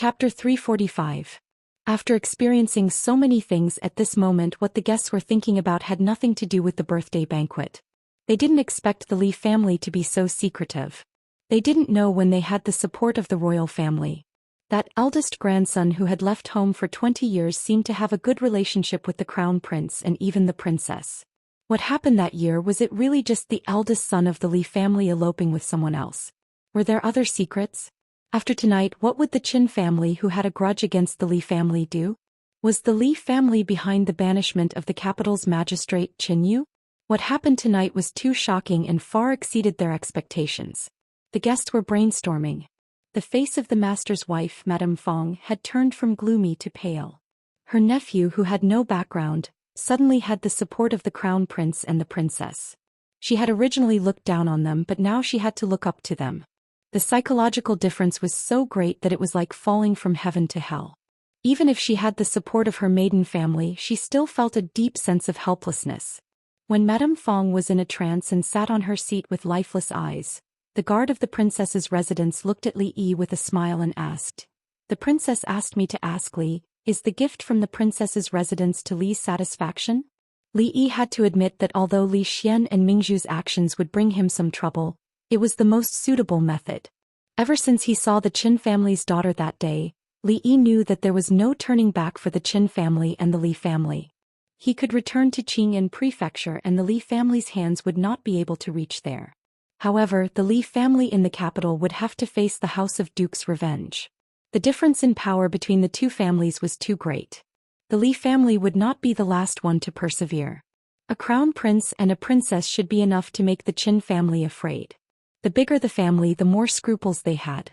Chapter 345. After experiencing so many things at this moment, what the guests were thinking about had nothing to do with the birthday banquet. They didn't expect the Li family to be so secretive. They didn't know when they had the support of the royal family. That eldest grandson who had left home for 20 years seemed to have a good relationship with the crown prince and even the princess. What happened that year? Was it really just the eldest son of the Li family eloping with someone else? Were there other secrets? After tonight, what would the Qin family who had a grudge against the Li family do? Was the Li family behind the banishment of the capital's magistrate Qin Yu? What happened tonight was too shocking and far exceeded their expectations. The guests were brainstorming. The face of the master's wife, Madame Fong, had turned from gloomy to pale. Her nephew, who had no background, suddenly had the support of the crown prince and the princess. She had originally looked down on them, but now she had to look up to them. The psychological difference was so great that it was like falling from heaven to hell. Even if she had the support of her maiden family, she still felt a deep sense of helplessness. When Madame Fong was in a trance and sat on her seat with lifeless eyes, the guard of the princess's residence looked at Li Yi with a smile and asked, "The princess asked me to ask Li, is the gift from the princess's residence to Li's satisfaction?" Li Yi had to admit that although Li Xian and Mingzhu's actions would bring him some trouble, it was the most suitable method. Ever since he saw the Qin family's daughter that day, Li Yi knew that there was no turning back for the Qin family and the Li family. He could return to Qing'an Prefecture and the Li family's hands would not be able to reach there. However, the Li family in the capital would have to face the House of Duke's revenge. The difference in power between the two families was too great. The Li family would not be the last one to persevere. A crown prince and a princess should be enough to make the Qin family afraid. The bigger the family, the more scruples they had.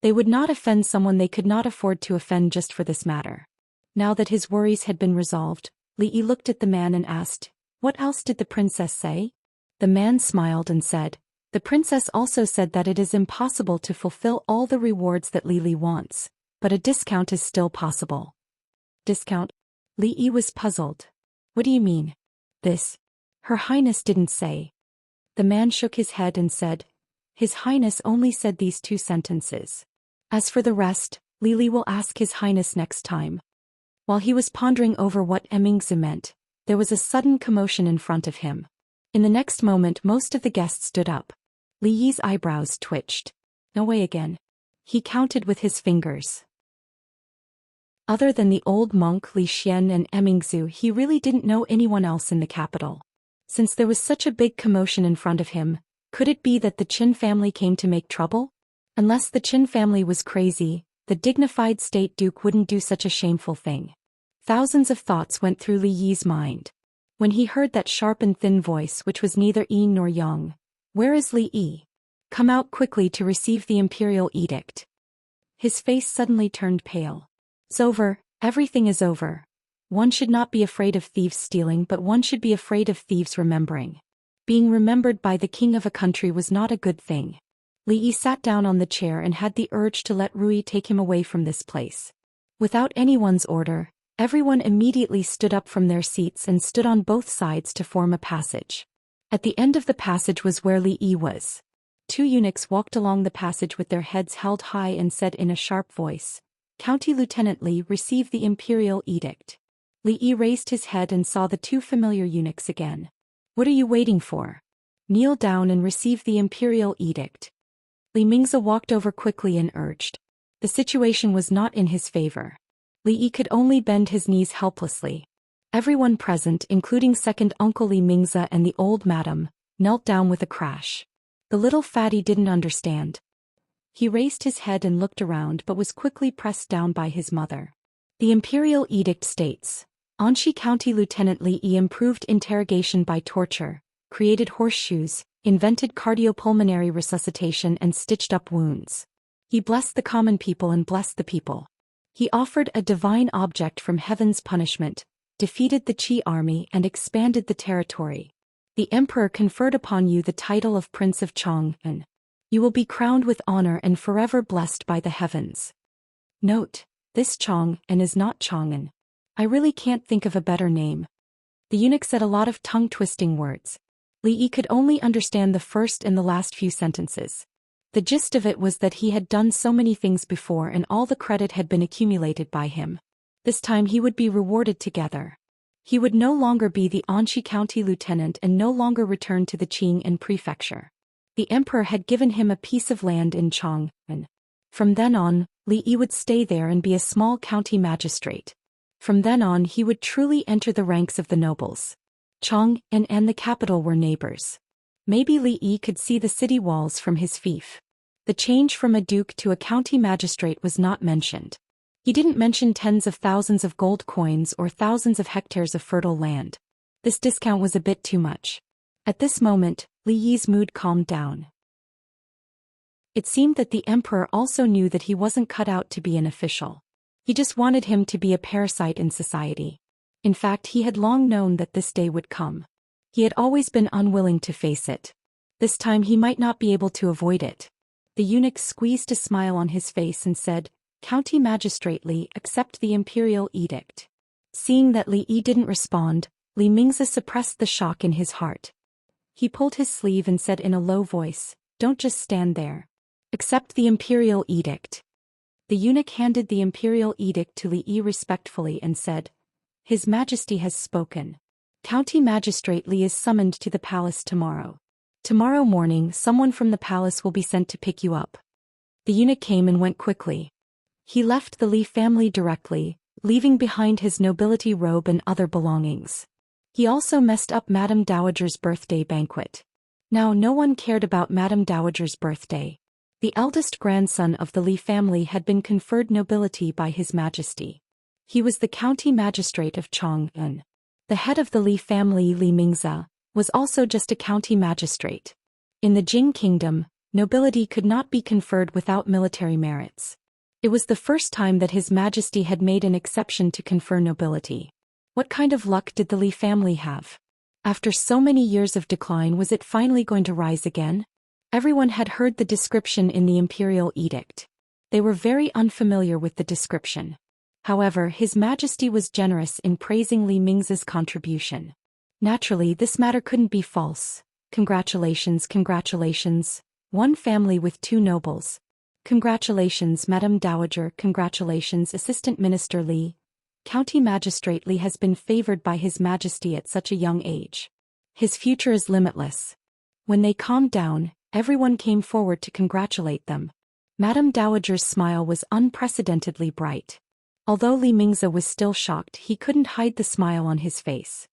They would not offend someone they could not afford to offend just for this matter. Now that his worries had been resolved, Li Yi looked at the man and asked, "What else did the princess say?" The man smiled and said, "The princess also said that it is impossible to fulfill all the rewards that Li wants, but a discount is still possible." "Discount?" Li Yi was puzzled. "What do you mean?" "This. Her Highness didn't say." The man shook his head and said, "His Highness only said these 2 sentences. As for the rest, Li will ask His Highness next time." While he was pondering over what Mingzhu meant, there was a sudden commotion in front of him. In the next moment, most of the guests stood up. Li Yi's eyebrows twitched. "No way again." He counted with his fingers. Other than the old monk Li Xian and Mingzhu, he really didn't know anyone else in the capital. Since there was such a big commotion in front of him, could it be that the Qin family came to make trouble? Unless the Qin family was crazy, the dignified state duke wouldn't do such a shameful thing. Thousands of thoughts went through Li Yi's mind. When he heard that sharp and thin voice which was neither yin nor yang, "Where is Li Yi? Come out quickly to receive the imperial edict." His face suddenly turned pale. "It's over, everything is over. One should not be afraid of thieves stealing, but one should be afraid of thieves remembering." Being remembered by the king of a country was not a good thing. Li Yi sat down on the chair and had the urge to let Rui take him away from this place. Without anyone's order, everyone immediately stood up from their seats and stood on both sides to form a passage. At the end of the passage was where Li Yi was. 2 eunuchs walked along the passage with their heads held high and said in a sharp voice, "County Lieutenant Li, receive the imperial edict." Li Yi raised his head and saw the 2 familiar eunuchs again. "What are you waiting for? Kneel down and receive the imperial edict." Li Mingzhu walked over quickly and urged. The situation was not in his favor. Li Yi could only bend his knees helplessly. Everyone present, including second uncle Li Mingzhu and the old madam, knelt down with a crash. The little fatty didn't understand. He raised his head and looked around but was quickly pressed down by his mother. The imperial edict states, Anshi County Lieutenant Li Yi improved interrogation by torture, created horseshoes, invented cardiopulmonary resuscitation and stitched up wounds. He blessed the common people and blessed the people. He offered a divine object from heaven's punishment, defeated the Qi army and expanded the territory. The emperor conferred upon you the title of Prince of Chang'an. You will be crowned with honor and forever blessed by the heavens. Note, this Chang'an is not Chang'an. I really can't think of a better name. The eunuch said a lot of tongue-twisting words. Li Yi could only understand the first and the last few sentences. The gist of it was that he had done so many things before and all the credit had been accumulated by him. This time he would be rewarded together. He would no longer be the Anxi County lieutenant and no longer return to the Qing prefecture. The emperor had given him a piece of land in Chang'an. From then on, Li Yi would stay there and be a small county magistrate. From then on he would truly enter the ranks of the nobles. Chang'an and the capital were neighbors. Maybe Li Yi could see the city walls from his fief. The change from a duke to a county magistrate was not mentioned. He didn't mention tens of thousands of gold coins or thousands of hectares of fertile land. This discount was a bit too much. At this moment, Li Yi's mood calmed down. It seemed that the emperor also knew that he wasn't cut out to be an official. He just wanted him to be a parasite in society. In fact, he had long known that this day would come. He had always been unwilling to face it. This time he might not be able to avoid it. The eunuch squeezed a smile on his face and said, "County Magistrate Li, accept the imperial edict." Seeing that Li Yi didn't respond, Li Mingzi suppressed the shock in his heart. He pulled his sleeve and said in a low voice, "Don't just stand there. Accept the imperial edict." The eunuch handed the imperial edict to Li Yi respectfully and said, "His Majesty has spoken. County Magistrate Li is summoned to the palace tomorrow. Tomorrow morning someone from the palace will be sent to pick you up." The eunuch came and went quickly. He left the Li family directly, leaving behind his nobility robe and other belongings. He also messed up Madame Dowager's birthday banquet. Now no one cared about Madame Dowager's birthday. The eldest grandson of the Li family had been conferred nobility by His Majesty. He was the county magistrate of Chang'an. The head of the Li family, Li Mingzi, was also just a county magistrate. In the Jing kingdom, nobility could not be conferred without military merits. It was the first time that His Majesty had made an exception to confer nobility. What kind of luck did the Li family have? After so many years of decline, was it finally going to rise again? Everyone had heard the description in the imperial edict. They were very unfamiliar with the description. However, His Majesty was generous in praising Li Mingzi's contribution. Naturally, this matter couldn't be false. Congratulations, congratulations. One family with two nobles. Congratulations, Madame Dowager, congratulations, Assistant Minister Li. County Magistrate Li has been favored by His Majesty at such a young age. His future is limitless. When they calmed down, everyone came forward to congratulate them. Madame Dowager's smile was unprecedentedly bright. Although Li Mingzi was still shocked, he couldn't hide the smile on his face.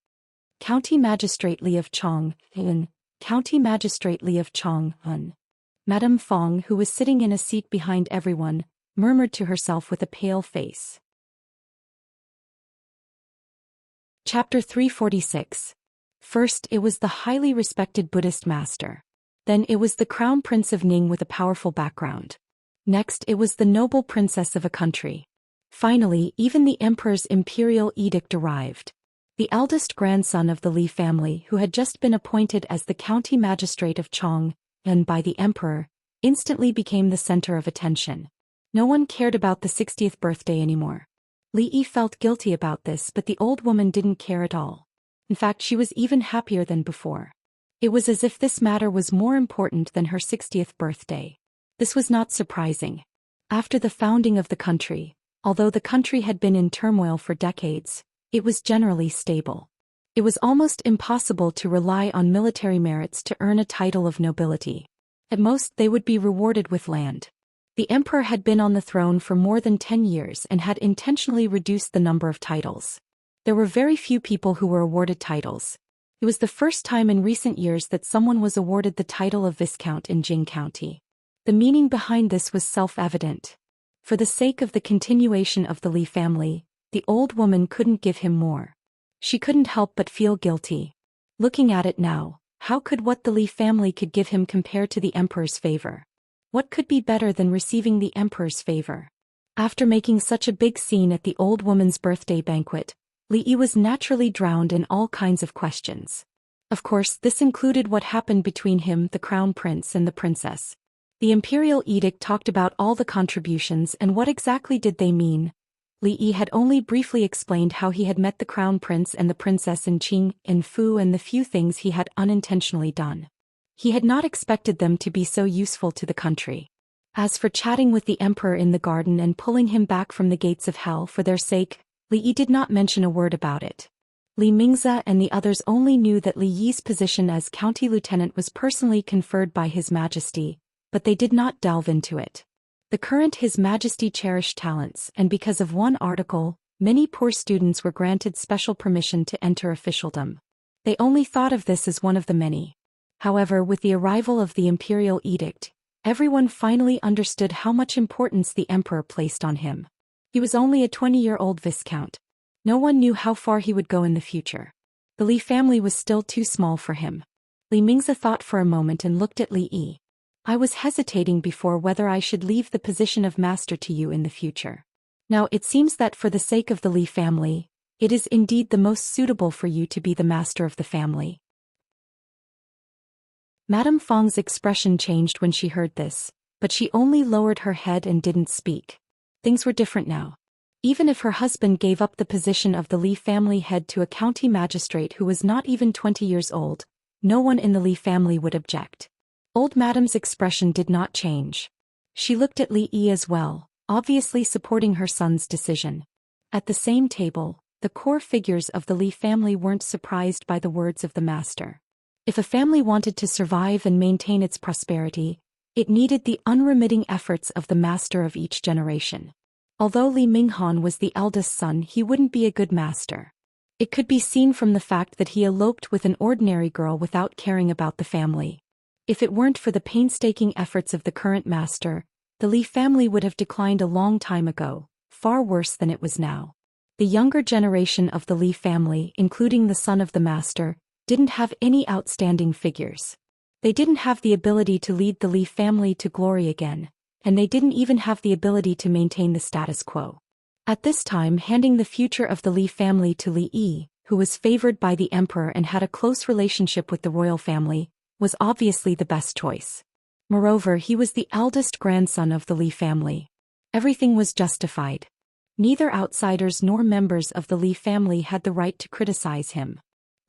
County Magistrate Li of Chang'an, County Magistrate Li of Chang'an. Madame Fong, who was sitting in a seat behind everyone, murmured to herself with a pale face. Chapter 346. First, it was the highly respected Buddhist master. Then it was the crown prince of Ning with a powerful background. Next, it was the noble princess of a country. Finally, even the emperor's imperial edict arrived. The eldest grandson of the Li family, who had just been appointed as the county magistrate of Chang'an by the emperor, instantly became the center of attention. No one cared about the 60th birthday anymore. Li Yi felt guilty about this, but the old woman didn't care at all. In fact, she was even happier than before. It was as if this matter was more important than her 60th birthday. This was not surprising. After the founding of the country, although the country had been in turmoil for decades, it was generally stable. It was almost impossible to rely on military merits to earn a title of nobility. At most, they would be rewarded with land. The emperor had been on the throne for more than 10 years and had intentionally reduced the number of titles. There were very few people who were awarded titles. It was the first time in recent years that someone was awarded the title of Viscount in Jing County. The meaning behind this was self-evident. For the sake of the continuation of the Li family, the old woman couldn't give him more. She couldn't help but feel guilty. Looking at it now, how could what the Li family could give him compare to the emperor's favor? What could be better than receiving the emperor's favor? After making such a big scene at the old woman's birthday banquet, Li Yi was naturally drowned in all kinds of questions. Of course, this included what happened between him, the crown prince, and the princess. The imperial edict talked about all the contributions, and what exactly did they mean? Li Yi had only briefly explained how he had met the crown prince and the princess in Qing, in Fu, and the few things he had unintentionally done. He had not expected them to be so useful to the country. As for chatting with the emperor in the garden and pulling him back from the gates of hell for their sake, Li Yi did not mention a word about it. Li Mingze and the others only knew that Li Yi's position as county lieutenant was personally conferred by His Majesty, but they did not delve into it. The current His Majesty cherished talents, and because of one article, many poor students were granted special permission to enter officialdom. They only thought of this as one of the many. However, with the arrival of the imperial edict, everyone finally understood how much importance the emperor placed on him. He was only a 20-year-old viscount. No one knew how far he would go in the future. The Li family was still too small for him. Li Mingze thought for a moment and looked at Li Yi. I was hesitating before whether I should leave the position of master to you in the future. Now it seems that for the sake of the Li family, it is indeed the most suitable for you to be the master of the family. Madame Feng's expression changed when she heard this, but she only lowered her head and didn't speak. Things were different now. Even if her husband gave up the position of the Li family head to a county magistrate who was not even 20 years old, no one in the Li family would object. Old Madame's expression did not change. She looked at Li Yi as well, obviously supporting her son's decision. At the same table, the core figures of the Li family weren't surprised by the words of the master. If a family wanted to survive and maintain its prosperity, it needed the unremitting efforts of the master of each generation. Although Li Minghan was the eldest son, he wouldn't be a good master. It could be seen from the fact that he eloped with an ordinary girl without caring about the family. If it weren't for the painstaking efforts of the current master, the Li family would have declined a long time ago, far worse than it was now. The younger generation of the Li family, including the son of the master, didn't have any outstanding figures. They didn't have the ability to lead the Li family to glory again, and they didn't even have the ability to maintain the status quo. At this time, handing the future of the Li family to Li Yi, who was favored by the emperor and had a close relationship with the royal family, was obviously the best choice. Moreover, he was the eldest grandson of the Li family. Everything was justified. Neither outsiders nor members of the Li family had the right to criticize him.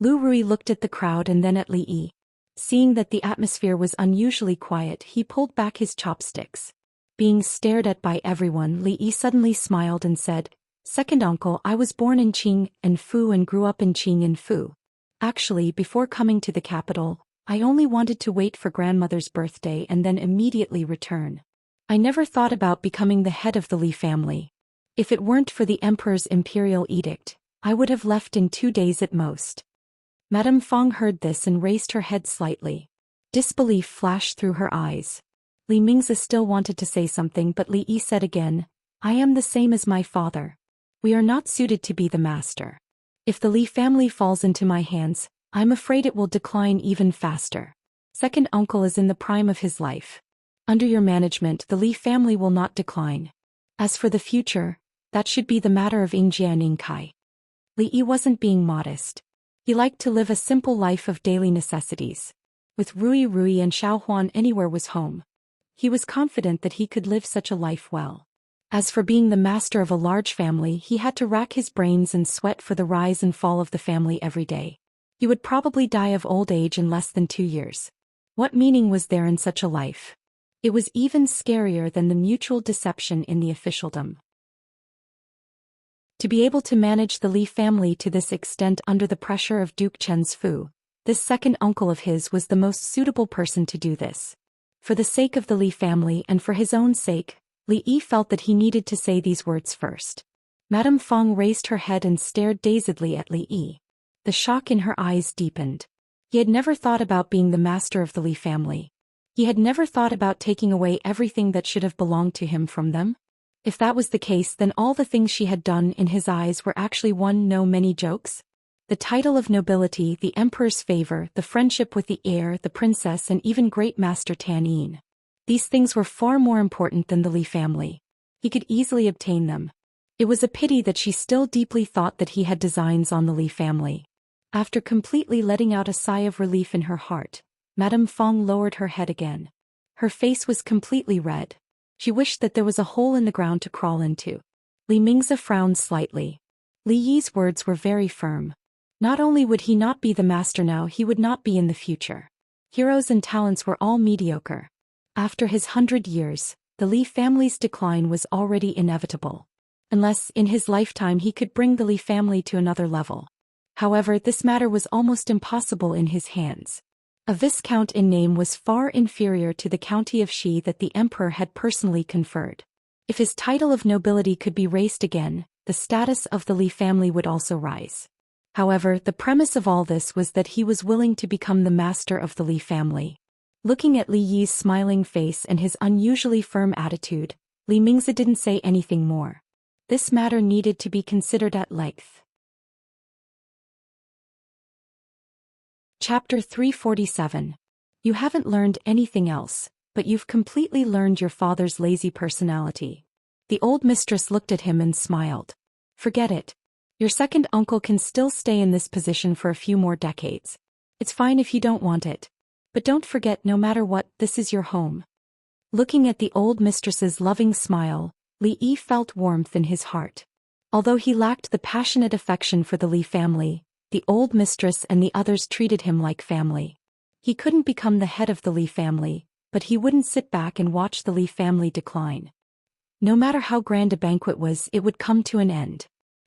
Lu Rui looked at the crowd and then at Li Yi. Seeing that the atmosphere was unusually quiet, he pulled back his chopsticks. Being stared at by everyone, Li Yi suddenly smiled and said, "Second uncle, I was born in Qing and Fu and grew up in Qing and Fu. Actually, before coming to the capital, I only wanted to wait for grandmother's birthday and then immediately return. I never thought about becoming the head of the Li family. If it weren't for the emperor's imperial edict, I would have left in 2 days at most." Madame Feng heard this and raised her head slightly. Disbelief flashed through her eyes. Li Mingze still wanted to say something, but Li Yi said again, "I am the same as my father. We are not suited to be the master. If the Li family falls into my hands, I'm afraid it will decline even faster. Second uncle is in the prime of his life. Under your management, the Li family will not decline. As for the future, that should be the matter of Yingjia and Yingkai." Li Yi wasn't being modest. He liked to live a simple life of daily necessities. With Rui and Xiaohuan, anywhere was home. He was confident that he could live such a life well. As for being the master of a large family, he had to rack his brains and sweat for the rise and fall of the family every day. He would probably die of old age in less than 2 years. What meaning was there in such a life? It was even scarier than the mutual deception in the officialdom. To be able to manage the Li family to this extent under the pressure of Duke Chen's Fu, this second uncle of his was the most suitable person to do this. For the sake of the Li family and for his own sake, Li Yi felt that he needed to say these words first. Madame Feng raised her head and stared dazedly at Li Yi. The shock in her eyes deepened. He had never thought about being the master of the Li family. He had never thought about taking away everything that should have belonged to him from them. If that was the case, then all the things she had done in his eyes were actually many jokes. The title of nobility, the emperor's favor, the friendship with the heir, the princess, and even great master Tan Yin. These things were far more important than the Li family. He could easily obtain them. It was a pity that she still deeply thought that he had designs on the Li family. After completely letting out a sigh of relief in her heart, Madame Feng lowered her head again. Her face was completely red. She wished that there was a hole in the ground to crawl into. Li Mingze frowned slightly. Li Yi's words were very firm. Not only would he not be the master now, he would not be in the future. Heroes and talents were all mediocre. After his 100 years, the Li family's decline was already inevitable. Unless, in his lifetime, he could bring the Li family to another level. However, this matter was almost impossible in his hands. A viscount in name was far inferior to the county of Xi that the emperor had personally conferred. If his title of nobility could be raised again, the status of the Li family would also rise. However, the premise of all this was that he was willing to become the master of the Li family. Looking at Li Yi's smiling face and his unusually firm attitude, Li Mingzi didn't say anything more. This matter needed to be considered at length. Chapter 347. You haven't learned anything else, but you've completely learned your father's lazy personality. The old mistress looked at him and smiled. Forget it. Your second uncle can still stay in this position for a few more decades. It's fine if you don't want it. But don't forget, no matter what, this is your home. Looking at the old mistress's loving smile, Li Yi felt warmth in his heart. Although he lacked the passionate affection for the Li family, the old mistress and the others treated him like family. He couldn't become the head of the Li family, but he wouldn't sit back and watch the Li family decline. No matter how grand a banquet was, it would come to an end.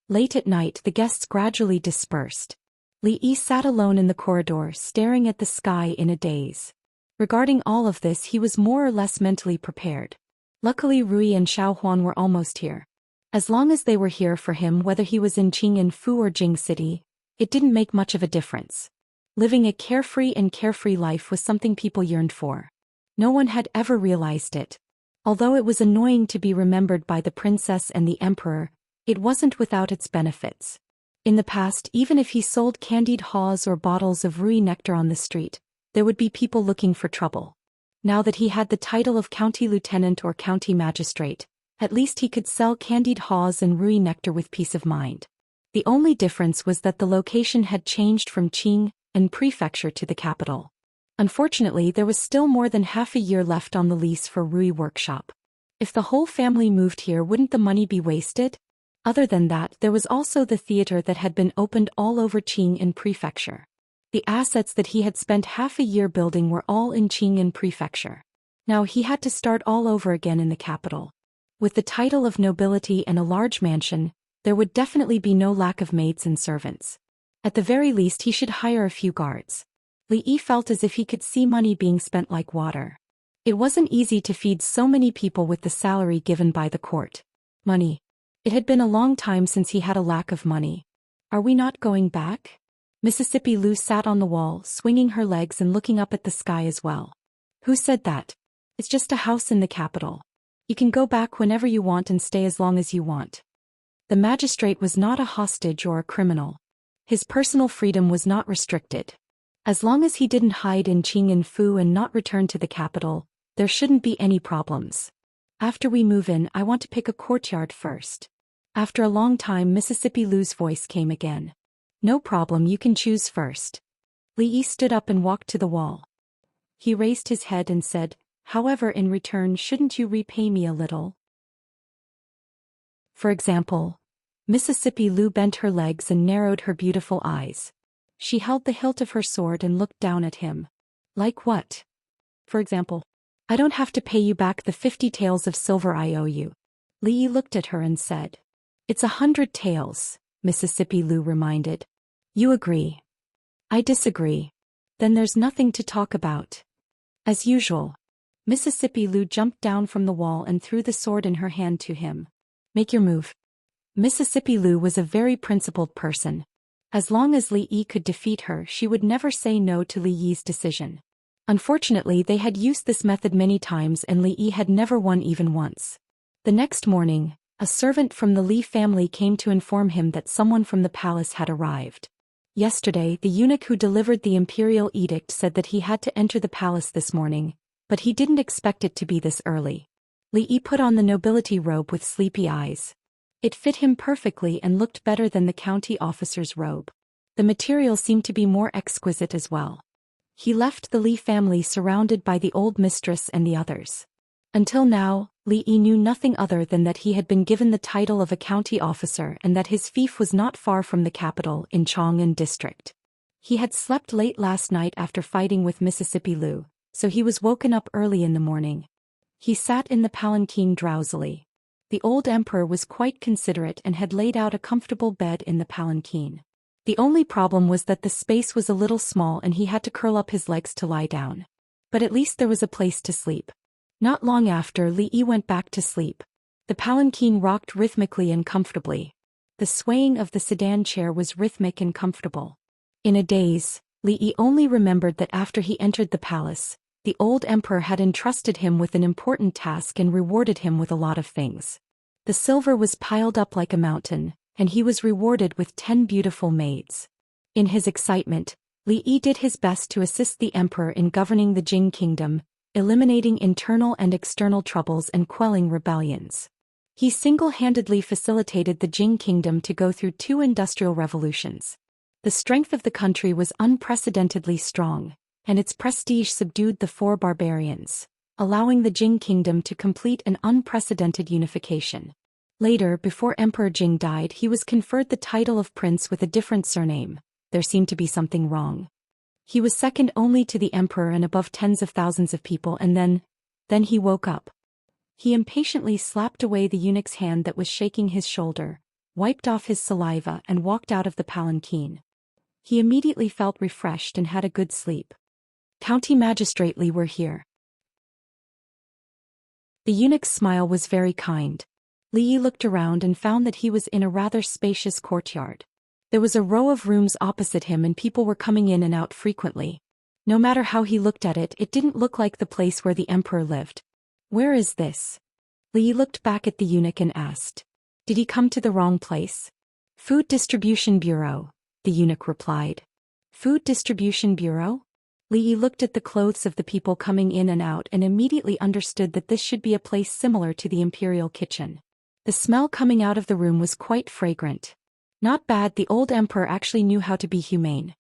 Late at night, the guests gradually dispersed. Li Yi sat alone in the corridor, staring at the sky in a daze. Regarding all of this, he was more or less mentally prepared. Luckily, Rui and Xiaohuan were almost here. As long as they were here for him, whether he was in Qing'an-Fu or Jing City, it didn't make much of a difference. Living a carefree life was something people yearned for. No one had ever realized it. Although it was annoying to be remembered by the princess and the emperor, it wasn't without its benefits. In the past, even if he sold candied haws or bottles of Rui nectar on the street, there would be people looking for trouble. Now that he had the title of county lieutenant or county magistrate, at least he could sell candied haws and Rui nectar with peace of mind. The only difference was that the location had changed from Qing'an prefecture to the capital. Unfortunately, there was still more than half a year left on the lease for Rui workshop. If the whole family moved here, wouldn't the money be wasted? Other than that, there was also the theater that had been opened all over Qing'an prefecture. The assets that he had spent half a year building were all in Qing'an prefecture. Now he had to start all over again in the capital. With the title of nobility and a large mansion, there would definitely be no lack of maids and servants. At the very least, he should hire a few guards. Li Yi felt as if he could see money being spent like water. It wasn't easy to feed so many people with the salary given by the court. Money. It had been a long time since he had a lack of money. Are we not going back? Mississippi Lu sat on the wall, swinging her legs and looking up at the sky as well. Who said that? It's just a house in the capital. You can go back whenever you want and stay as long as you want. The magistrate was not a hostage or a criminal. His personal freedom was not restricted. As long as he didn't hide in Qing'an-Fu and not return to the capital, there shouldn't be any problems. After we move in, I want to pick a courtyard first. After a long time, Mississippi Lu's voice came again. No problem, you can choose first. Li Yi stood up and walked to the wall. He raised his head and said, however, in return, shouldn't you repay me a little? For example, Mississippi Lu bent her legs and narrowed her beautiful eyes. She held the hilt of her sword and looked down at him. Like what? For example, I don't have to pay you back the 50 taels of silver I owe you. Li Yi looked at her and said. It's 100 taels, Mississippi Lu reminded. You agree. I disagree. Then there's nothing to talk about. As usual. Mississippi Lu jumped down from the wall and threw the sword in her hand to him. Make your move. Mississippi Lu was a very principled person. As long as Li Yi could defeat her, she would never say no to Li Yi's decision. Unfortunately, they had used this method many times and Li Yi had never won even once. The next morning, a servant from the Li family came to inform him that someone from the palace had arrived. Yesterday, the eunuch who delivered the imperial edict said that he had to enter the palace this morning, but he didn't expect it to be this early. Li Yi put on the nobility robe with sleepy eyes. It fit him perfectly and looked better than the county officer's robe. The material seemed to be more exquisite as well. He left the Li family surrounded by the old mistress and the others. Until now, Li Yi knew nothing other than that he had been given the title of a county officer and that his fief was not far from the capital in Chang'an district. He had slept late last night after fighting with Mississippi Lu, so he was woken up early in the morning. He sat in the palanquin drowsily. The old emperor was quite considerate and had laid out a comfortable bed in the palanquin. The only problem was that the space was a little small and he had to curl up his legs to lie down. But at least there was a place to sleep. Not long after, Li Yi went back to sleep. The palanquin rocked rhythmically and comfortably. The swaying of the sedan chair was rhythmic and comfortable. In a daze, Li Yi only remembered that after he entered the palace, the old emperor had entrusted him with an important task and rewarded him with a lot of things. The silver was piled up like a mountain, and he was rewarded with 10 beautiful maids. In his excitement, Li Yi did his best to assist the emperor in governing the Jing kingdom, eliminating internal and external troubles and quelling rebellions. He single-handedly facilitated the Jing kingdom to go through 2 industrial revolutions. The strength of the country was unprecedentedly strong, and its prestige subdued the 4 barbarians, allowing the Jing kingdom to complete an unprecedented unification. Later, before Emperor Jing died, he was conferred the title of prince with a different surname. There seemed to be something wrong. He was second only to the emperor and above tens of thousands of people, and then he woke up. He impatiently slapped away the eunuch's hand that was shaking his shoulder, wiped off his saliva and walked out of the palanquin. He immediately felt refreshed and had a good sleep. County Magistrate Li were here. The eunuch's smile was very kind. Li Yi looked around and found that he was in a rather spacious courtyard. There was a row of rooms opposite him and people were coming in and out frequently. No matter how he looked at it, it didn't look like the place where the emperor lived. Where is this? Li Yi looked back at the eunuch and asked. Did he come to the wrong place? Food Distribution Bureau, the eunuch replied. Food Distribution Bureau? Li Yi looked at the clothes of the people coming in and out and immediately understood that this should be a place similar to the imperial kitchen. The smell coming out of the room was quite fragrant. Not bad, the old emperor actually knew how to be humane.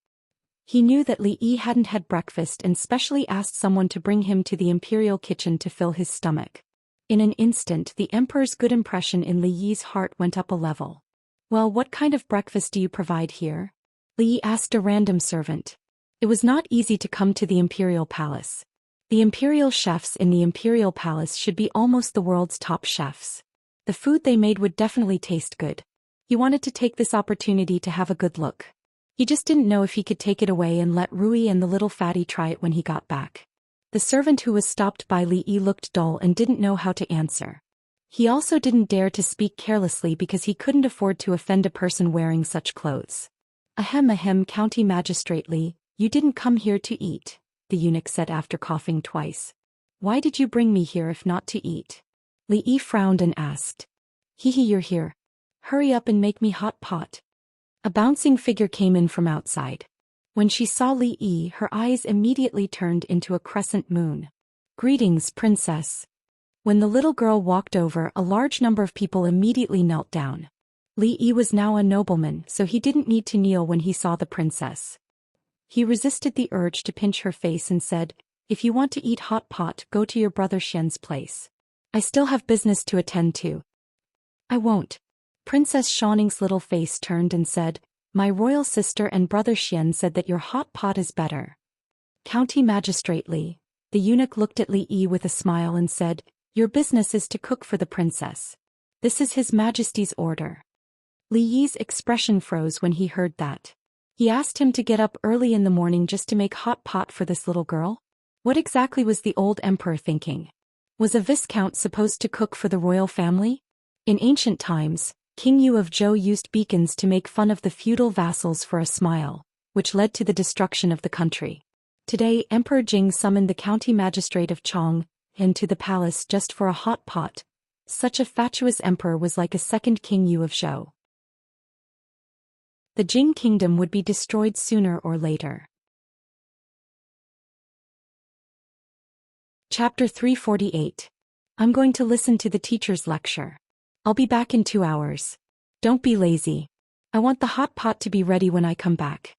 He knew that Li Yi hadn't had breakfast and specially asked someone to bring him to the imperial kitchen to fill his stomach. In an instant, the emperor's good impression in Li Yi's heart went up a level. Well, what kind of breakfast do you provide here? Li Yi asked a random servant. It was not easy to come to the imperial palace. The imperial chefs in the imperial palace should be almost the world's top chefs. The food they made would definitely taste good. He wanted to take this opportunity to have a good look. He just didn't know if he could take it away and let Rui and the little fatty try it when he got back. The servant who was stopped by Li Yi looked dull and didn't know how to answer. He also didn't dare to speak carelessly because he couldn't afford to offend a person wearing such clothes. Ahem, County Magistrate Li, you didn't come here to eat, the eunuch said after coughing twice. Why did you bring me here if not to eat? Li Yi frowned and asked. You're here. Hurry up and make me hot pot. A bouncing figure came in from outside. When she saw Li Yi, her eyes immediately turned into a crescent moon. Greetings, princess. When the little girl walked over, a large number of people immediately knelt down. Li Yi was now a nobleman, so he didn't need to kneel when he saw the princess. He resisted the urge to pinch her face and said, If you want to eat hot pot, go to your brother Xian's place. I still have business to attend to. I won't. Princess Xianxing's little face turned and said, My royal sister and brother Xian said that your hot pot is better. County Magistrate Li, the eunuch looked at Li Yi with a smile and said, Your business is to cook for the princess. This is His Majesty's order. Li Yi's expression froze when he heard that. He asked him to get up early in the morning just to make hot pot for this little girl? What exactly was the old emperor thinking? Was a viscount supposed to cook for the royal family? In ancient times, King Yu of Zhou used beacons to make fun of the feudal vassals for a smile, which led to the destruction of the country. Today, Emperor Jing summoned the county magistrate of Chong into the palace just for a hot pot. Such a fatuous emperor was like a second King Yu of Zhou. The Jing kingdom would be destroyed sooner or later. Chapter 348. I'm going to listen to the teacher's lecture. I'll be back in 2 hours. Don't be lazy. I want the hot pot to be ready when I come back.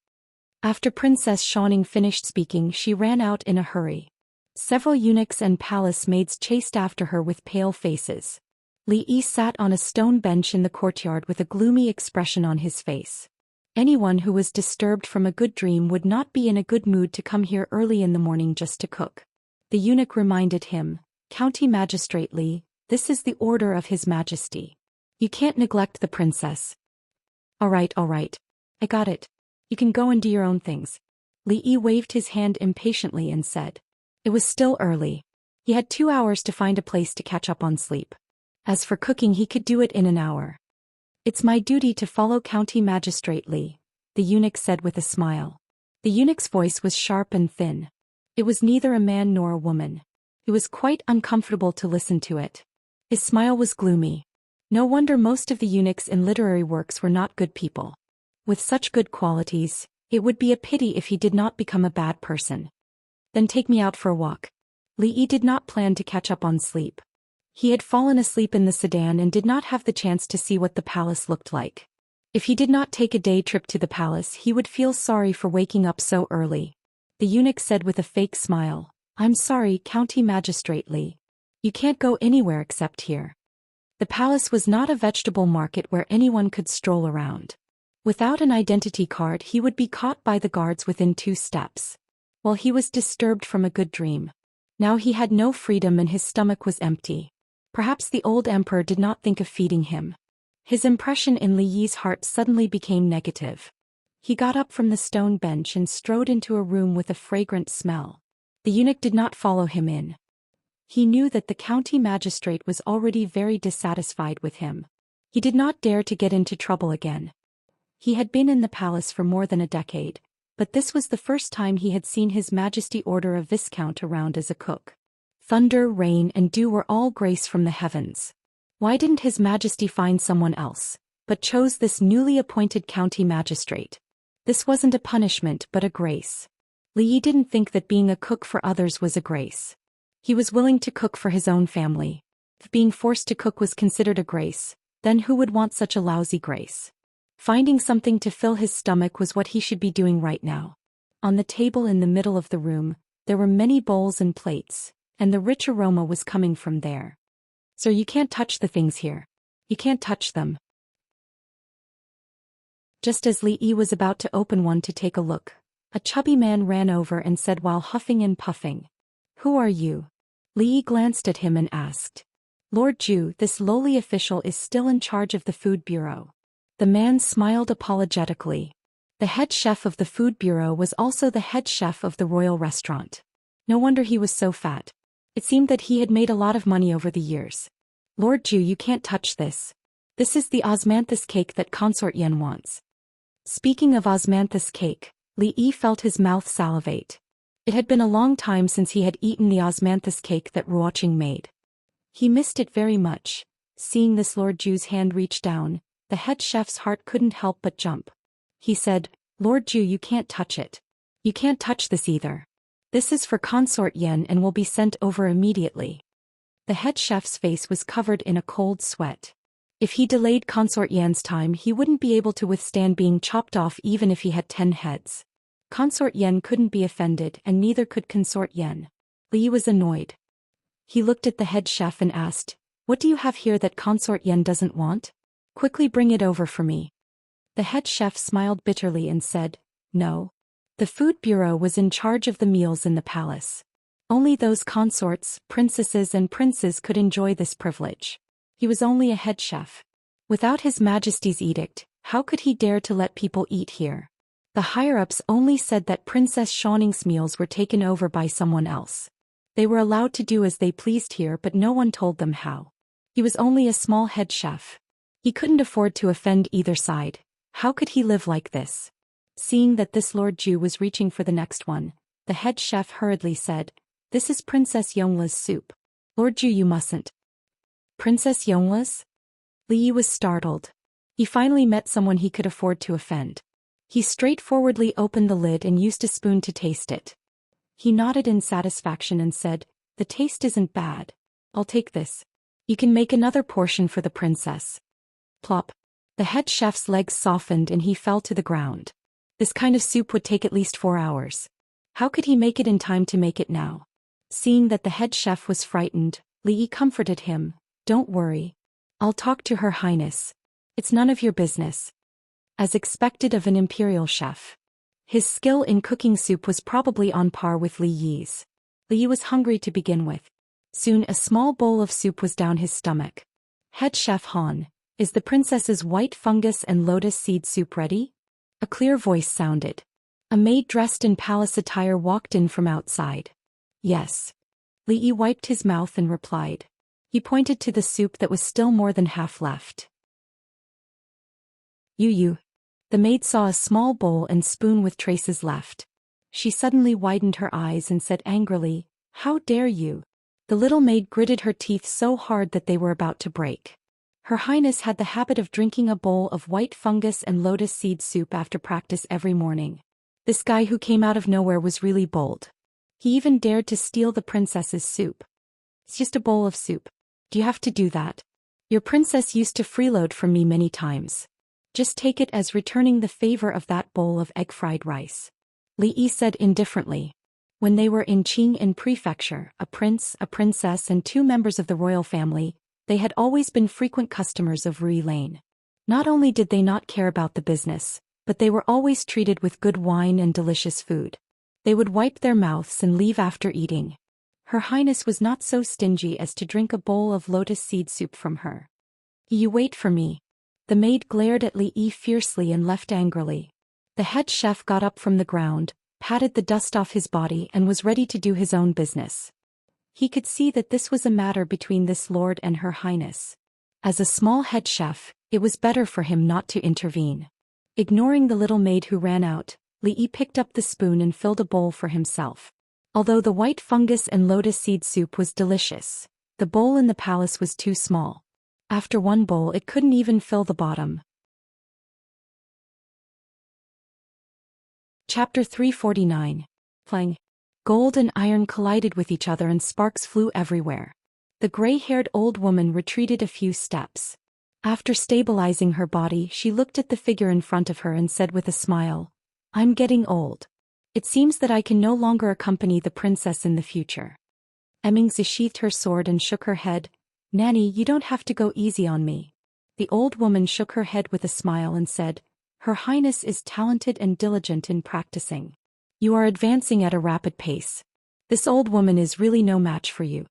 After Princess Xianxing finished speaking, she ran out in a hurry. Several eunuchs and palace maids chased after her with pale faces. Li Yi sat on a stone bench in the courtyard with a gloomy expression on his face. Anyone who was disturbed from a good dream would not be in a good mood to come here early in the morning just to cook. The eunuch reminded him, County Magistrate Li, this is the order of His Majesty. You can't neglect the princess. All right. I got it. You can go and do your own things. Li Yi waved his hand impatiently and said. It was still early. He had 2 hours to find a place to catch up on sleep. As for cooking, he could do it in an hour. It's my duty to follow County Magistrate Li, the eunuch said with a smile. The eunuch's voice was sharp and thin. It was neither a man nor a woman. It was quite uncomfortable to listen to it. His smile was gloomy. No wonder most of the eunuchs in literary works were not good people. With such good qualities, it would be a pity if he did not become a bad person. Then take me out for a walk. Li Yi did not plan to catch up on sleep. He had fallen asleep in the sedan and did not have the chance to see what the palace looked like. If he did not take a day trip to the palace, he would feel sorry for waking up so early. The eunuch said with a fake smile, I'm sorry, County Magistrate Li. You can't go anywhere except here. The palace was not a vegetable market where anyone could stroll around. Without an identity card, he would be caught by the guards within 2 steps. While he was disturbed from a good dream. Now he had no freedom and his stomach was empty. Perhaps the old emperor did not think of feeding him. His impression in Li Yi's heart suddenly became negative. He got up from the stone bench and strode into a room with a fragrant smell. The eunuch did not follow him in. He knew that the county magistrate was already very dissatisfied with him. He did not dare to get into trouble again. He had been in the palace for more than a decade, but this was the first time he had seen His Majesty order a viscount around as a cook. Thunder, rain, and dew were all grace from the heavens. Why didn't His Majesty find someone else, but chose this newly appointed county magistrate? This wasn't a punishment but a grace. Li Yi didn't think that being a cook for others was a grace. He was willing to cook for his own family. If being forced to cook was considered a grace, then who would want such a lousy grace? Finding something to fill his stomach was what he should be doing right now. On the table in the middle of the room, there were many bowls and plates, and the rich aroma was coming from there. Sir, you can't touch the things here. You can't touch them. Just as Li Yi was about to open one to take a look, a chubby man ran over and said while huffing and puffing, Who are you? Li Yi glanced at him and asked. Lord Zhu, this lowly official is still in charge of the food bureau. The man smiled apologetically. The head chef of the food bureau was also the head chef of the royal restaurant. No wonder he was so fat. It seemed that he had made a lot of money over the years. Lord Zhu, you can't touch this. This is the osmanthus cake that Consort Yen wants. Speaking of osmanthus cake, Li Yi felt his mouth salivate. It had been a long time since he had eaten the osmanthus cake that Ruoqing made. He missed it very much. Seeing this, Lord Zhu's hand reach down, the head chef's heart couldn't help but jump. He said, Lord Zhu, you can't touch it. You can't touch this either. This is for Consort Yen and will be sent over immediately. The head chef's face was covered in a cold sweat. If he delayed Consort Yan's time, he wouldn't be able to withstand being chopped off even if he had 10 heads. Consort Yen couldn't be offended and neither could Consort Yen. Li Yi was annoyed. He looked at the head chef and asked, What do you have here that Consort Yen doesn't want? Quickly bring it over for me. The head chef smiled bitterly and said, No. The food bureau was in charge of the meals in the palace. Only those consorts, princesses and princes could enjoy this privilege. He was only a head chef. Without His Majesty's edict, how could he dare to let people eat here? The higher-ups only said that Princess Xianxia's meals were taken over by someone else. They were allowed to do as they pleased here, but no one told them how. He was only a small head chef. He couldn't afford to offend either side. How could he live like this? Seeing that this Lord Zhu was reaching for the next one, the head chef hurriedly said, This is Princess Yongla's soup. Lord Zhu, you mustn't. Princess Yongla's? Li Yi was startled. He finally met someone he could afford to offend. He straightforwardly opened the lid and used a spoon to taste it. He nodded in satisfaction and said, The taste isn't bad. I'll take this. You can make another portion for the princess. Plop. The head chef's legs softened and he fell to the ground. This kind of soup would take at least 4 hours. How could he make it in time to make it now? Seeing that the head chef was frightened, Li Yi comforted him. Don't worry. I'll talk to Her Highness. It's none of your business. as expected of an imperial chef. His skill in cooking soup was probably on par with Li Yi's. Li Yi was hungry to begin with. Soon a small bowl of soup was down his stomach. Head chef Han, is the princess's white fungus and lotus seed soup ready? A clear voice sounded. A maid dressed in palace attire walked in from outside. Yes. Li Yi wiped his mouth and replied. He pointed to the soup that was still more than half left. You. The maid saw a small bowl and spoon with traces left. She suddenly widened her eyes and said angrily, "How dare you?" The little maid gritted her teeth so hard that they were about to break. Her Highness had the habit of drinking a bowl of white fungus and lotus seed soup after practice every morning. This guy who came out of nowhere was really bold. He even dared to steal the princess's soup. It's just a bowl of soup. Do you have to do that? Your princess used to freeload from me many times. Just take it as returning the favor of that bowl of egg-fried rice. Li Yi said indifferently. When they were in Qing'an Prefecture, a prince, a princess and 2 members of the royal family, they had always been frequent customers of Rui Lane. Not only did they not care about the business, but they were always treated with good wine and delicious food. They would wipe their mouths and leave after eating. Her Highness was not so stingy as to drink a bowl of lotus seed soup from her. You wait for me. The maid glared at Li Yi fiercely and left angrily. The head chef got up from the ground, patted the dust off his body and was ready to do his own business. He could see that this was a matter between this lord and Her Highness. As a small head chef, it was better for him not to intervene. Ignoring the little maid who ran out, Li Yi picked up the spoon and filled a bowl for himself. Although the white fungus and lotus seed soup was delicious, the bowl in the palace was too small. After one bowl it couldn't even fill the bottom. Chapter 349. Playing. Gold and iron collided with each other and sparks flew everywhere. The gray-haired old woman retreated a few steps. After stabilizing her body, she looked at the figure in front of her and said with a smile, "I'm getting old. It seems that I can no longer accompany the princess in the future." Immorse sheathed her sword and shook her head. "Nanny, you don't have to go easy on me." The old woman shook her head with a smile and said, "Her Highness is talented and diligent in practicing. You are advancing at a rapid pace. This old woman is really no match for you."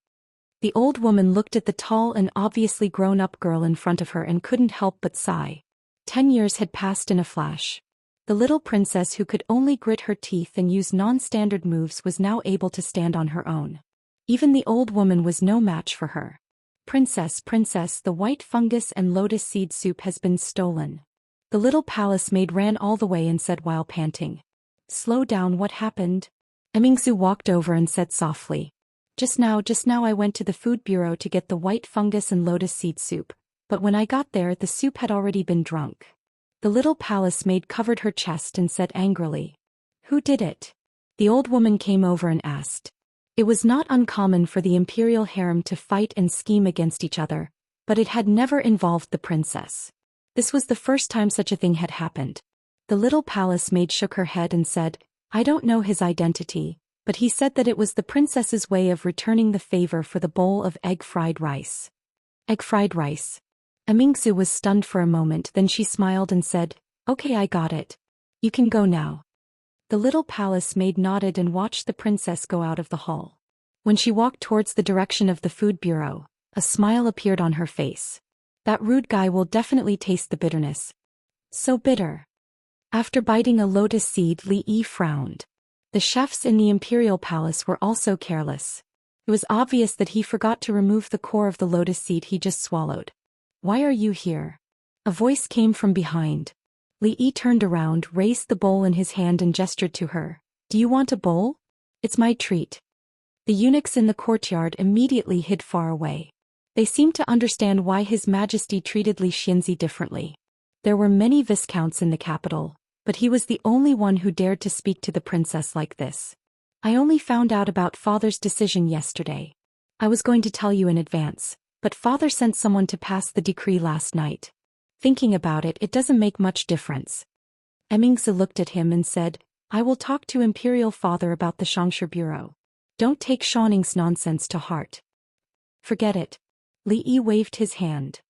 The old woman looked at the tall and obviously grown-up girl in front of her and couldn't help but sigh. 10 years had passed in a flash. The little princess who could only grit her teeth and use non-standard moves was now able to stand on her own. Even the old woman was no match for her. Princess, the white fungus and lotus seed soup has been stolen." The little palace maid ran all the way and said while panting. "Slow down, what happened?" Immorse walked over and said softly. Just now I went to the food bureau to get the white fungus and lotus seed soup, but when I got there the soup had already been drunk." The little palace maid covered her chest and said angrily. "Who did it?" The old woman came over and asked. It was not uncommon for the imperial harem to fight and scheme against each other, but it had never involved the princess. This was the first time such a thing had happened. The little palace maid shook her head and said, "I don't know his identity, but he said that it was the princess's way of returning the favor for the bowl of egg-fried rice." Egg-fried rice. Immorse was stunned for a moment, then she smiled and said, "Okay, I got it. You can go now." The little palace maid nodded and watched the princess go out of the hall. When she walked towards the direction of the food bureau, a smile appeared on her face. That rude guy will definitely taste the bitterness. So bitter. After biting a lotus seed, Li Yi frowned. The chefs in the imperial palace were also careless. It was obvious that he forgot to remove the core of the lotus seed he just swallowed. "Why are you here?" A voice came from behind. Li Yi turned around, raised the bowl in his hand and gestured to her. "Do you want a bowl? It's my treat." The eunuchs in the courtyard immediately hid far away. They seemed to understand why His Majesty treated Li Xianxia differently. There were many viscounts in the capital, but he was the only one who dared to speak to the princess like this. "I only found out about father's decision yesterday. I was going to tell you in advance, but father sent someone to pass the decree last night. Thinking about it, it doesn't make much difference." Immorse looked at him and said, "I will talk to Imperial Father about the Xianxia Bureau. Don't take Xianxia's nonsense to heart." "Forget it." Li Yi waved his hand.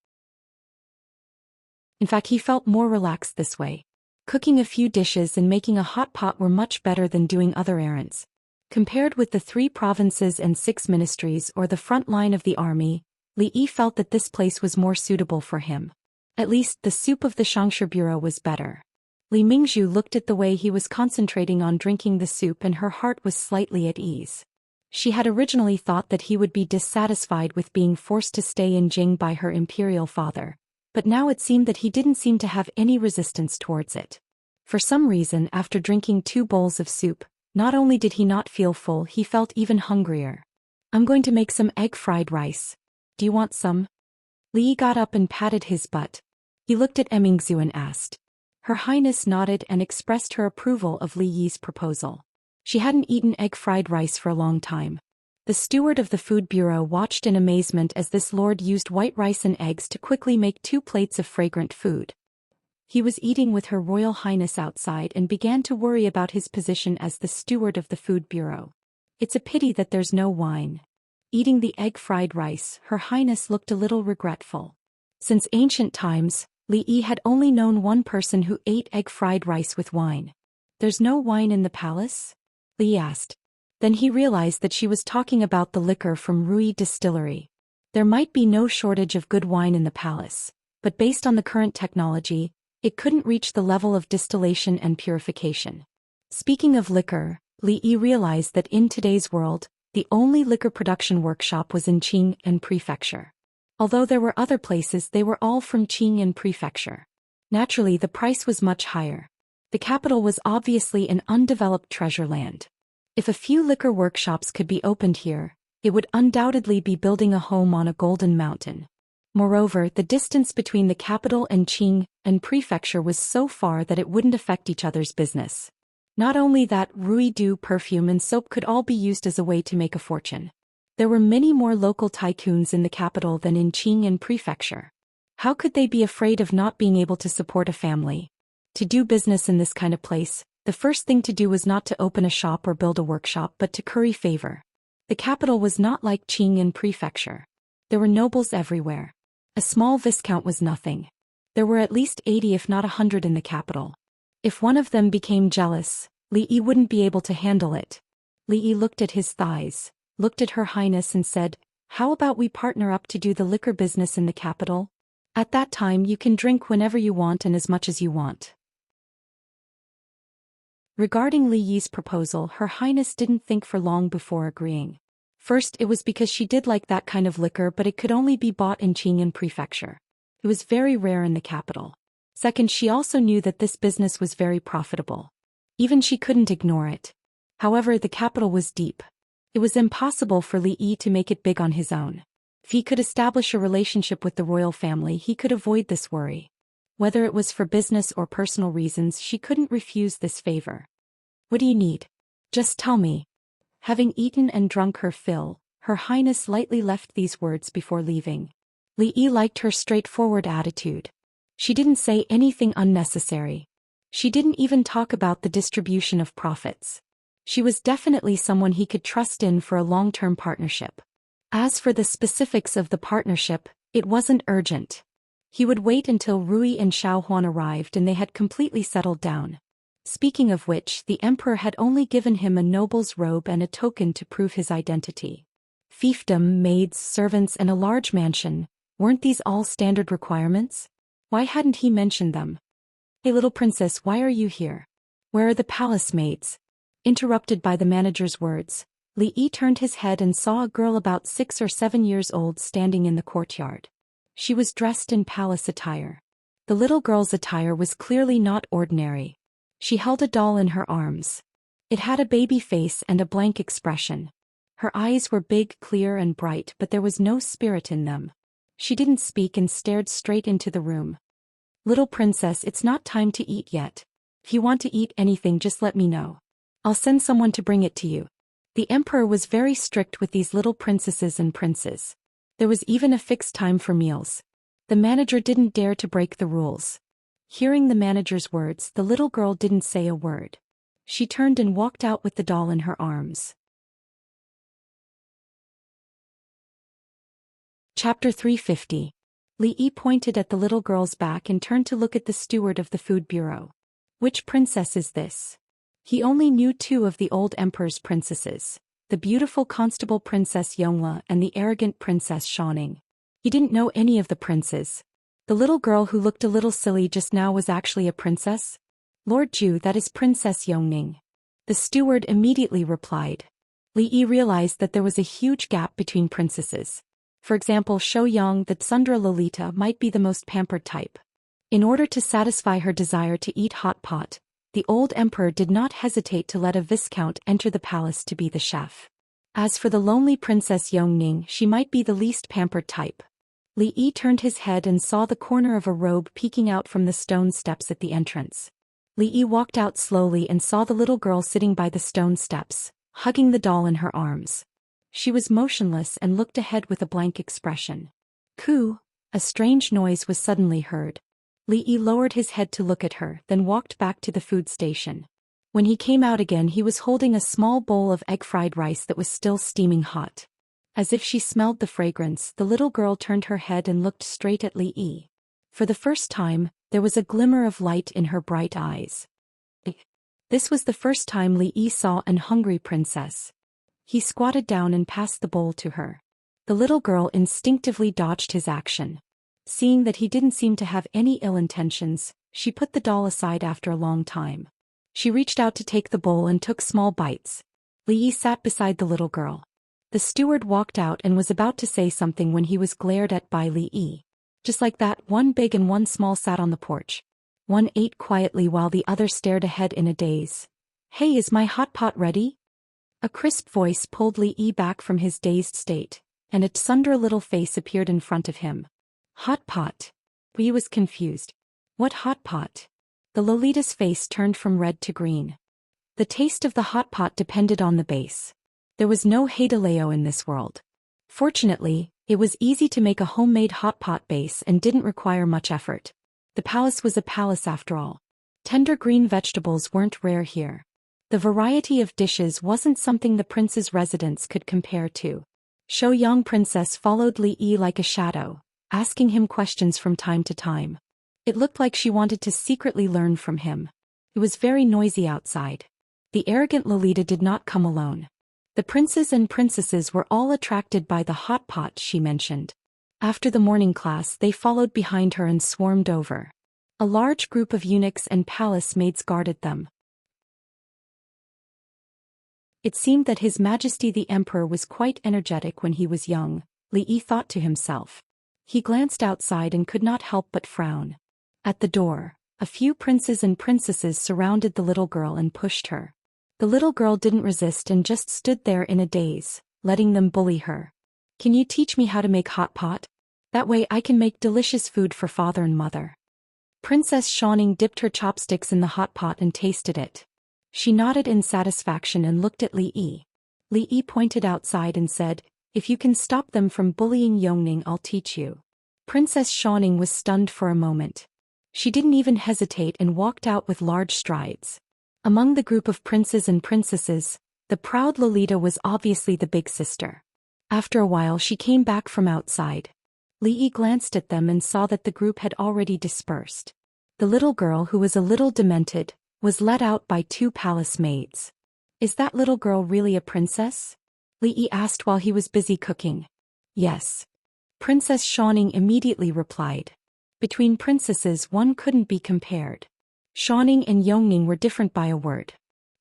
In fact, he felt more relaxed this way. Cooking a few dishes and making a hot pot were much better than doing other errands. Compared with the 3 provinces and 6 ministries or the front line of the army, Li Yi felt that this place was more suitable for him. At least the soup of the Xianxia bureau was better. Li Mingzhu looked at the way he was concentrating on drinking the soup and her heart was slightly at ease. She had originally thought that he would be dissatisfied with being forced to stay in Jing by her imperial father, but now it seemed that he didn't seem to have any resistance towards it. For some reason, after drinking 2 bowls of soup, not only did he not feel full, he felt even hungrier. I'm going to make some egg fried rice. Do you want some? Li Yi got up and patted his butt. He looked at Mingzhu and asked. Her Highness nodded and expressed her approval of Li Yi's proposal. She hadn't eaten egg fried rice for a long time. The steward of the food bureau watched in amazement as this lord used white rice and eggs to quickly make 2 plates of fragrant food. He was eating with Her Royal Highness outside and began to worry about his position as the steward of the food bureau. It's a pity that there's no wine. Eating the egg fried rice, Her Highness looked a little regretful. Since ancient times, Li Yi had only known one person who ate egg fried rice with wine. There's no wine in the palace? Li asked. Then he realized that she was talking about the liquor from Rui Distillery. There might be no shortage of good wine in the palace, but based on the current technology, it couldn't reach the level of distillation and purification. Speaking of liquor, Li Yi realized that in today's world, the only liquor production workshop was in Qing'an Prefecture. Although there were other places, they were all from Qing'an Prefecture. Naturally, the price was much higher. The capital was obviously an undeveloped treasure land. If a few liquor workshops could be opened here, it would undoubtedly be building a home on a golden mountain. Moreover, the distance between the capital and Qing'an Prefecture was so far that it wouldn't affect each other's business. Not only that, Ruidu perfume and soap could all be used as a way to make a fortune. There were many more local tycoons in the capital than in Qing'an Prefecture. How could they be afraid of not being able to support a family? To do business in this kind of place, the first thing to do was not to open a shop or build a workshop but to curry favor. The capital was not like Qing'an Prefecture. There were nobles everywhere. A small viscount was nothing. There were at least 80 if not 100 in the capital. If one of them became jealous, Li Yi wouldn't be able to handle it. Li Yi looked at his thighs, looked at Her Highness and said, "How about we partner up to do the liquor business in the capital? At that time you can drink whenever you want and as much as you want." Regarding Li Yi's proposal, Her Highness didn't think for long before agreeing. First, it was because she did like that kind of liquor, but it could only be bought in Qing'an Prefecture. It was very rare in the capital. Second, she also knew that this business was very profitable. Even she couldn't ignore it. However, the capital was deep. It was impossible for Li Yi to make it big on his own. If he could establish a relationship with the royal family, he could avoid this worry. Whether it was for business or personal reasons, she couldn't refuse this favor. "What do you need? Just tell me." Having eaten and drunk her fill, Her Highness lightly left these words before leaving. Li Yi liked her straightforward attitude. She didn't say anything unnecessary. She didn't even talk about the distribution of profits. She was definitely someone he could trust in for a long-term partnership. As for the specifics of the partnership, it wasn't urgent. He would wait until Rui and Xiaohuan arrived and they had completely settled down. Speaking of which, the emperor had only given him a noble's robe and a token to prove his identity. Fiefdom, maids, servants and a large mansion, weren't these all standard requirements? Why hadn't he mentioned them? "Hey little princess, why are you here? Where are the palace maids?" Interrupted by the manager's words, Li Yi turned his head and saw a girl about 6 or 7 years old standing in the courtyard. She was dressed in palace attire. The little girl's attire was clearly not ordinary. She held a doll in her arms. It had a baby face and a blank expression. Her eyes were big, clear and bright, but there was no spirit in them. She didn't speak and stared straight into the room. "Little princess, it's not time to eat yet. If you want to eat anything, just let me know. I'll send someone to bring it to you." The emperor was very strict with these little princesses and princes. There was even a fixed time for meals. The manager didn't dare to break the rules. Hearing the manager's words, the little girl didn't say a word. She turned and walked out with the doll in her arms. Chapter 350. Li Yi pointed at the little girl's back and turned to look at the steward of the food bureau. Which princess is this? He only knew two of the old emperor's princesses, the beautiful constable Princess Yonghua and the arrogant Princess Xianing. He didn't know any of the princes. The little girl who looked a little silly just now was actually a princess? Lord Zhu, that is Princess Yongning. The steward immediately replied. Li Yi realized that there was a huge gap between princesses. For example, Shou Yang, the Tsundra Lolita, might be the most pampered type. In order to satisfy her desire to eat hot pot, the old emperor did not hesitate to let a viscount enter the palace to be the chef. As for the lonely Princess Yongning, she might be the least pampered type. Li Yi turned his head and saw the corner of a robe peeking out from the stone steps at the entrance. Li Yi walked out slowly and saw the little girl sitting by the stone steps, hugging the doll in her arms. She was motionless and looked ahead with a blank expression. Coo! A strange noise was suddenly heard. Li Yi lowered his head to look at her, then walked back to the food station. When he came out again, he was holding a small bowl of egg-fried rice that was still steaming hot. As if she smelled the fragrance, the little girl turned her head and looked straight at Li Yi. For the first time, there was a glimmer of light in her bright eyes. This was the first time Li Yi saw an hungry princess. He squatted down and passed the bowl to her. The little girl instinctively dodged his action. Seeing that he didn't seem to have any ill intentions, she put the doll aside after a long time. She reached out to take the bowl and took small bites. Li Yi sat beside the little girl. The steward walked out and was about to say something when he was glared at by Li Yi. Just like that, one big and one small sat on the porch. One ate quietly while the other stared ahead in a daze. Hey, is my hot pot ready? A crisp voice pulled Li Yi back from his dazed state, and a tsundra little face appeared in front of him. Hot pot. Li Yi was confused. What hot pot? The Lolita's face turned from red to green. The taste of the hot pot depended on the base. There was no Hidaleo in this world. Fortunately, it was easy to make a homemade hot pot base and didn't require much effort. The palace was a palace after all. Tender green vegetables weren't rare here. The variety of dishes wasn't something the prince's residence could compare to. Shou Yang princess followed Li Yi like a shadow, asking him questions from time to time. It looked like she wanted to secretly learn from him. It was very noisy outside. The arrogant Lolita did not come alone. The princes and princesses were all attracted by the hot pot she mentioned. After the morning class, they followed behind her and swarmed over. A large group of eunuchs and palace maids guarded them. It seemed that His Majesty the Emperor was quite energetic when he was young, Li Yi thought to himself. He glanced outside and could not help but frown. At the door, a few princes and princesses surrounded the little girl and pushed her. The little girl didn't resist and just stood there in a daze, letting them bully her. Can you teach me how to make hot pot? That way I can make delicious food for father and mother. Princess Xianing dipped her chopsticks in the hot pot and tasted it. She nodded in satisfaction and looked at Li Yi. Li Yi pointed outside and said, If you can stop them from bullying Yongning, I'll teach you. Princess Xianing was stunned for a moment. She didn't even hesitate and walked out with large strides. Among the group of princes and princesses, the proud Lolita was obviously the big sister. After a while she came back from outside. Li Yi glanced at them and saw that the group had already dispersed. The little girl, who was a little demented, was led out by two palace maids. Is that little girl really a princess? Li Yi asked while he was busy cooking. Yes. Princess Xianing immediately replied. Between princesses one couldn't be compared. Xianing and Yongning were different by a word.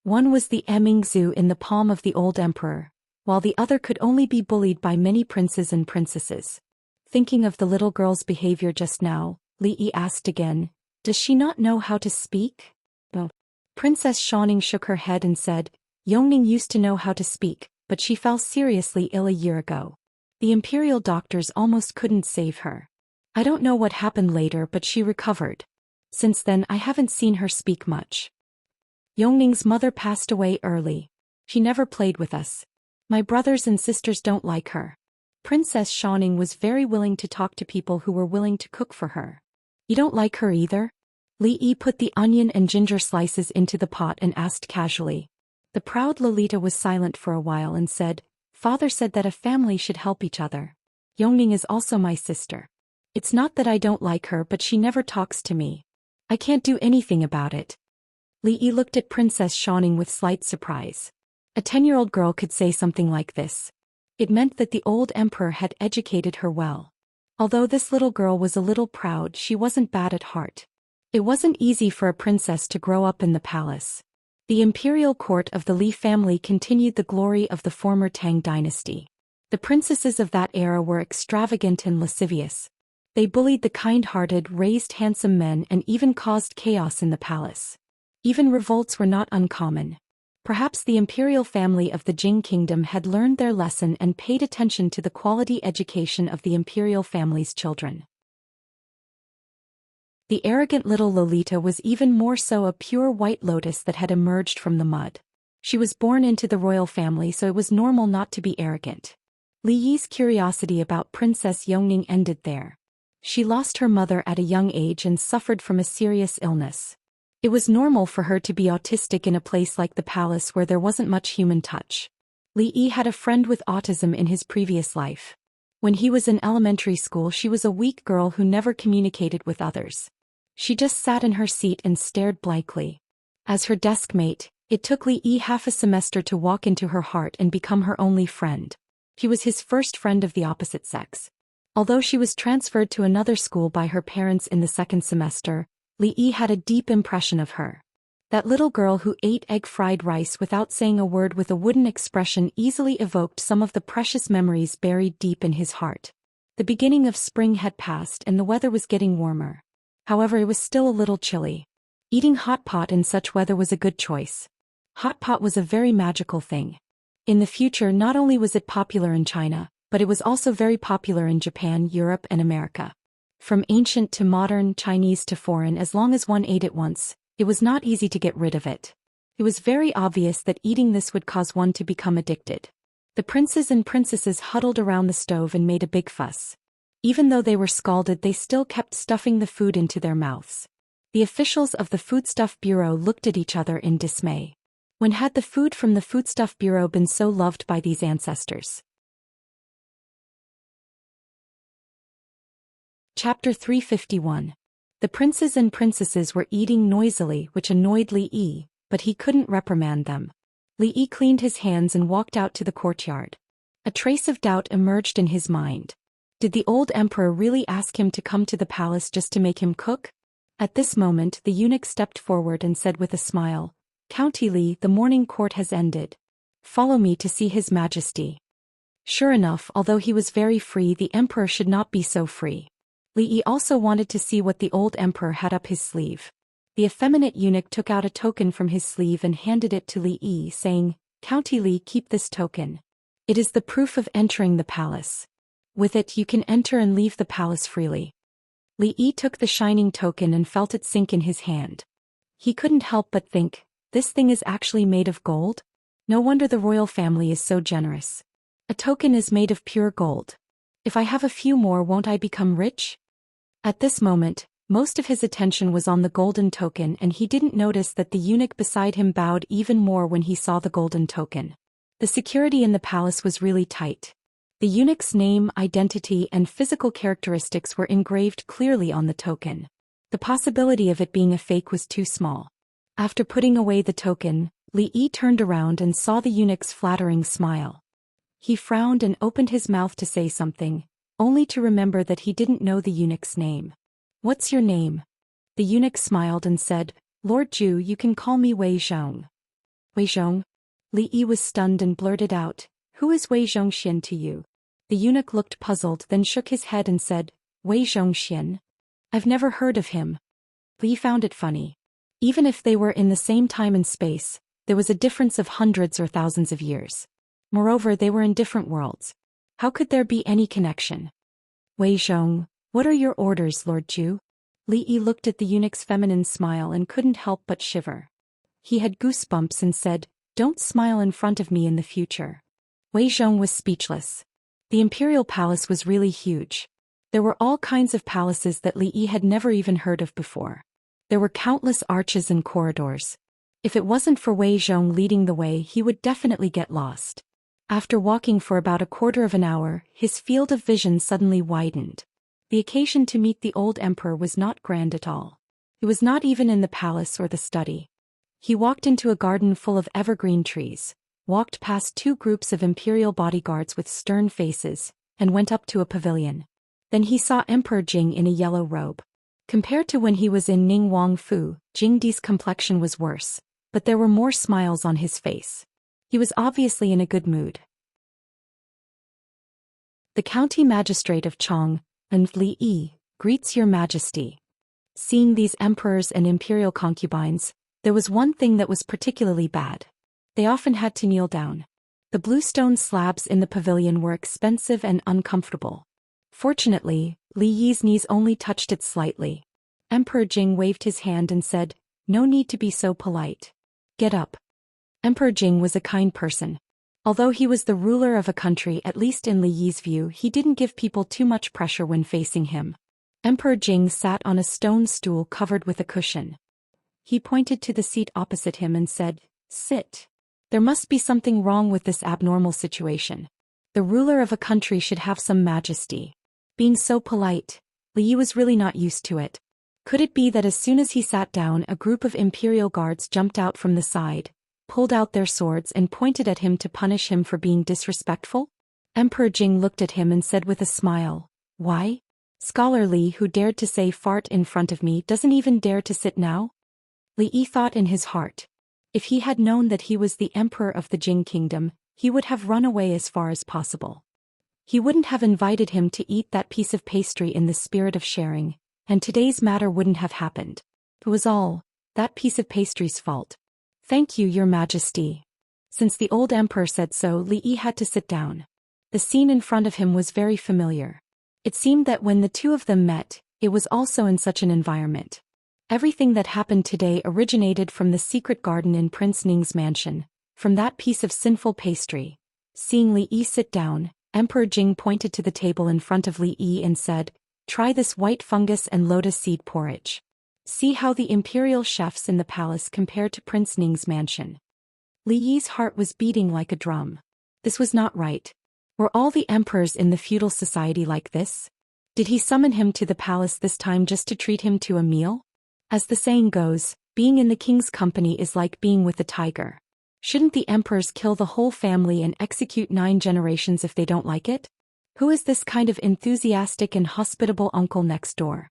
One was the Emingzu in the palm of the old emperor, while the other could only be bullied by many princes and princesses. Thinking of the little girl's behavior just now, Li Yi asked again, Does she not know how to speak? No. Princess Xianing shook her head and said, Yongning used to know how to speak, but she fell seriously ill a year ago. The imperial doctors almost couldn't save her. I don't know what happened later, but she recovered. Since then I haven't seen her speak much. Yongning's mother passed away early. She never played with us. My brothers and sisters don't like her. Princess Xianing was very willing to talk to people who were willing to cook for her. You don't like her either? Li Yi put the onion and ginger slices into the pot and asked casually. The proud Lolita was silent for a while and said, Father said that a family should help each other. Yongning is also my sister. It's not that I don't like her, but she never talks to me. I can't do anything about it. Li Yi looked at Princess Xianing with slight surprise. A 10-year-old girl could say something like this. It meant that the old emperor had educated her well. Although this little girl was a little proud, she wasn't bad at heart. It wasn't easy for a princess to grow up in the palace. The imperial court of the Li family continued the glory of the former Tang dynasty. The princesses of that era were extravagant and lascivious. They bullied the kind-hearted, raised handsome men and even caused chaos in the palace. Even revolts were not uncommon. Perhaps the imperial family of the Jing kingdom had learned their lesson and paid attention to the quality education of the imperial family's children. The arrogant little Lolita was even more so, a pure white lotus that had emerged from the mud. She was born into the royal family, so it was normal not to be arrogant. Li Yi's curiosity about Princess Yongning ended there. She lost her mother at a young age and suffered from a serious illness. It was normal for her to be autistic in a place like the palace where there wasn't much human touch. Li Yi had a friend with autism in his previous life. When he was in elementary school, she was a weak girl who never communicated with others. She just sat in her seat and stared blankly. As her desk mate, it took Li Yi half a semester to walk into her heart and become her only friend. He was his first friend of the opposite sex. Although she was transferred to another school by her parents in the second semester, Li Yi had a deep impression of her. That little girl who ate egg-fried rice without saying a word with a wooden expression easily evoked some of the precious memories buried deep in his heart. The beginning of spring had passed and the weather was getting warmer. However, it was still a little chilly. Eating hot pot in such weather was a good choice. Hot pot was a very magical thing. In the future, not only was it popular in China, but it was also very popular in Japan, Europe, and America. From ancient to modern, Chinese to foreign, as long as one ate it once, it was not easy to get rid of it. It was very obvious that eating this would cause one to become addicted. The princes and princesses huddled around the stove and made a big fuss. Even though they were scalded, they still kept stuffing the food into their mouths. The officials of the Foodstuff Bureau looked at each other in dismay. When had the food from the Foodstuff Bureau been so loved by these ancestors? Chapter 351. The princes and princesses were eating noisily, which annoyed Li Yi, but he couldn't reprimand them. Li Yi cleaned his hands and walked out to the courtyard. A trace of doubt emerged in his mind. Did the old emperor really ask him to come to the palace just to make him cook? At this moment, the eunuch stepped forward and said with a smile, "Count Li, the morning court has ended. Follow me to see His Majesty." Sure enough, although he was very free, the emperor should not be so free. Li Yi also wanted to see what the old emperor had up his sleeve. The effeminate eunuch took out a token from his sleeve and handed it to Li Yi, saying, "Count Li, keep this token. It is the proof of entering the palace. With it you can enter and leave the palace freely." Li Yi took the shining token and felt it sink in his hand. He couldn't help but think, this thing is actually made of gold? No wonder the royal family is so generous. A token is made of pure gold. If I have a few more, won't I become rich? At this moment, most of his attention was on the golden token, and he didn't notice that the eunuch beside him bowed even more when he saw the golden token. The security in the palace was really tight. The eunuch's name, identity, and physical characteristics were engraved clearly on the token. The possibility of it being a fake was too small. After putting away the token, Li Yi turned around and saw the eunuch's flattering smile. He frowned and opened his mouth to say something, only to remember that he didn't know the eunuch's name. "What's your name?" The eunuch smiled and said, "Lord Zhu, you can call me Wei Zhong." "Wei Zhong?" Li Yi was stunned and blurted out, "Who is Wei Xian to you?" The eunuch looked puzzled, then shook his head and said, "Wei Xian? I've never heard of him." Li found it funny. Even if they were in the same time and space, there was a difference of hundreds or thousands of years. Moreover, they were in different worlds. How could there be any connection? "Wei Zhong, what are your orders, Lord Zhu?" Li Yi looked at the eunuch's feminine smile and couldn't help but shiver. He had goosebumps and said, "Don't smile in front of me in the future." Wei Zhong was speechless. The imperial palace was really huge. There were all kinds of palaces that Li Yi had never even heard of before. There were countless arches and corridors. If it wasn't for Wei Zhong leading the way, he would definitely get lost. After walking for about a quarter of an hour, his field of vision suddenly widened. The occasion to meet the old emperor was not grand at all. It was not even in the palace or the study. He walked into a garden full of evergreen trees, walked past 2 groups of imperial bodyguards with stern faces, and went up to a pavilion. Then he saw Emperor Jing in a yellow robe. Compared to when he was in Ning Wang Fu, Jing Di's complexion was worse, but there were more smiles on his face. He was obviously in a good mood. The county magistrate of Chong, and Li Yi, greets your majesty. Seeing these emperors and imperial concubines, there was one thing that was particularly bad. They often had to kneel down. The bluestone slabs in the pavilion were expensive and uncomfortable. Fortunately, Li Yi's knees only touched it slightly. Emperor Jing waved his hand and said, "No need to be so polite. Get up." Emperor Jing was a kind person. Although he was the ruler of a country, at least in Li Yi's view, he didn't give people too much pressure when facing him. Emperor Jing sat on a stone stool covered with a cushion. He pointed to the seat opposite him and said, "Sit." There must be something wrong with this abnormal situation. The ruler of a country should have some majesty. Being so polite, Li Yi was really not used to it. Could it be that as soon as he sat down, a group of imperial guards jumped out from the side, pulled out their swords and pointed at him to punish him for being disrespectful? Emperor Jing looked at him and said with a smile, "Why? Scholar Li, who dared to say fart in front of me, doesn't even dare to sit now?" Li Yi thought in his heart. If he had known that he was the emperor of the Jing kingdom, he would have run away as far as possible. He wouldn't have invited him to eat that piece of pastry in the spirit of sharing, and today's matter wouldn't have happened. It was all that piece of pastry's fault. "Thank you, your majesty." Since the old emperor said so, Li Yi had to sit down. The scene in front of him was very familiar. It seemed that when the two of them met, it was also in such an environment. Everything that happened today originated from the secret garden in Prince Ning's mansion, from that piece of sinful pastry. Seeing Li Yi sit down, Emperor Jing pointed to the table in front of Li Yi and said, "Try this white fungus and lotus seed porridge. See how the imperial chefs in the palace compare to Prince Ning's mansion." Li Yi's heart was beating like a drum. This was not right. Were all the emperors in the feudal society like this? Did he summon him to the palace this time just to treat him to a meal? As the saying goes, being in the king's company is like being with a tiger. Shouldn't the emperors kill the whole family and execute 9 generations if they don't like it? Who is this kind of enthusiastic and hospitable uncle next door?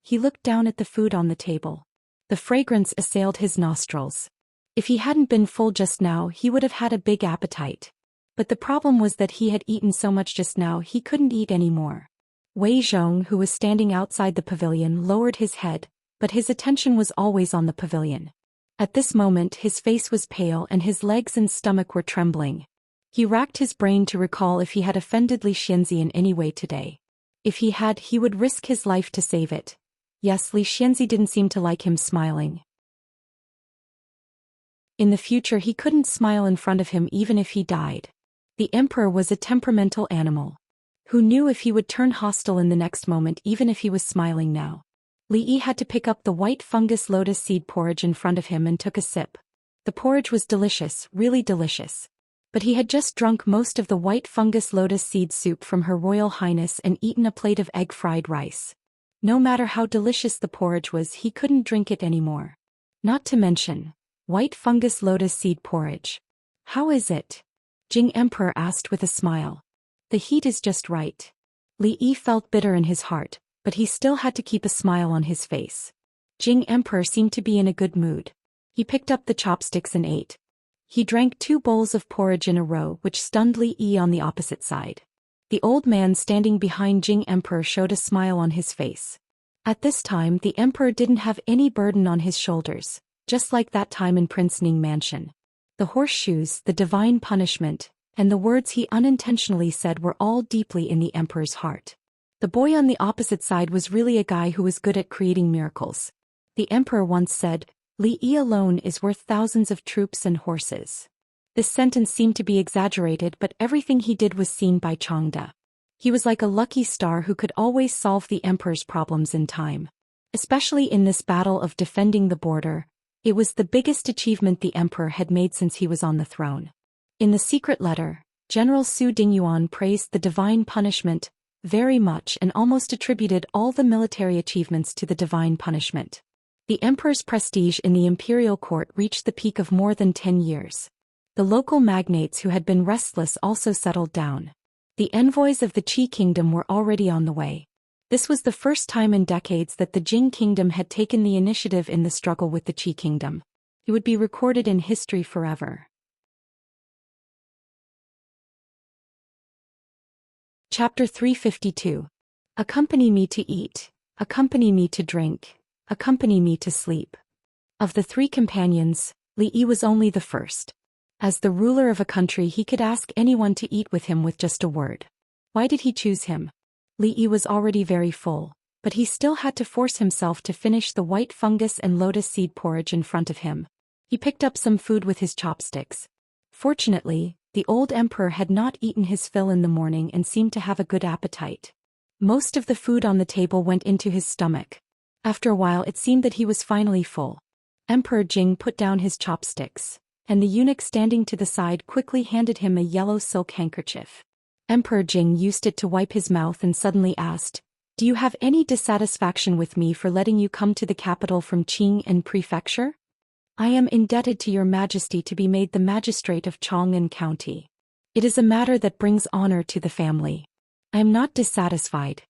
He looked down at the food on the table. The fragrance assailed his nostrils. If he hadn't been full just now, he would have had a big appetite. But the problem was that he had eaten so much just now he couldn't eat any more. Wei Zhong, who was standing outside the pavilion, lowered his head, but his attention was always on the pavilion. At this moment his face was pale and his legs and stomach were trembling. He racked his brain to recall if he had offended Li Xianxia in any way today. If he had, he would risk his life to save it. Yes, Li Xianxia didn't seem to like him smiling. In the future he couldn't smile in front of him even if he died. The emperor was a temperamental animal. Who knew if he would turn hostile in the next moment even if he was smiling now? Li Yi had to pick up the white fungus lotus seed porridge in front of him and took a sip. The porridge was delicious, really delicious. But he had just drunk most of the white fungus lotus seed soup from Her Royal Highness and eaten a plate of egg fried rice. No matter how delicious the porridge was, he couldn't drink it anymore. Not to mention, white fungus lotus seed porridge. "How is it?" Jing Emperor asked with a smile. "The heat is just right." Li Yi felt bitter in his heart, but he still had to keep a smile on his face. Jing Emperor seemed to be in a good mood. He picked up the chopsticks and ate. He drank 2 bowls of porridge in a row, which stunned Li Yi on the opposite side. The old man standing behind Jing Emperor showed a smile on his face. At this time the emperor didn't have any burden on his shoulders, just like that time in Prince Ning Mansion. The horseshoes, the divine punishment, and the words he unintentionally said were all deeply in the emperor's heart. The boy on the opposite side was really a guy who was good at creating miracles. The emperor once said, "Li Yi alone is worth thousands of troops and horses." This sentence seemed to be exaggerated, but everything he did was seen by Changde. He was like a lucky star who could always solve the emperor's problems in time. Especially in this battle of defending the border, it was the biggest achievement the emperor had made since he was on the throne. In the secret letter, General Su Dingyuan praised the divine punishment very much and almost attributed all the military achievements to the divine punishment. The emperor's prestige in the imperial court reached the peak of more than 10 years. The local magnates who had been restless also settled down. The envoys of the Qi kingdom were already on the way. This was the first time in decades that the Jing kingdom had taken the initiative in the struggle with the Qi kingdom. It would be recorded in history forever. Chapter 352. Accompany me to eat, accompany me to drink, accompany me to sleep. Of the three companions, Li Yi was only the first. As the ruler of a country, he could ask anyone to eat with him with just a word. Why did he choose him? Li Yi was already very full, but he still had to force himself to finish the white fungus and lotus seed porridge in front of him. He picked up some food with his chopsticks. Fortunately, the old emperor had not eaten his fill in the morning and seemed to have a good appetite. Most of the food on the table went into his stomach. After a while it seemed that he was finally full. Emperor Jing put down his chopsticks, and the eunuch standing to the side quickly handed him a yellow silk handkerchief. Emperor Jing used it to wipe his mouth and suddenly asked, "Do you have any dissatisfaction with me for letting you come to the capital from Qing and Prefecture? I am indebted to your majesty to be made the magistrate of Chang'an County. It is a matter that brings honor to the family. I am not dissatisfied."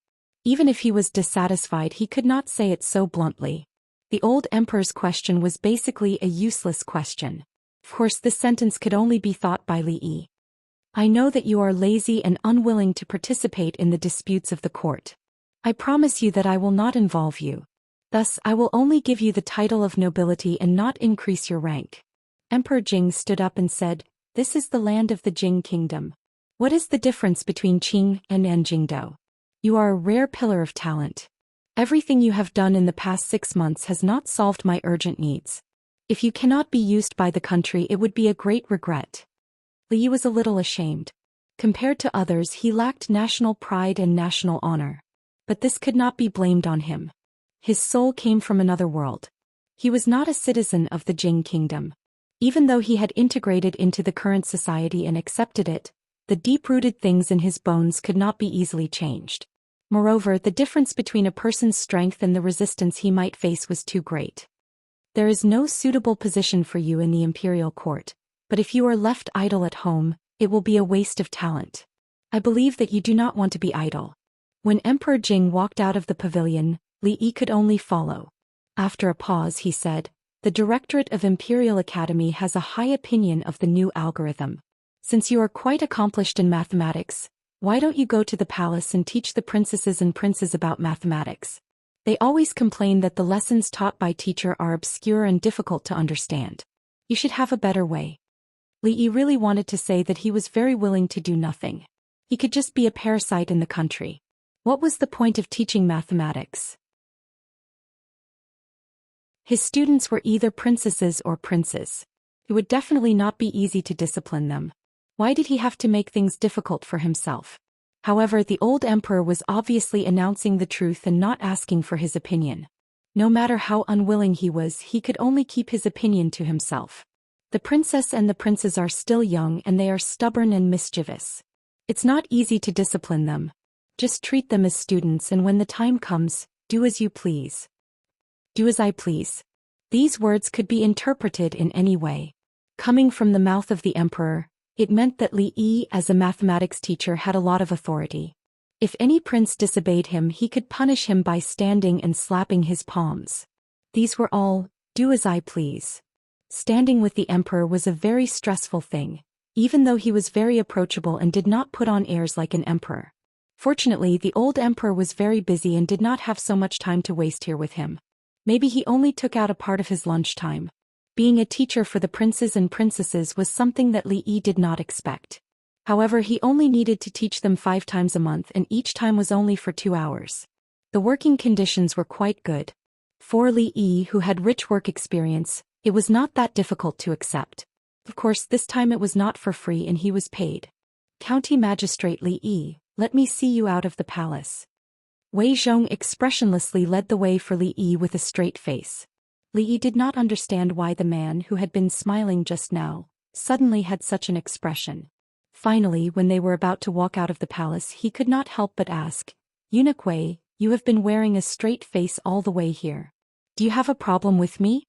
Even if he was dissatisfied, he could not say it so bluntly. The old emperor's question was basically a useless question. Of course, this sentence could only be thought by Li Yi. "I know that you are lazy and unwilling to participate in the disputes of the court. I promise you that I will not involve you. Thus, I will only give you the title of nobility and not increase your rank." Emperor Jing stood up and said, "This is the land of the Jing kingdom. What is the difference between Qing and Jingdou? You are a rare pillar of talent. Everything you have done in the past 6 months has not solved my urgent needs. If you cannot be used by the country, it would be a great regret." Li Yi was a little ashamed. Compared to others, he lacked national pride and national honor. But this could not be blamed on him. His soul came from another world. He was not a citizen of the Jing kingdom. Even though he had integrated into the current society and accepted it, the deep-rooted things in his bones could not be easily changed. Moreover, the difference between a person's strength and the resistance he might face was too great. There is no suitable position for you in the imperial court, but if you are left idle at home, it will be a waste of talent. I believe that you do not want to be idle. When Emperor Jing walked out of the pavilion, Li Yi could only follow. After a pause he said, "The Directorate of Imperial Academy has a high opinion of the new algorithm. Since you are quite accomplished in mathematics, why don't you go to the palace and teach the princesses and princes about mathematics? They always complain that the lessons taught by teacher are obscure and difficult to understand. You should have a better way." Li Yi really wanted to say that he was very willing to do nothing. He could just be a parasite in the country. What was the point of teaching mathematics? His students were either princesses or princes. It would definitely not be easy to discipline them. Why did he have to make things difficult for himself? However, the old emperor was obviously announcing the truth and not asking for his opinion. No matter how unwilling he was, he could only keep his opinion to himself. The princess and the princes are still young and they are stubborn and mischievous. It's not easy to discipline them. Just treat them as students, and when the time comes, do as you please. Do as I please. These words could be interpreted in any way. Coming from the mouth of the emperor, it meant that Li Yi as a mathematics teacher had a lot of authority. If any prince disobeyed him, he could punish him by standing and slapping his palms. These were all, "Do as I please." Standing with the emperor was a very stressful thing, even though he was very approachable and did not put on airs like an emperor. Fortunately, the old emperor was very busy and did not have so much time to waste here with him. Maybe he only took out a part of his lunchtime. Being a teacher for the princes and princesses was something that Li Yi did not expect. However, he only needed to teach them 5 times a month, and each time was only for 2 hours. The working conditions were quite good. For Li Yi, who had rich work experience, it was not that difficult to accept. Of course, this time it was not for free and he was paid. "County Magistrate Li Yi, let me see you out of the palace." Wei Zhong expressionlessly led the way for Li Yi with a straight face. Li Yi did not understand why the man who had been smiling just now suddenly had such an expression. Finally, when they were about to walk out of the palace, he could not help but ask, "Eunuch Wei, you have been wearing a straight face all the way here. Do you have a problem with me?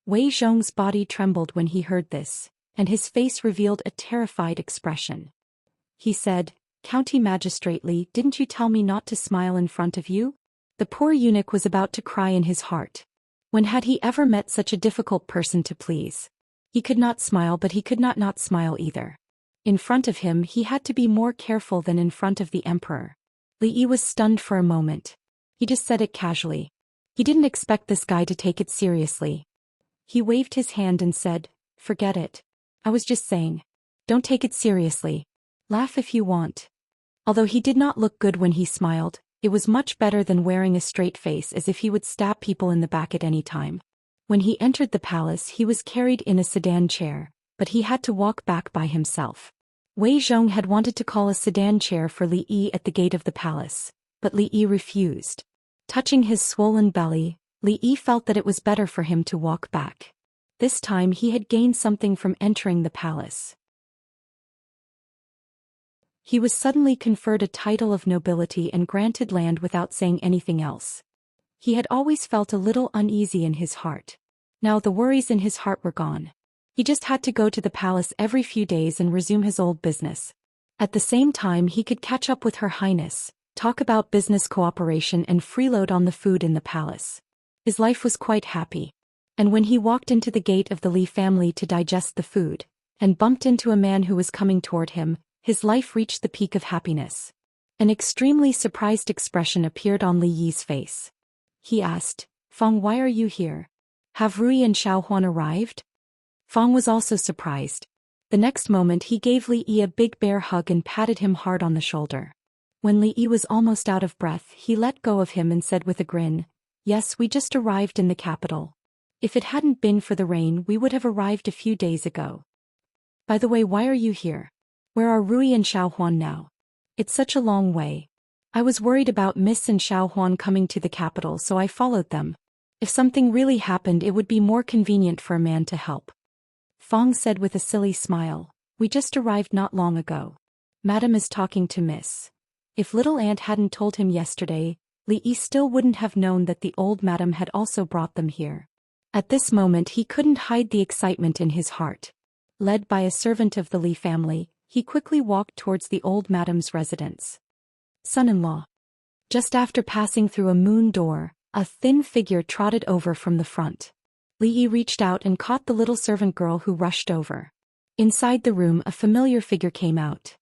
Wei Zhong's body trembled when he heard this, and his face revealed a terrified expression. He said, County Magistrately, didn't you tell me not to smile in front of you? The poor eunuch was about to cry in his heart. When had he ever met such a difficult person to please? He could not smile, but he could not smile either. In front of him he had to be more careful than in front of the emperor. Li Yi was stunned for a moment. He just said it casually. He didn't expect this guy to take it seriously. He waved his hand and said, Forget it. I was just saying. Don't take it seriously. Laugh if you want. Although he did not look good when he smiled, it was much better than wearing a straight face as if he would stab people in the back at any time. When he entered the palace he was carried in a sedan chair, but he had to walk back by himself. Wei Zhong had wanted to call a sedan chair for Li Yi at the gate of the palace, but Li Yi refused. Touching his swollen belly, Li Yi felt that it was better for him to walk back. This time he had gained something from entering the palace. He was suddenly conferred a title of nobility and granted land without saying anything else. He had always felt a little uneasy in his heart. Now the worries in his heart were gone. He just had to go to the palace every few days and resume his old business. At the same time he could catch up with Her Highness, talk about business cooperation and freeload on the food in the palace. His life was quite happy. And when he walked into the gate of the Li family to digest the food, and bumped into a man who was coming toward him, his life reached the peak of happiness. An extremely surprised expression appeared on Li Yi's face. He asked, Fang, why are you here? Have Rui and Xiaohuan arrived? Fang was also surprised. The next moment he gave Li Yi a big bear hug and patted him hard on the shoulder. When Li Yi was almost out of breath he let go of him and said with a grin, Yes, we just arrived in the capital. If it hadn't been for the rain we would have arrived a few days ago. By the way, why are you here? Where are Rui and Xiaohuan now? It's such a long way. I was worried about Miss and Xiaohuan coming to the capital, so I followed them. If something really happened it would be more convenient for a man to help. Fang said with a silly smile, We just arrived not long ago. Madam is talking to Miss. If little aunt hadn't told him yesterday, Li Yi still wouldn't have known that the old madam had also brought them here. At this moment he couldn't hide the excitement in his heart. Led by a servant of the Li family, he quickly walked towards the old madam's residence. Son-in-law. Just after passing through a moon door, a thin figure trotted over from the front. Li Yi reached out and caught the little servant girl who rushed over. Inside the room a familiar figure came out.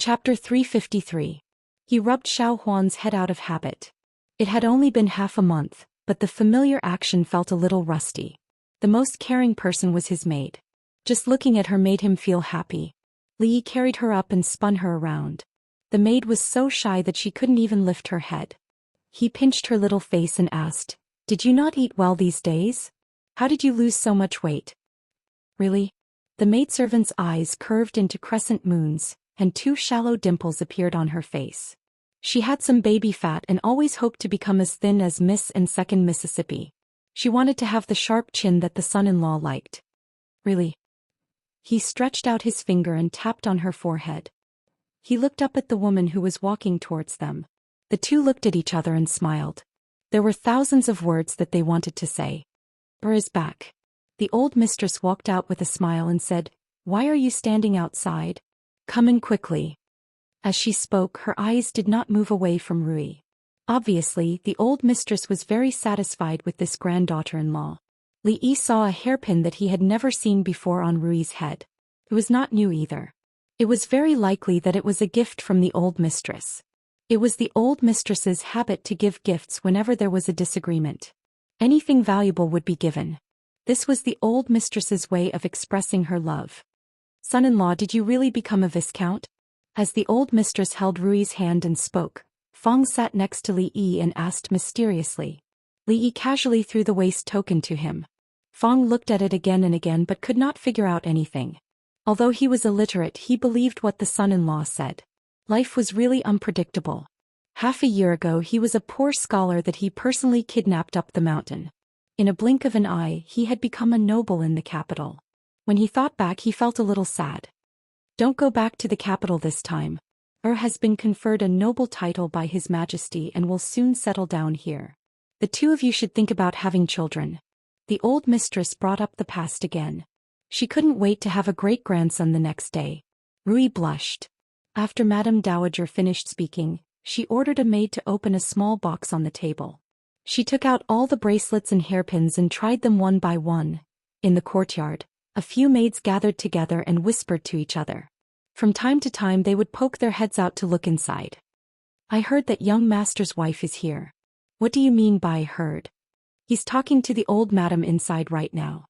Chapter 353. He rubbed Xiaohuan's head out of habit. It had only been half a month, but the familiar action felt a little rusty. The most caring person was his maid. Just looking at her made him feel happy. Li Yi carried her up and spun her around. The maid was so shy that she couldn't even lift her head. He pinched her little face and asked, Did you not eat well these days? How did you lose so much weight? Really? The maidservant's eyes curved into crescent moons, and two shallow dimples appeared on her face. She had some baby fat and always hoped to become as thin as Miss and Second Mississippi. She wanted to have the sharp chin that the son-in-law liked. Really? He stretched out his finger and tapped on her forehead. He looked up at the woman who was walking towards them. The two looked at each other and smiled. There were thousands of words that they wanted to say. Is back. The old mistress walked out with a smile and said, Why are you standing outside? Come in quickly. As she spoke her eyes did not move away from Rui. Obviously the old mistress was very satisfied with this granddaughter-in-law. Li Yi saw a hairpin that he had never seen before on Rui's head. It was not new either. It was very likely that it was a gift from the old mistress. It was the old mistress's habit to give gifts whenever there was a disagreement. Anything valuable would be given. This was the old mistress's way of expressing her love. Son-in-law, did you really become a viscount? As the old mistress held Rui's hand and spoke, Fang sat next to Li Yi and asked mysteriously. Li Yi casually threw the waist token to him. Fang looked at it again and again but could not figure out anything. Although he was illiterate he believed what the son-in-law said. Life was really unpredictable. Half a year ago he was a poor scholar that he personally kidnapped up the mountain. In a blink of an eye he had become a noble in the capital. When he thought back he felt a little sad. Don't go back to the capital this time. has been conferred a noble title by His Majesty and will soon settle down here. The two of you should think about having children. The old mistress brought up the past again. She couldn't wait to have a great-grandson the next day. Rui blushed. After Madame Dowager finished speaking, she ordered a maid to open a small box on the table. She took out all the bracelets and hairpins and tried them one by one. In the courtyard, a few maids gathered together and whispered to each other. From time to time they would poke their heads out to look inside. I heard that young master's wife is here. What do you mean by heard? He's talking to the old madam inside right now.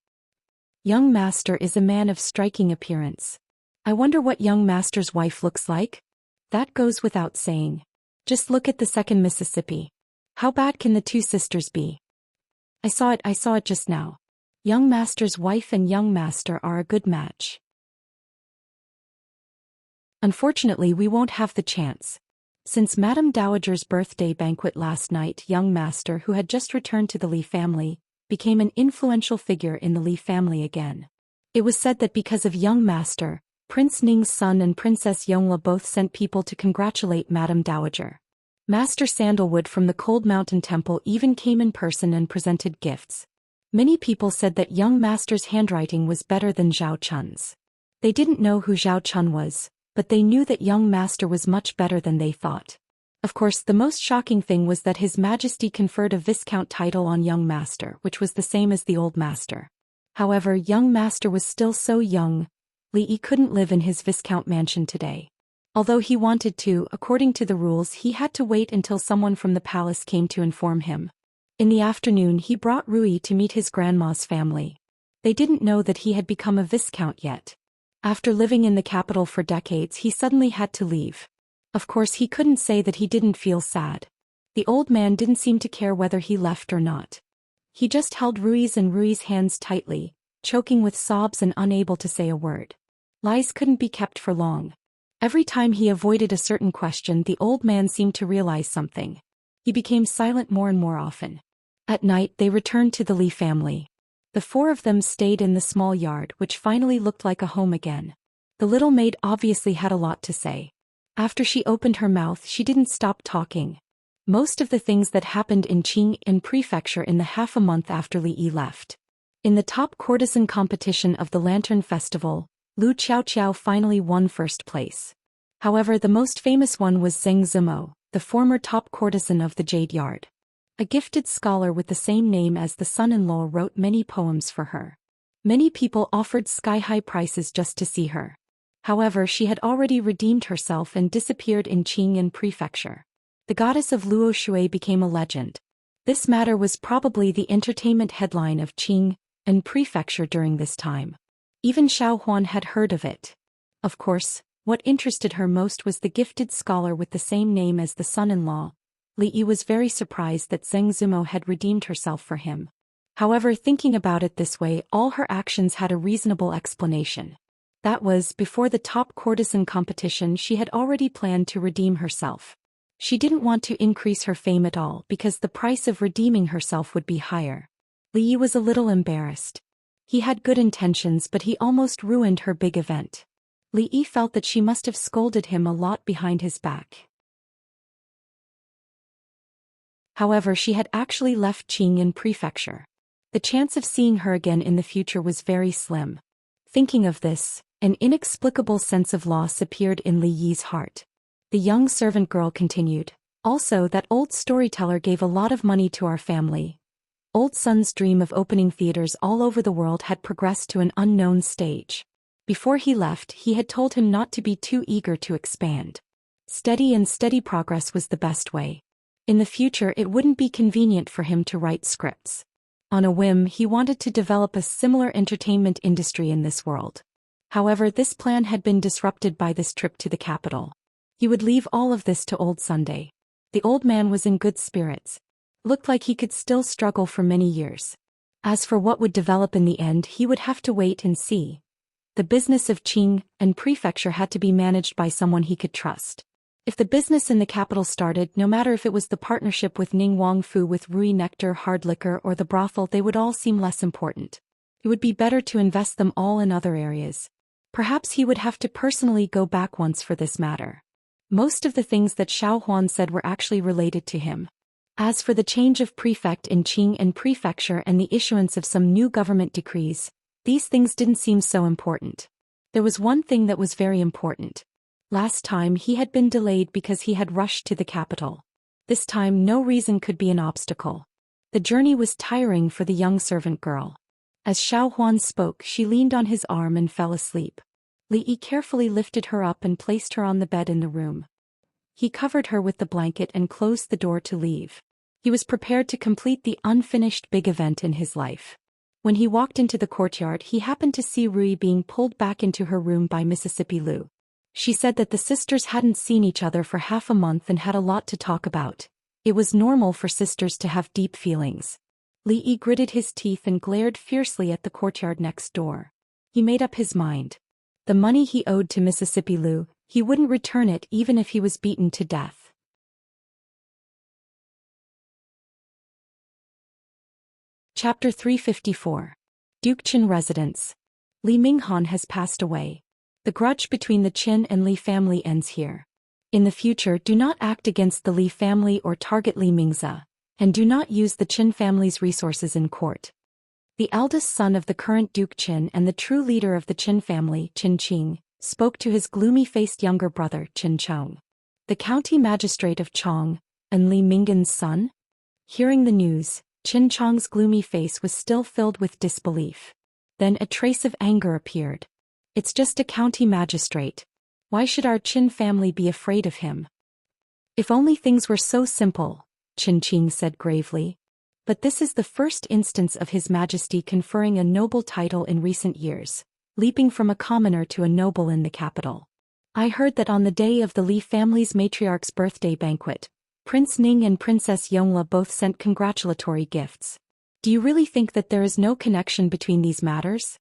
Young master is a man of striking appearance. I wonder what young master's wife looks like? That goes without saying. Just look at the second Mississippi. How bad can the two sisters be? I saw it just now. Young master's wife and young master are a good match. Unfortunately, we won't have the chance. Since Madame Dowager's birthday banquet last night, young master, who had just returned to the Li family, became an influential figure in the Li family again. It was said that because of young master, Prince Ning's son and Princess Yongla both sent people to congratulate Madame Dowager. Master Sandalwood from the Cold Mountain Temple even came in person and presented gifts. Many people said that young master's handwriting was better than Zhao Chun's. They didn't know who Zhao Chun was, but they knew that young master was much better than they thought. Of course, the most shocking thing was that His Majesty conferred a viscount title on young master, which was the same as the old master. However, young master was still so young, Li Yi couldn't live in his viscount mansion today. Although he wanted to, according to the rules, he had to wait until someone from the palace came to inform him. In the afternoon he brought Rui to meet his grandma's family. They didn't know that he had become a viscount yet. After living in the capital for decades, he suddenly had to leave. Of course, he couldn't say that he didn't feel sad. The old man didn't seem to care whether he left or not. He just held Rui's hands tightly, choking with sobs and unable to say a word. Lies couldn't be kept for long. Every time he avoided a certain question, the old man seemed to realize something. He became silent more and more often. At night they returned to the Li family. The four of them stayed in the small yard, which finally looked like a home again. The little maid obviously had a lot to say. After she opened her mouth, she didn't stop talking. Most of the things that happened in Qing Prefecture in the half a month after Li Yi left. In the top courtesan competition of the Lantern Festival, Lu Xiaoqiao finally won first place. However, the most famous one was Zheng Zimo, the former top courtesan of the Jade Yard. A gifted scholar with the same name as the son-in-law wrote many poems for her. Many people offered sky-high prices just to see her. However, she had already redeemed herself and disappeared in Qing Prefecture. The goddess of Luo Shui became a legend. This matter was probably the entertainment headline of Qing Prefecture during this time. Even Xiao Huan had heard of it. Of course, what interested her most was the gifted scholar with the same name as the son-in-law. Li Yi was very surprised that Zheng Zimo had redeemed herself for him. However, thinking about it this way, all her actions had a reasonable explanation. That was, before the top courtesan competition, she had already planned to redeem herself. She didn't want to increase her fame at all because the price of redeeming herself would be higher. Li Yi was a little embarrassed. He had good intentions, but he almost ruined her big event. Li Yi felt that she must have scolded him a lot behind his back. However, she had actually left Qing Prefecture. The chance of seeing her again in the future was very slim. Thinking of this, an inexplicable sense of loss appeared in Li Yi's heart. The young servant girl continued, "Also, that old storyteller gave a lot of money to our family. Old Sun's dream of opening theaters all over the world had progressed to an unknown stage. Before he left, he had told him not to be too eager to expand. Steady progress was the best way. In the future, it wouldn't be convenient for him to write scripts. On a whim, he wanted to develop a similar entertainment industry in this world. However, this plan had been disrupted by this trip to the capital. He would leave all of this to old Sunday. The old man was in good spirits. Looked like he could still struggle for many years. As for what would develop in the end, he would have to wait and see. The business of Qing Prefecture had to be managed by someone he could trust. If the business in the capital started, no matter if it was the partnership with Ning Wangfu with Rui Nectar hard liquor or the brothel, they would all seem less important. It would be better to invest them all in other areas. Perhaps he would have to personally go back once for this matter. Most of the things that Xiao Huan said were actually related to him. As for the change of prefect in Qing and prefecture and the issuance of some new government decrees, these things didn't seem so important. There was one thing that was very important. Last time he had been delayed because he had rushed to the capital. This time no reason could be an obstacle. The journey was tiring for the young servant girl. As Xiao Huan spoke, she leaned on his arm and fell asleep. Li Yi carefully lifted her up and placed her on the bed in the room. He covered her with the blanket and closed the door to leave. He was prepared to complete the unfinished big event in his life. When he walked into the courtyard, he happened to see Rui being pulled back into her room by Mississippi Lu. She said that the sisters hadn't seen each other for half a month and had a lot to talk about. It was normal for sisters to have deep feelings. Li Yi gritted his teeth and glared fiercely at the courtyard next door. He made up his mind. The money he owed to Mississippi Lu, he wouldn't return it even if he was beaten to death. Chapter 354. Duke Qin Residence. Li Minghan has passed away. The grudge between the Qin and Li family ends here. In the future, do not act against the Li family or target Li Mingze, and do not use the Qin family's resources in court. The eldest son of the current Duke Qin and the true leader of the Qin family, Qin Qing, spoke to his gloomy-faced younger brother, Qin Chong. The county magistrate of Chong, and Li Minggen's son? Hearing the news, Qin Chong's gloomy face was still filled with disbelief. Then a trace of anger appeared. It's just a county magistrate. Why should our Qin family be afraid of him? If only things were so simple, Qin Qing said gravely. But this is the first instance of His Majesty conferring a noble title in recent years, leaping from a commoner to a noble in the capital. I heard that on the day of the Li family's matriarch's birthday banquet, Prince Ning and Princess Yongla both sent congratulatory gifts. Do you really think that there is no connection between these matters?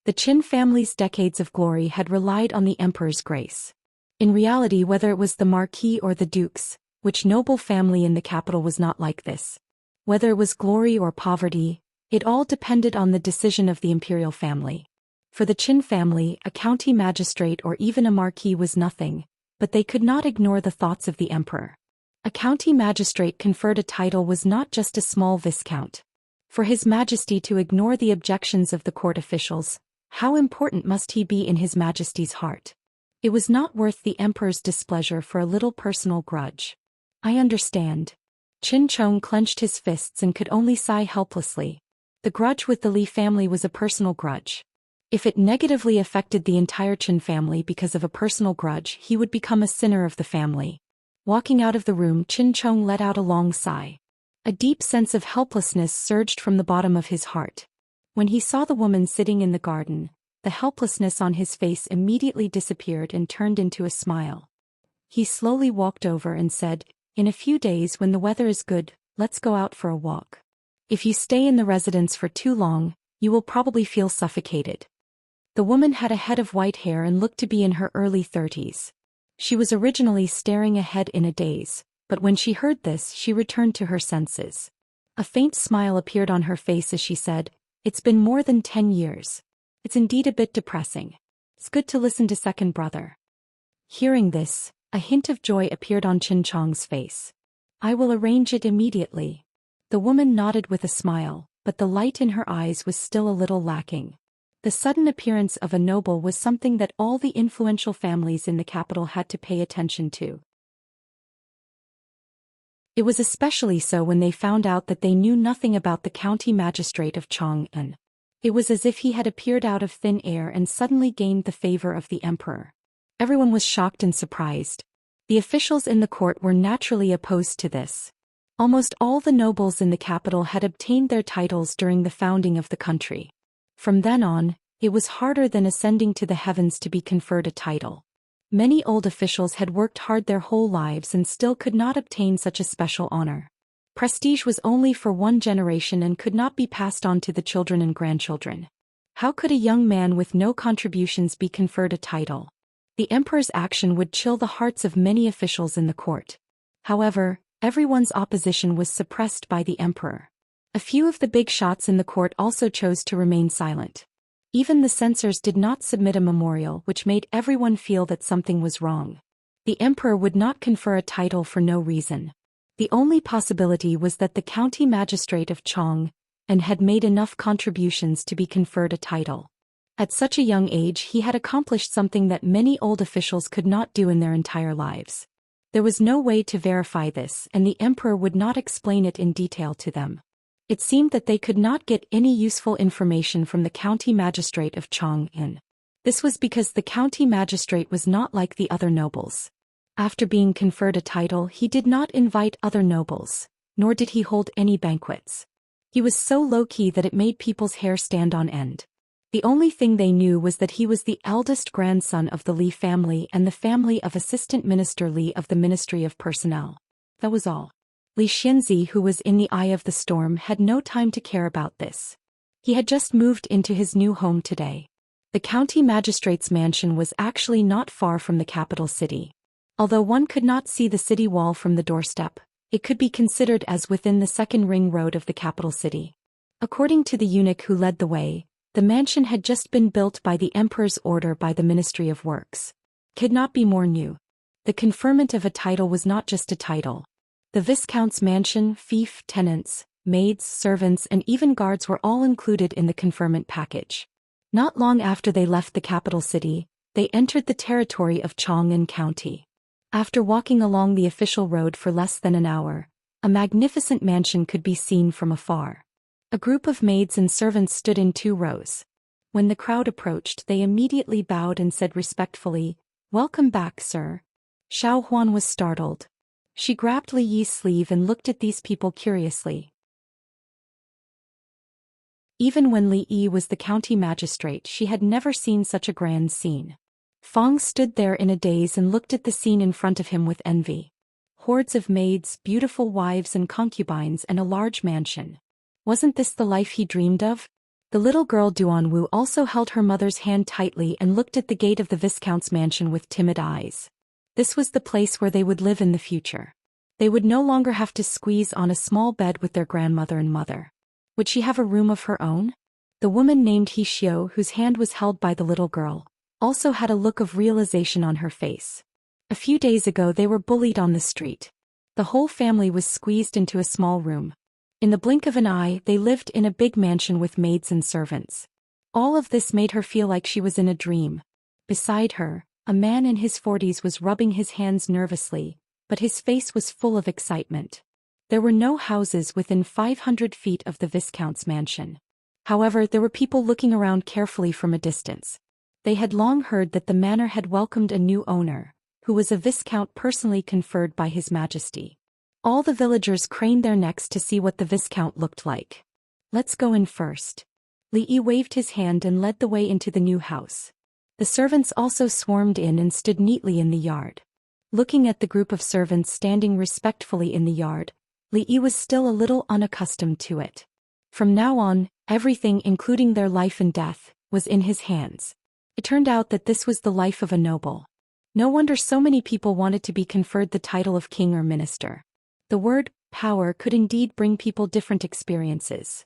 The Qin family's decades of glory had relied on the emperor's grace. In reality, whether it was the marquis or the dukes, which noble family in the capital was not like this? Whether it was glory or poverty, it all depended on the decision of the imperial family. For the Qin family, a county magistrate or even a marquis was nothing, but they could not ignore the thoughts of the emperor. A county magistrate conferred a title was not just a small viscount. For His Majesty to ignore the objections of the court officials, how important must he be in His Majesty's heart? It was not worth the emperor's displeasure for a little personal grudge. I understand. Qin Chong clenched his fists and could only sigh helplessly. The grudge with the Li family was a personal grudge. If it negatively affected the entire Qin family because of a personal grudge, he would become a sinner of the family. Walking out of the room, Qin Chong let out a long sigh. A deep sense of helplessness surged from the bottom of his heart. When he saw the woman sitting in the garden, the helplessness on his face immediately disappeared and turned into a smile. He slowly walked over and said, "In a few days when the weather is good, let's go out for a walk. If you stay in the residence for too long, you will probably feel suffocated." The woman had a head of white hair and looked to be in her early 30s. She was originally staring ahead in a daze, but when she heard this, she returned to her senses. A faint smile appeared on her face as she said, "It's been more than 10 years. It's indeed a bit depressing. It's good to listen to second brother." Hearing this, a hint of joy appeared on Qin Chong's face. "I will arrange it immediately." The woman nodded with a smile, but the light in her eyes was still a little lacking. The sudden appearance of a noble was something that all the influential families in the capital had to pay attention to. It was especially so when they found out that they knew nothing about the county magistrate of Chang'an. It was as if he had appeared out of thin air and suddenly gained the favor of the emperor. Everyone was shocked and surprised. The officials in the court were naturally opposed to this. Almost all the nobles in the capital had obtained their titles during the founding of the country. From then on, it was harder than ascending to the heavens to be conferred a title. Many old officials had worked hard their whole lives and still could not obtain such a special honor. Prestige was only for one generation and could not be passed on to the children and grandchildren. How could a young man with no contributions be conferred a title? The emperor's action would chill the hearts of many officials in the court. However, everyone's opposition was suppressed by the emperor. A few of the big shots in the court also chose to remain silent. Even the censors did not submit a memorial, which made everyone feel that something was wrong. The emperor would not confer a title for no reason. The only possibility was that the county magistrate of Chong and had made enough contributions to be conferred a title. At such a young age he had accomplished something that many old officials could not do in their entire lives. There was no way to verify this, and the emperor would not explain it in detail to them. It seemed that they could not get any useful information from the county magistrate of Chong'an. This was because the county magistrate was not like the other nobles. After being conferred a title, he did not invite other nobles, nor did he hold any banquets. He was so low-key that it made people's hair stand on end. The only thing they knew was that he was the eldest grandson of the Li family and the family of Assistant Minister Li of the Ministry of Personnel. That was all. Li Xianxia, who was in the eye of the storm, had no time to care about this. He had just moved into his new home today. The county magistrate's mansion was actually not far from the capital city. Although one could not see the city wall from the doorstep, it could be considered as within the second ring road of the capital city. According to the eunuch who led the way, the mansion had just been built by the emperor's order by the Ministry of Works. Could not be more new. The conferment of a title was not just a title. The viscount's mansion, fief, tenants, maids, servants, and even guards were all included in the conferment package. Not long after they left the capital city, they entered the territory of Chong'an County. After walking along the official road for less than an hour, a magnificent mansion could be seen from afar. A group of maids and servants stood in 2 rows. When the crowd approached, they immediately bowed and said respectfully, "Welcome back, sir." Xiao Huan was startled. She grabbed Li Yi's sleeve and looked at these people curiously. Even when Li Yi was the county magistrate, she had never seen such a grand scene. Fang stood there in a daze and looked at the scene in front of him with envy. Hordes of maids, beautiful wives and concubines, and a large mansion. Wasn't this the life he dreamed of? The little girl Duanwu also held her mother's hand tightly and looked at the gate of the Viscount's mansion with timid eyes. This was the place where they would live in the future. They would no longer have to squeeze on a small bed with their grandmother and mother. Would she have a room of her own? The woman named He Xiu, whose hand was held by the little girl, also had a look of realization on her face. A few days ago they were bullied on the street. The whole family was squeezed into a small room. In the blink of an eye, they lived in a big mansion with maids and servants. All of this made her feel like she was in a dream. Beside her, a man in his 40s was rubbing his hands nervously, but his face was full of excitement. There were no houses within 500 feet of the Viscount's mansion. However, there were people looking around carefully from a distance. They had long heard that the manor had welcomed a new owner, who was a Viscount personally conferred by His Majesty. All the villagers craned their necks to see what the Viscount looked like. "Let's go in first." Li Yi waved his hand and led the way into the new house. The servants also swarmed in and stood neatly in the yard. Looking at the group of servants standing respectfully in the yard, Li Yi was still a little unaccustomed to it. From now on, everything, including their life and death, was in his hands. It turned out that this was the life of a noble. No wonder so many people wanted to be conferred the title of king or minister. The word power could indeed bring people different experiences.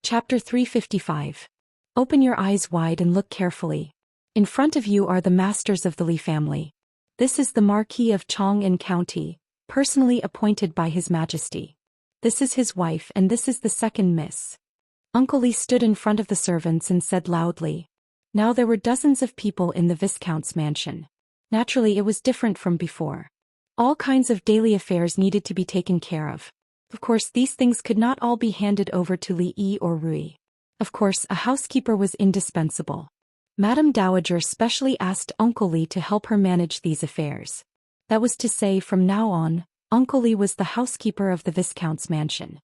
Chapter 355. Open your eyes wide and look carefully. In front of you are the masters of the Li family. This is the Marquis of Chong'an County, personally appointed by His Majesty. This is his wife, and this is the second miss. Uncle Li stood in front of the servants and said loudly. Now there were dozens of people in the Viscount's mansion. Naturally, it was different from before. All kinds of daily affairs needed to be taken care of. Of course, these things could not all be handed over to Li Yi or Rui. Of course, a housekeeper was indispensable. Madame Dowager specially asked Uncle Li to help her manage these affairs. That was to say, from now on, Uncle Li was the housekeeper of the Viscount's mansion.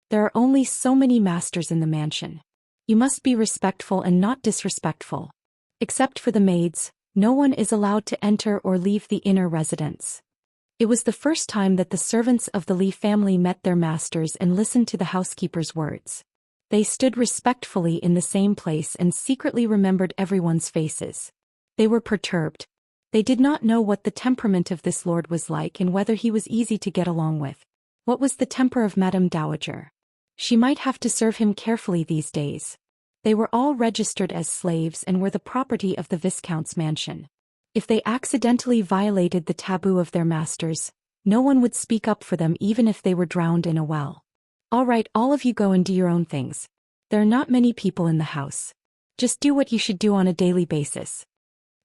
There are only so many masters in the mansion. You must be respectful and not disrespectful. Except for the maids, no one is allowed to enter or leave the inner residence. It was the first time that the servants of the Li family met their masters and listened to the housekeeper's words. They stood respectfully in the same place and secretly remembered everyone's faces. They were perturbed. They did not know what the temperament of this lord was like and whether he was easy to get along with. What was the temper of Madame Dowager? She might have to serve him carefully these days. They were all registered as slaves and were the property of the Viscount's mansion. If they accidentally violated the taboo of their masters, no one would speak up for them even if they were drowned in a well. All right, all of you go and do your own things. There are not many people in the house. Just do what you should do on a daily basis.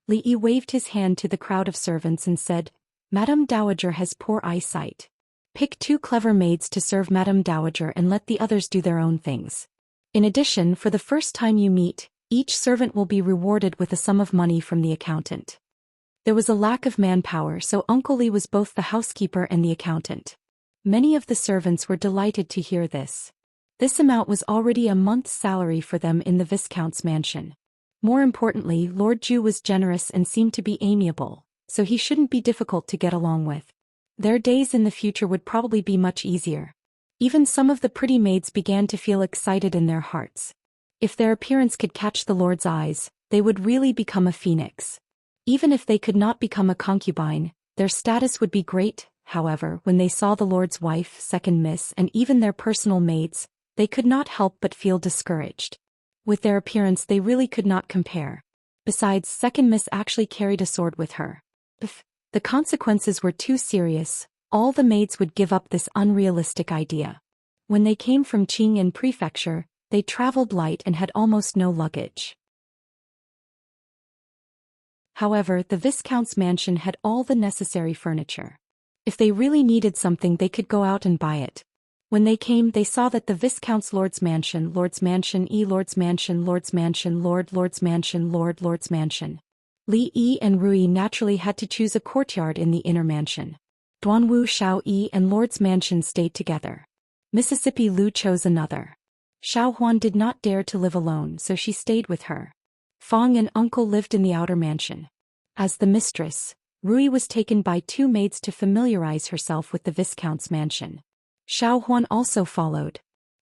Li Yi waved his hand to the crowd of servants and said, Madame Dowager has poor eyesight. Pick 2 clever maids to serve Madame Dowager and let the others do their own things. In addition, for the first time you meet, each servant will be rewarded with a sum of money from the accountant. There was a lack of manpower, so Uncle Li was both the housekeeper and the accountant. Many of the servants were delighted to hear this. This amount was already a month's salary for them in the Viscount's mansion. More importantly, Lord Zhou was generous and seemed to be amiable, so he shouldn't be difficult to get along with. Their days in the future would probably be much easier. Even some of the pretty maids began to feel excited in their hearts. If their appearance could catch the Lord's eyes, they would really become a phoenix. Even if they could not become a concubine, their status would be great. However, when they saw the Lord's wife, second miss, and even their personal maids, they could not help but feel discouraged. With their appearance they really could not compare. Besides, second miss actually carried a sword with her. If the consequences were too serious, all the maids would give up this unrealistic idea. When they came from Qing'an Prefecture, they traveled light and had almost no luggage. However, the Viscount's mansion had all the necessary furniture. If they really needed something they could go out and buy it. When they came they saw that the Viscount's Lord's mansion, Lord's mansion, Lord's mansion, Lord's mansion, Lord's mansion, Lord's mansion. Li Yi and Rui naturally had to choose a courtyard in the inner mansion. Duanwu Xiao Yi and Lord's mansion stayed together. Mississippi Lu chose another. Xiao Huan did not dare to live alone, so she stayed with her. Fong and Uncle lived in the outer mansion. As the mistress, Rui was taken by 2 maids to familiarize herself with the Viscount's mansion. Xiao Huan also followed.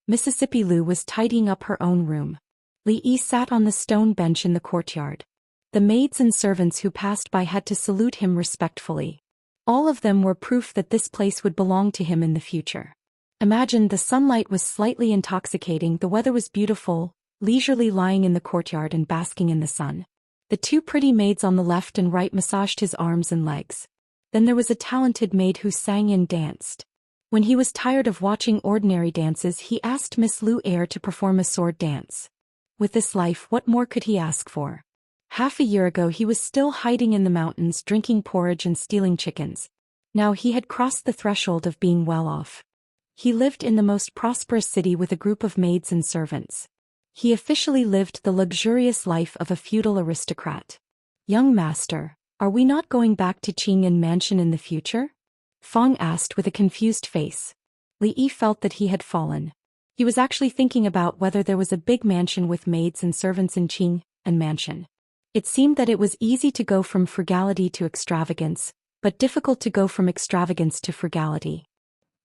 Mississippi Lu was tidying up her own room. Li Yi sat on the stone bench in the courtyard. The maids and servants who passed by had to salute him respectfully. All of them were proof that this place would belong to him in the future. Imagine the sunlight was slightly intoxicating, the weather was beautiful, leisurely lying in the courtyard and basking in the sun. The 2 pretty maids on the left and right massaged his arms and legs. Then there was a talented maid who sang and danced. When he was tired of watching ordinary dances, he asked Miss Lu Air to perform a sword dance. With this life, what more could he ask for? Half a year ago he was still hiding in the mountains, drinking porridge and stealing chickens. Now he had crossed the threshold of being well off. He lived in the most prosperous city with a group of maids and servants. He officially lived the luxurious life of a feudal aristocrat. Young master, are we not going back to Qing'an Mansion in the future? Fong asked with a confused face. Li Yi felt that he had fallen. He was actually thinking about whether there was a big mansion with maids and servants in Qing'an Mansion. It seemed that it was easy to go from frugality to extravagance, but difficult to go from extravagance to frugality.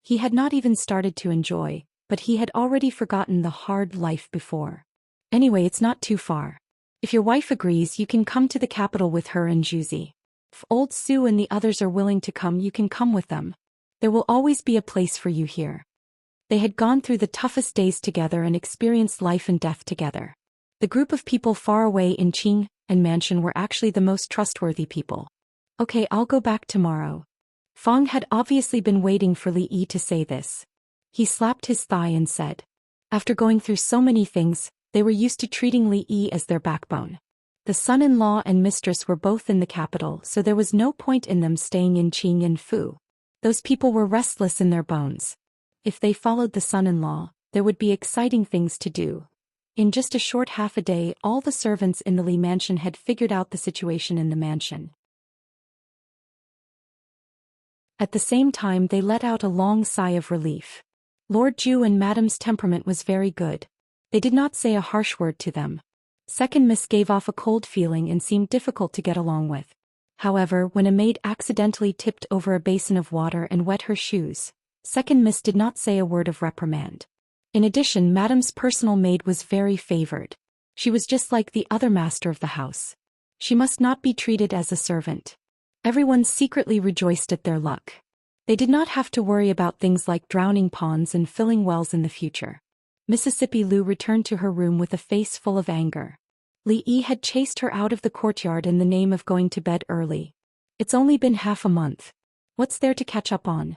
He had not even started to enjoy, but he had already forgotten the hard life before. Anyway, it's not too far. If your wife agrees, you can come to the capital with her and Juzi. If old Sue and the others are willing to come, you can come with them. There will always be a place for you here. They had gone through the toughest days together and experienced life and death together. The group of people far away in Qing'an Mansion were actually the most trustworthy people. Okay, I'll go back tomorrow. Fong had obviously been waiting for Li Yi to say this. He slapped his thigh and said. After going through so many things, they were used to treating Li Yi as their backbone. The son-in-law and mistress were both in the capital, so there was no point in them staying in Qing'an Fu. Those people were restless in their bones. If they followed the son-in-law, there would be exciting things to do. In just a short half a day, all the servants in the Li mansion had figured out the situation in the mansion. At the same time, they let out a long sigh of relief. Lord Zhu and Madame's temperament was very good. They did not say a harsh word to them. Second Miss gave off a cold feeling and seemed difficult to get along with. However, when a maid accidentally tipped over a basin of water and wet her shoes, Second Miss did not say a word of reprimand. In addition, Madame's personal maid was very favored. She was just like the other master of the house. She must not be treated as a servant. Everyone secretly rejoiced at their luck. They did not have to worry about things like drowning ponds and filling wells in the future. Mississippi Lu returned to her room with a face full of anger. Li Yi had chased her out of the courtyard in the name of going to bed early. It's only been half a month. What's there to catch up on?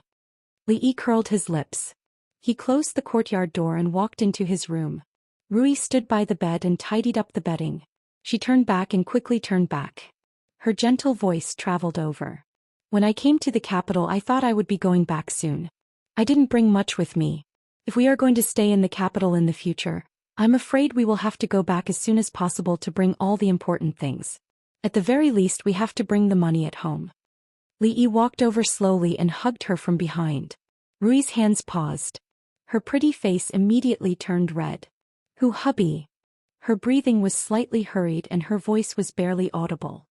Li Yi curled his lips. He closed the courtyard door and walked into his room. Rui stood by the bed and tidied up the bedding. She turned back and quickly turned back. Her gentle voice traveled over. When I came to the capital, I thought I would be going back soon. I didn't bring much with me. If we are going to stay in the capital in the future, I'm afraid we will have to go back as soon as possible to bring all the important things. At the very least, we have to bring the money at home. Li Yi walked over slowly and hugged her from behind. Rui's hands paused. Her pretty face immediately turned red. "Who, hubby?" Her breathing was slightly hurried and her voice was barely audible.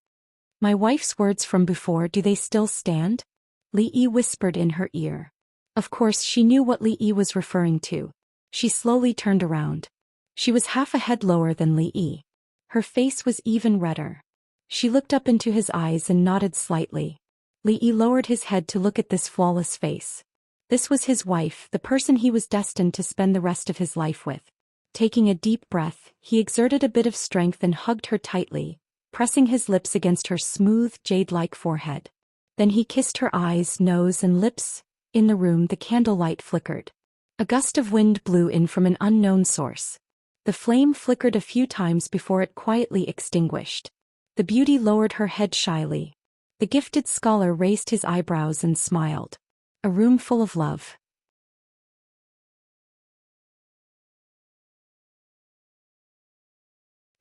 "My wife's words from before, do they still stand?" Li Yi whispered in her ear. Of course she knew what Li Yi was referring to. She slowly turned around. She was half a head lower than Li Yi. Her face was even redder. She looked up into his eyes and nodded slightly. Li Yi lowered his head to look at this flawless face. This was his wife, the person he was destined to spend the rest of his life with. Taking a deep breath, he exerted a bit of strength and hugged her tightly, pressing his lips against her smooth, jade-like forehead. Then he kissed her eyes, nose and lips. In the room the candlelight flickered. A gust of wind blew in from an unknown source. The flame flickered a few times before it quietly extinguished. The beauty lowered her head shyly. The gifted scholar raised his eyebrows and smiled. A room full of love.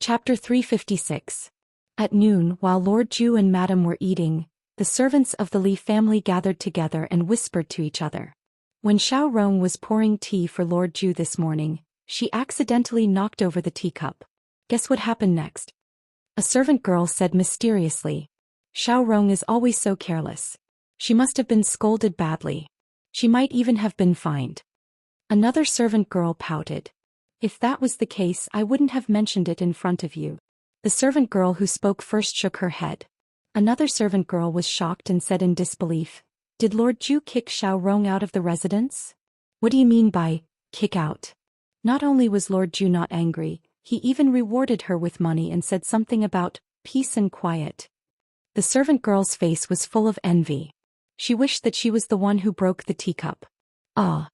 Chapter 356. At noon, while Lord Zhu and Madame were eating, the servants of the Li family gathered together and whispered to each other. When Xiao Rong was pouring tea for Lord Zhu this morning, she accidentally knocked over the teacup. Guess what happened next? A servant girl said mysteriously. Xiao Rong is always so careless. She must have been scolded badly. She might even have been fined. Another servant girl pouted. If that was the case, I wouldn't have mentioned it in front of you. The servant girl who spoke first shook her head. Another servant girl was shocked and said in disbelief, "Did Lord Zhu kick Xiao Rong out of the residence?" "What do you mean by kick out?" Not only was Lord Zhu not angry, he even rewarded her with money and said something about peace and quiet. The servant girl's face was full of envy. She wished that she was the one who broke the teacup. Ah!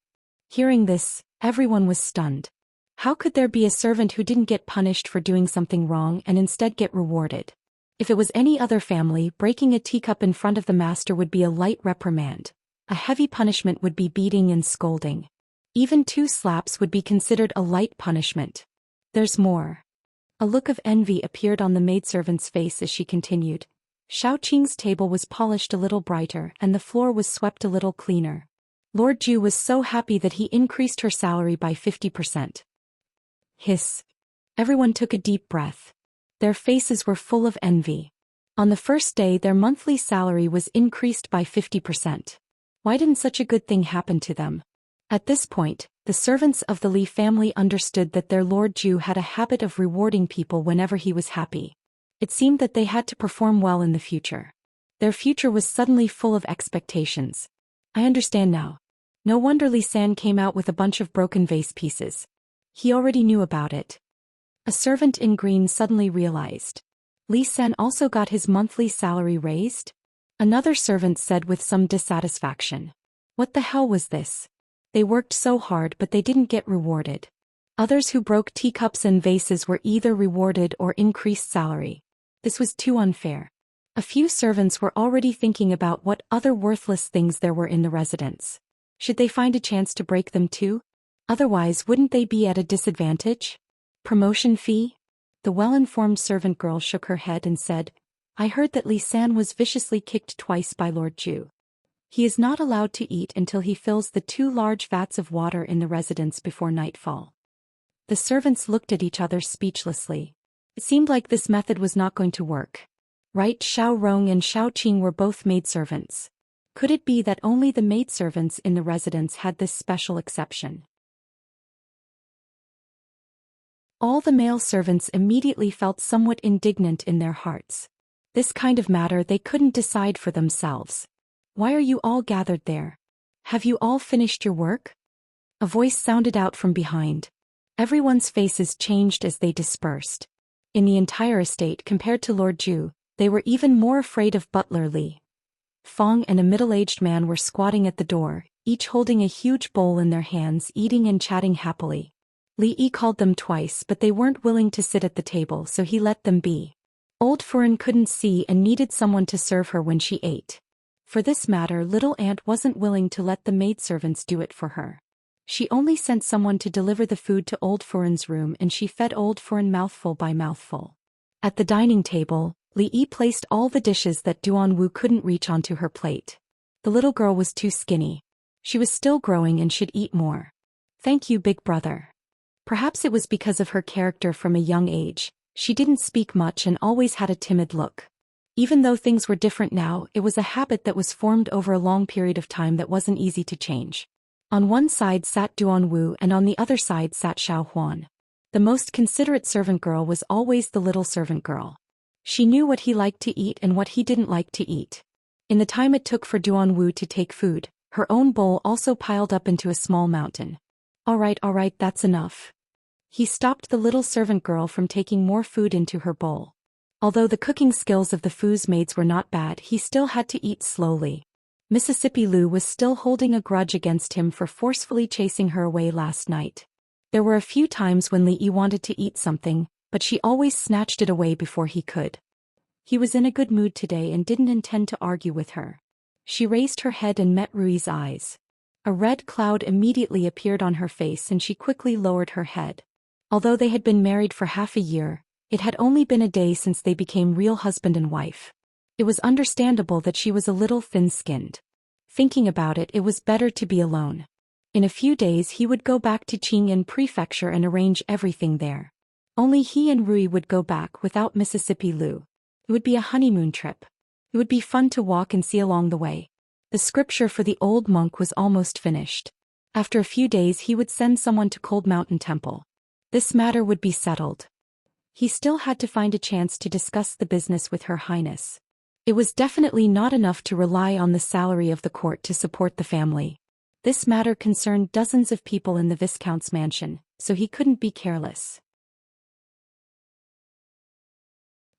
Hearing this, everyone was stunned. How could there be a servant who didn't get punished for doing something wrong and instead get rewarded? If it was any other family, breaking a teacup in front of the master would be a light reprimand. A heavy punishment would be beating and scolding. Even 2 slaps would be considered a light punishment. There's more. A look of envy appeared on the maidservant's face as she continued. Xiao Qing's table was polished a little brighter and the floor was swept a little cleaner. Lord Zhu was so happy that he increased her salary by 50%. Hiss. Everyone took a deep breath. Their faces were full of envy. On the first day their monthly salary was increased by 50%. Why didn't such a good thing happen to them? At this point, the servants of the Li family understood that their Lord Zhu had a habit of rewarding people whenever he was happy. It seemed that they had to perform well in the future. Their future was suddenly full of expectations. I understand now. No wonder Li San came out with a bunch of broken vase pieces. He already knew about it. A servant in green suddenly realized. Li San also got his monthly salary raised? Another servant said with some dissatisfaction. What the hell was this? They worked so hard but they didn't get rewarded. Others who broke teacups and vases were either rewarded or increased salary. This was too unfair. A few servants were already thinking about what other worthless things there were in the residence. Should they find a chance to break them too? Otherwise, wouldn't they be at a disadvantage? Promotion fee? The well-informed servant girl shook her head and said, I heard that Li San was viciously kicked twice by Lord Zhu. He is not allowed to eat until he fills the 2 large vats of water in the residence before nightfall. The servants looked at each other speechlessly. It seemed like this method was not going to work. Right, Xiao Rong and Xiao Qing were both maidservants. Could it be that only the maidservants in the residence had this special exception? All the male servants immediately felt somewhat indignant in their hearts. This kind of matter they couldn't decide for themselves. Why are you all gathered there? Have you all finished your work? A voice sounded out from behind. Everyone's faces changed as they dispersed. In the entire estate compared to Lord Zhu, they were even more afraid of butler Li Fong and a middle-aged man were squatting at the door, each holding a huge bowl in their hands, eating and chatting happily. Li Yi called them twice, but they weren't willing to sit at the table, so he let them be. Old Furen couldn't see and needed someone to serve her when she ate. For this matter, little aunt wasn't willing to let the maidservants do it for her. She only sent someone to deliver the food to Old Furen's room, and she fed Old Furen mouthful by mouthful. At the dining table, Li Yi placed all the dishes that Duanwu couldn't reach onto her plate. The little girl was too skinny. She was still growing and should eat more. Thank you, big brother. Perhaps it was because of her character from a young age. She didn't speak much and always had a timid look. Even though things were different now, it was a habit that was formed over a long period of time that wasn't easy to change. On one side sat Duanwu and on the other side sat Xiao Huan. The most considerate servant girl was always the little servant girl. She knew what he liked to eat and what he didn't like to eat. In the time it took for Duanwu to take food, her own bowl also piled up into a small mountain. All right, that's enough. He stopped the little servant girl from taking more food into her bowl. Although the cooking skills of the Fu's maids were not bad, he still had to eat slowly. Mississippi Lu was still holding a grudge against him for forcefully chasing her away last night. There were a few times when Li Yi wanted to eat something, but she always snatched it away before he could. He was in a good mood today and didn't intend to argue with her. She raised her head and met Rui's eyes. A red cloud immediately appeared on her face and she quickly lowered her head. Although they had been married for half a year, it had only been a day since they became real husband and wife. It was understandable that she was a little thin-skinned. Thinking about it, it was better to be alone. In a few days he would go back to Qingyan Prefecture and arrange everything there. Only he and Rui would go back without Mississippi Lu. It would be a honeymoon trip. It would be fun to walk and see along the way. The scripture for the old monk was almost finished. After a few days he would send someone to Cold Mountain Temple. This matter would be settled. He still had to find a chance to discuss the business with Her Highness. It was definitely not enough to rely on the salary of the court to support the family. This matter concerned dozens of people in the Viscount's mansion, so he couldn't be careless.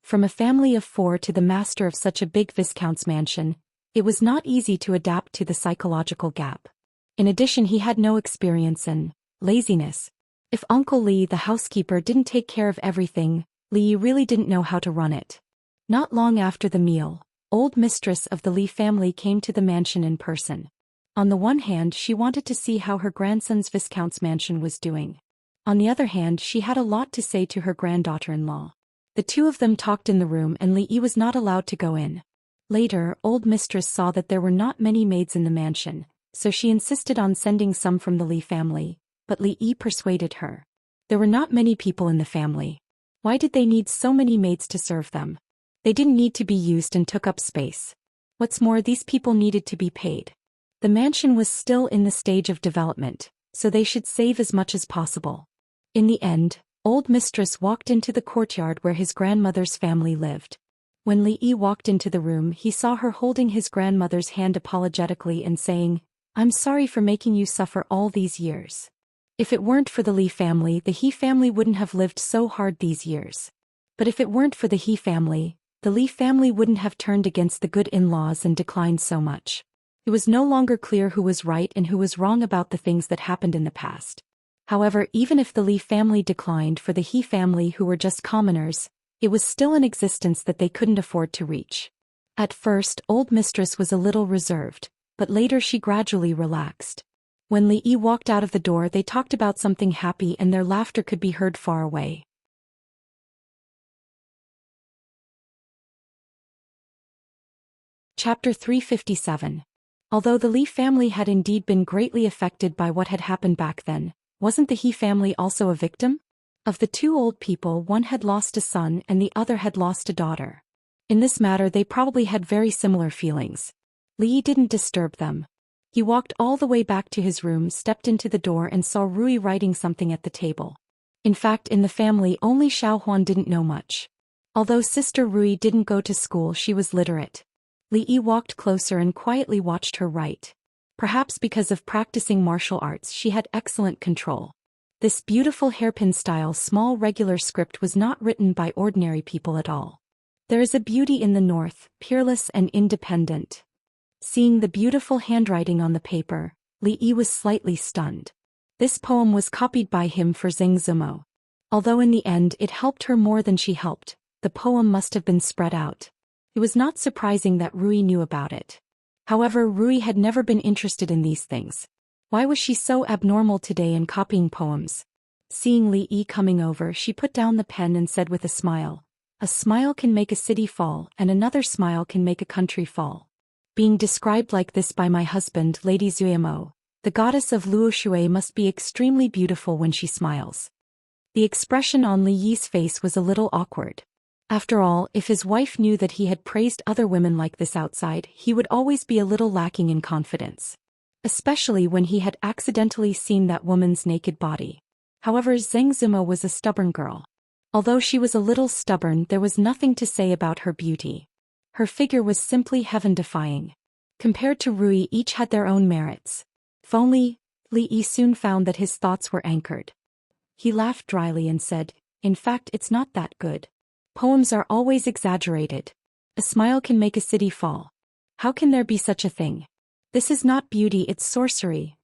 From a family of 4 to the master of such a big Viscount's mansion, it was not easy to adapt to the psychological gap. In addition, he had no experience and laziness. If Uncle Li, the housekeeper, didn't take care of everything, Li really didn't know how to run it. Not long after the meal, old mistress of the Li family came to the mansion in person. On the one hand, she wanted to see how her grandson's Viscount's mansion was doing. On the other hand, she had a lot to say to her granddaughter-in-law. The two of them talked in the room and Li Yi was not allowed to go in. Later, old mistress saw that there were not many maids in the mansion, so she insisted on sending some from the Li family. But Li Yi persuaded her. There were not many people in the family. Why did they need so many maids to serve them? They didn't need to be used and took up space. What's more, these people needed to be paid. The mansion was still in the stage of development, so they should save as much as possible. In the end, old mistress walked into the courtyard where his grandmother's family lived. When Li Yi walked into the room, he saw her holding his grandmother's hand apologetically and saying, "I'm sorry for making you suffer all these years. If it weren't for the Li family, the He family wouldn't have lived so hard these years. But if it weren't for the He family, the Li family wouldn't have turned against the good in-laws and declined so much." It was no longer clear who was right and who was wrong about the things that happened in the past. However, even if the Li family declined for the He family, who were just commoners, it was still an existence that they couldn't afford to reach. At first, old mistress was a little reserved, but later she gradually relaxed. When Li Yi walked out of the door, they talked about something happy and their laughter could be heard far away. Chapter 357. Although the Li family had indeed been greatly affected by what had happened back then, wasn't the He family also a victim? Of the two old people, one had lost a son and the other had lost a daughter. In this matter they probably had very similar feelings. Li Yi didn't disturb them. He walked all the way back to his room, stepped into the door and saw Rui writing something at the table. In fact, in the family only Xiao Huan didn't know much. Although sister Rui didn't go to school, she was literate. Li Yi walked closer and quietly watched her write. Perhaps because of practicing martial arts, she had excellent control. This beautiful hairpin-style small regular script was not written by ordinary people at all. There is a beauty in the north, peerless and independent. Seeing the beautiful handwriting on the paper, Li Yi was slightly stunned. This poem was copied by him for Zheng Zimo. Although in the end it helped her more than she helped, the poem must have been spread out. It was not surprising that Rui knew about it. However, Rui had never been interested in these things. Why was she so abnormal today in copying poems? Seeing Li Yi coming over, she put down the pen and said with a smile can make a city fall, and another smile can make a country fall. Being described like this by my husband, Lady Zuemo, the goddess of Luoshui, must be extremely beautiful when she smiles. The expression on Li Yi's face was a little awkward. After all, if his wife knew that he had praised other women like this outside, he would always be a little lacking in confidence. Especially when he had accidentally seen that woman's naked body. However, Zheng Zimo was a stubborn girl. Although she was a little stubborn, there was nothing to say about her beauty. Her figure was simply heaven-defying. Compared to Rui, each had their own merits. If only, Li Yi soon found that his thoughts were anchored. He laughed dryly and said, "In fact, it's not that good. Poems are always exaggerated. A smile can make a city fall. How can there be such a thing? This is not beauty, it's sorcery."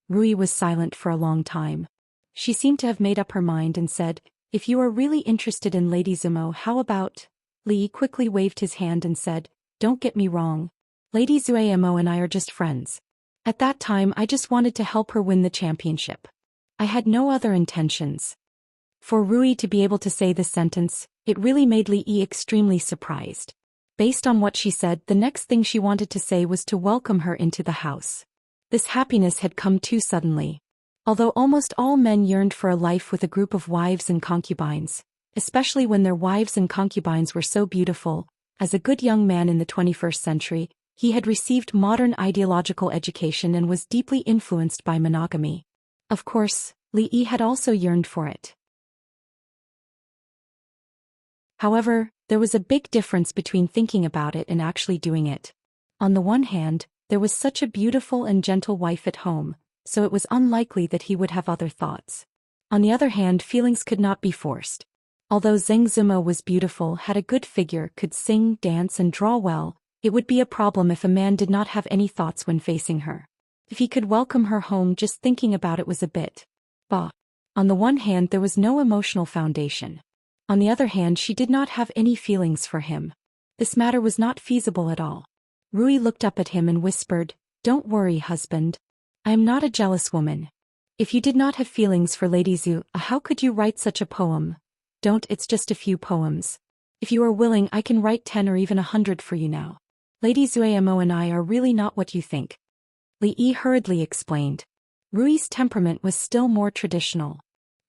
Rui was silent for a long time. She seemed to have made up her mind and said, "If you are really interested in Lady Zimo, how about—" Li Yi quickly waved his hand and said, "Don't get me wrong. Lady Zuemo and I are just friends. At that time I just wanted to help her win the championship. I had no other intentions." For Rui to be able to say this sentence, it really made Li Yi extremely surprised. Based on what she said, the next thing she wanted to say was to welcome her into the house. This happiness had come too suddenly. Although almost all men yearned for a life with a group of wives and concubines, especially when their wives and concubines were so beautiful, as a good young man in the 21st century, he had received modern ideological education and was deeply influenced by monogamy. Of course, Li Yi had also yearned for it. However, there was a big difference between thinking about it and actually doing it. On the one hand, there was such a beautiful and gentle wife at home, so it was unlikely that he would have other thoughts. On the other hand, feelings could not be forced. Although Zheng Zimo was beautiful, had a good figure, could sing, dance and draw well, it would be a problem if a man did not have any thoughts when facing her. If he could welcome her home, just thinking about it was a bit bah. On the one hand, there was no emotional foundation. On the other hand, she did not have any feelings for him. This matter was not feasible at all. Rui looked up at him and whispered, "Don't worry, husband. I am not a jealous woman. If you did not have feelings for Lady Zhu, how could you write such a poem? Don't, it's just a few poems. If you are willing, I can write 10 or even 100 for you now. Lady Zuemo and I are really not what you think." Li Yi hurriedly explained. Rui's temperament was still more traditional.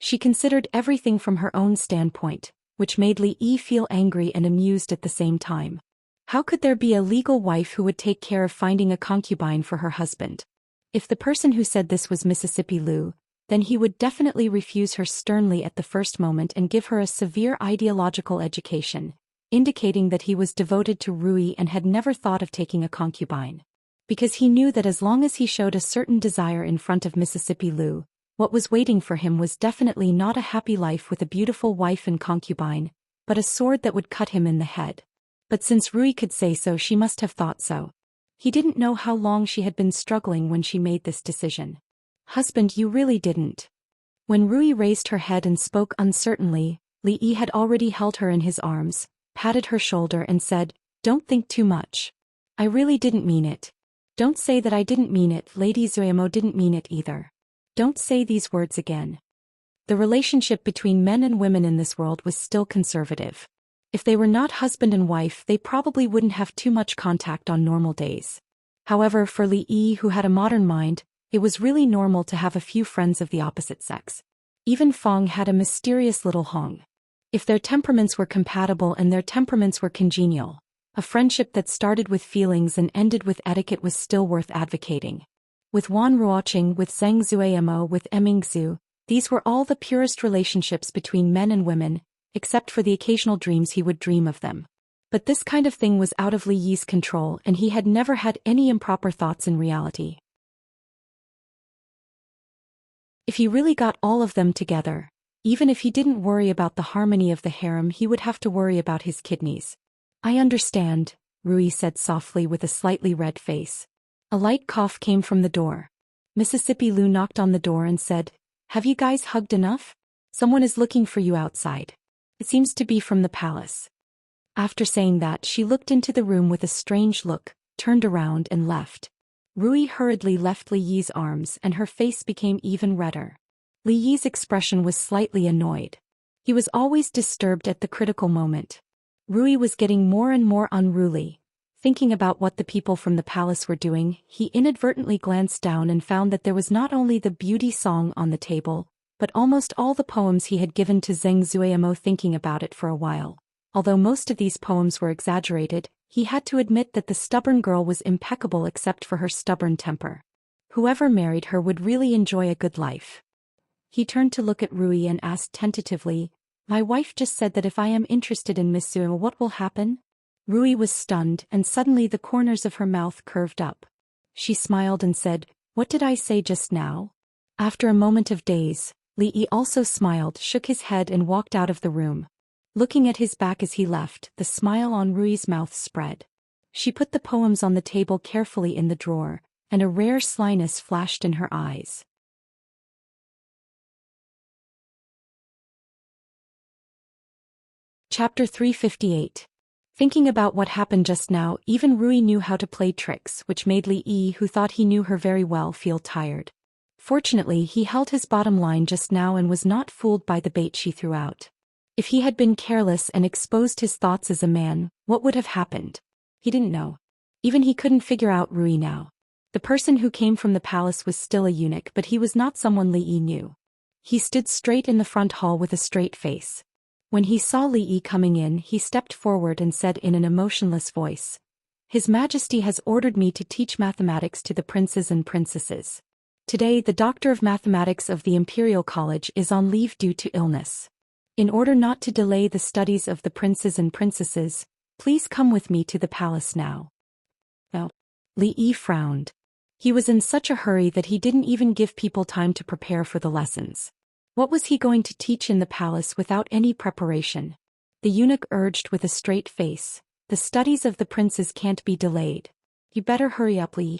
She considered everything from her own standpoint, which made Li Yi feel angry and amused at the same time. How could there be a legal wife who would take care of finding a concubine for her husband? If the person who said this was Mississippi Lu, then he would definitely refuse her sternly at the first moment and give her a severe ideological education, indicating that he was devoted to Rui and had never thought of taking a concubine. Because he knew that as long as he showed a certain desire in front of Mississippi Lu, what was waiting for him was definitely not a happy life with a beautiful wife and concubine, but a sword that would cut him in the head. But since Rui could say so, she must have thought so. He didn't know how long she had been struggling when she made this decision. "Husband, you really didn't." When Rui raised her head and spoke uncertainly, Li Yi had already held her in his arms, patted her shoulder and said, "Don't think too much. I really didn't mean it. Don't say that I didn't mean it. Lady Zuemo didn't mean it either. Don't say these words again." The relationship between men and women in this world was still conservative. If they were not husband and wife, they probably wouldn't have too much contact on normal days. However, for Li Yi, who had a modern mind, it was really normal to have a few friends of the opposite sex. Even Fong had a mysterious little Hong. If their temperaments were compatible and their temperaments were congenial, a friendship that started with feelings and ended with etiquette was still worth advocating. With Wan Ruoqing, with Zheng Zuemo, with Emingzhu, these were all the purest relationships between men and women, except for the occasional dreams he would dream of them. But this kind of thing was out of Li Yi's control, and he had never had any improper thoughts in reality. If he really got all of them together, even if he didn't worry about the harmony of the harem, he would have to worry about his kidneys. I understand, Rui said softly with a slightly red face. A light cough came from the door. Mississippi Lou knocked on the door and said, "Have you guys hugged enough? Someone is looking for you outside. It seems to be from the palace." After saying that, she looked into the room with a strange look, turned around and left. Rui hurriedly left Li Yi's arms and her face became even redder. Li Yi's expression was slightly annoyed. He was always disturbed at the critical moment. Rui was getting more and more unruly. Thinking about what the people from the palace were doing, he inadvertently glanced down and found that there was not only the beauty song on the table, but almost all the poems he had given to Zheng Zuiamo. Thinking about it for a while. Although most of these poems were exaggerated, he had to admit that the stubborn girl was impeccable except for her stubborn temper. Whoever married her would really enjoy a good life. He turned to look at Rui and asked tentatively, "My wife just said that if I am interested in Miss Zuiamo, what will happen?" Rui was stunned and suddenly the corners of her mouth curved up. She smiled and said, "What did I say just now?" After a moment of daze, Li Yi also smiled, shook his head and walked out of the room. Looking at his back as he left, the smile on Rui's mouth spread. She put the poems on the table carefully in the drawer, and a rare slyness flashed in her eyes. Chapter 358. Thinking about what happened just now, even Rui knew how to play tricks, which made Li Yi, who thought he knew her very well, feel tired. Fortunately, he held his bottom line just now and was not fooled by the bait she threw out. If he had been careless and exposed his thoughts as a man, what would have happened? He didn't know. Even he couldn't figure out Rui now. The person who came from the palace was still a eunuch, but he was not someone Li Yi knew. He stood straight in the front hall with a straight face. When he saw Li Yi coming in, he stepped forward and said in an emotionless voice, "His Majesty has ordered me to teach mathematics to the princes and princesses. Today the Doctor of Mathematics of the Imperial College is on leave due to illness. In order not to delay the studies of the princes and princesses, please come with me to the palace now." No. Li Yi frowned. He was in such a hurry that he didn't even give people time to prepare for the lessons. What was he going to teach in the palace without any preparation? The eunuch urged with a straight face, "The studies of the princes can't be delayed. You better hurry up, Li Yi."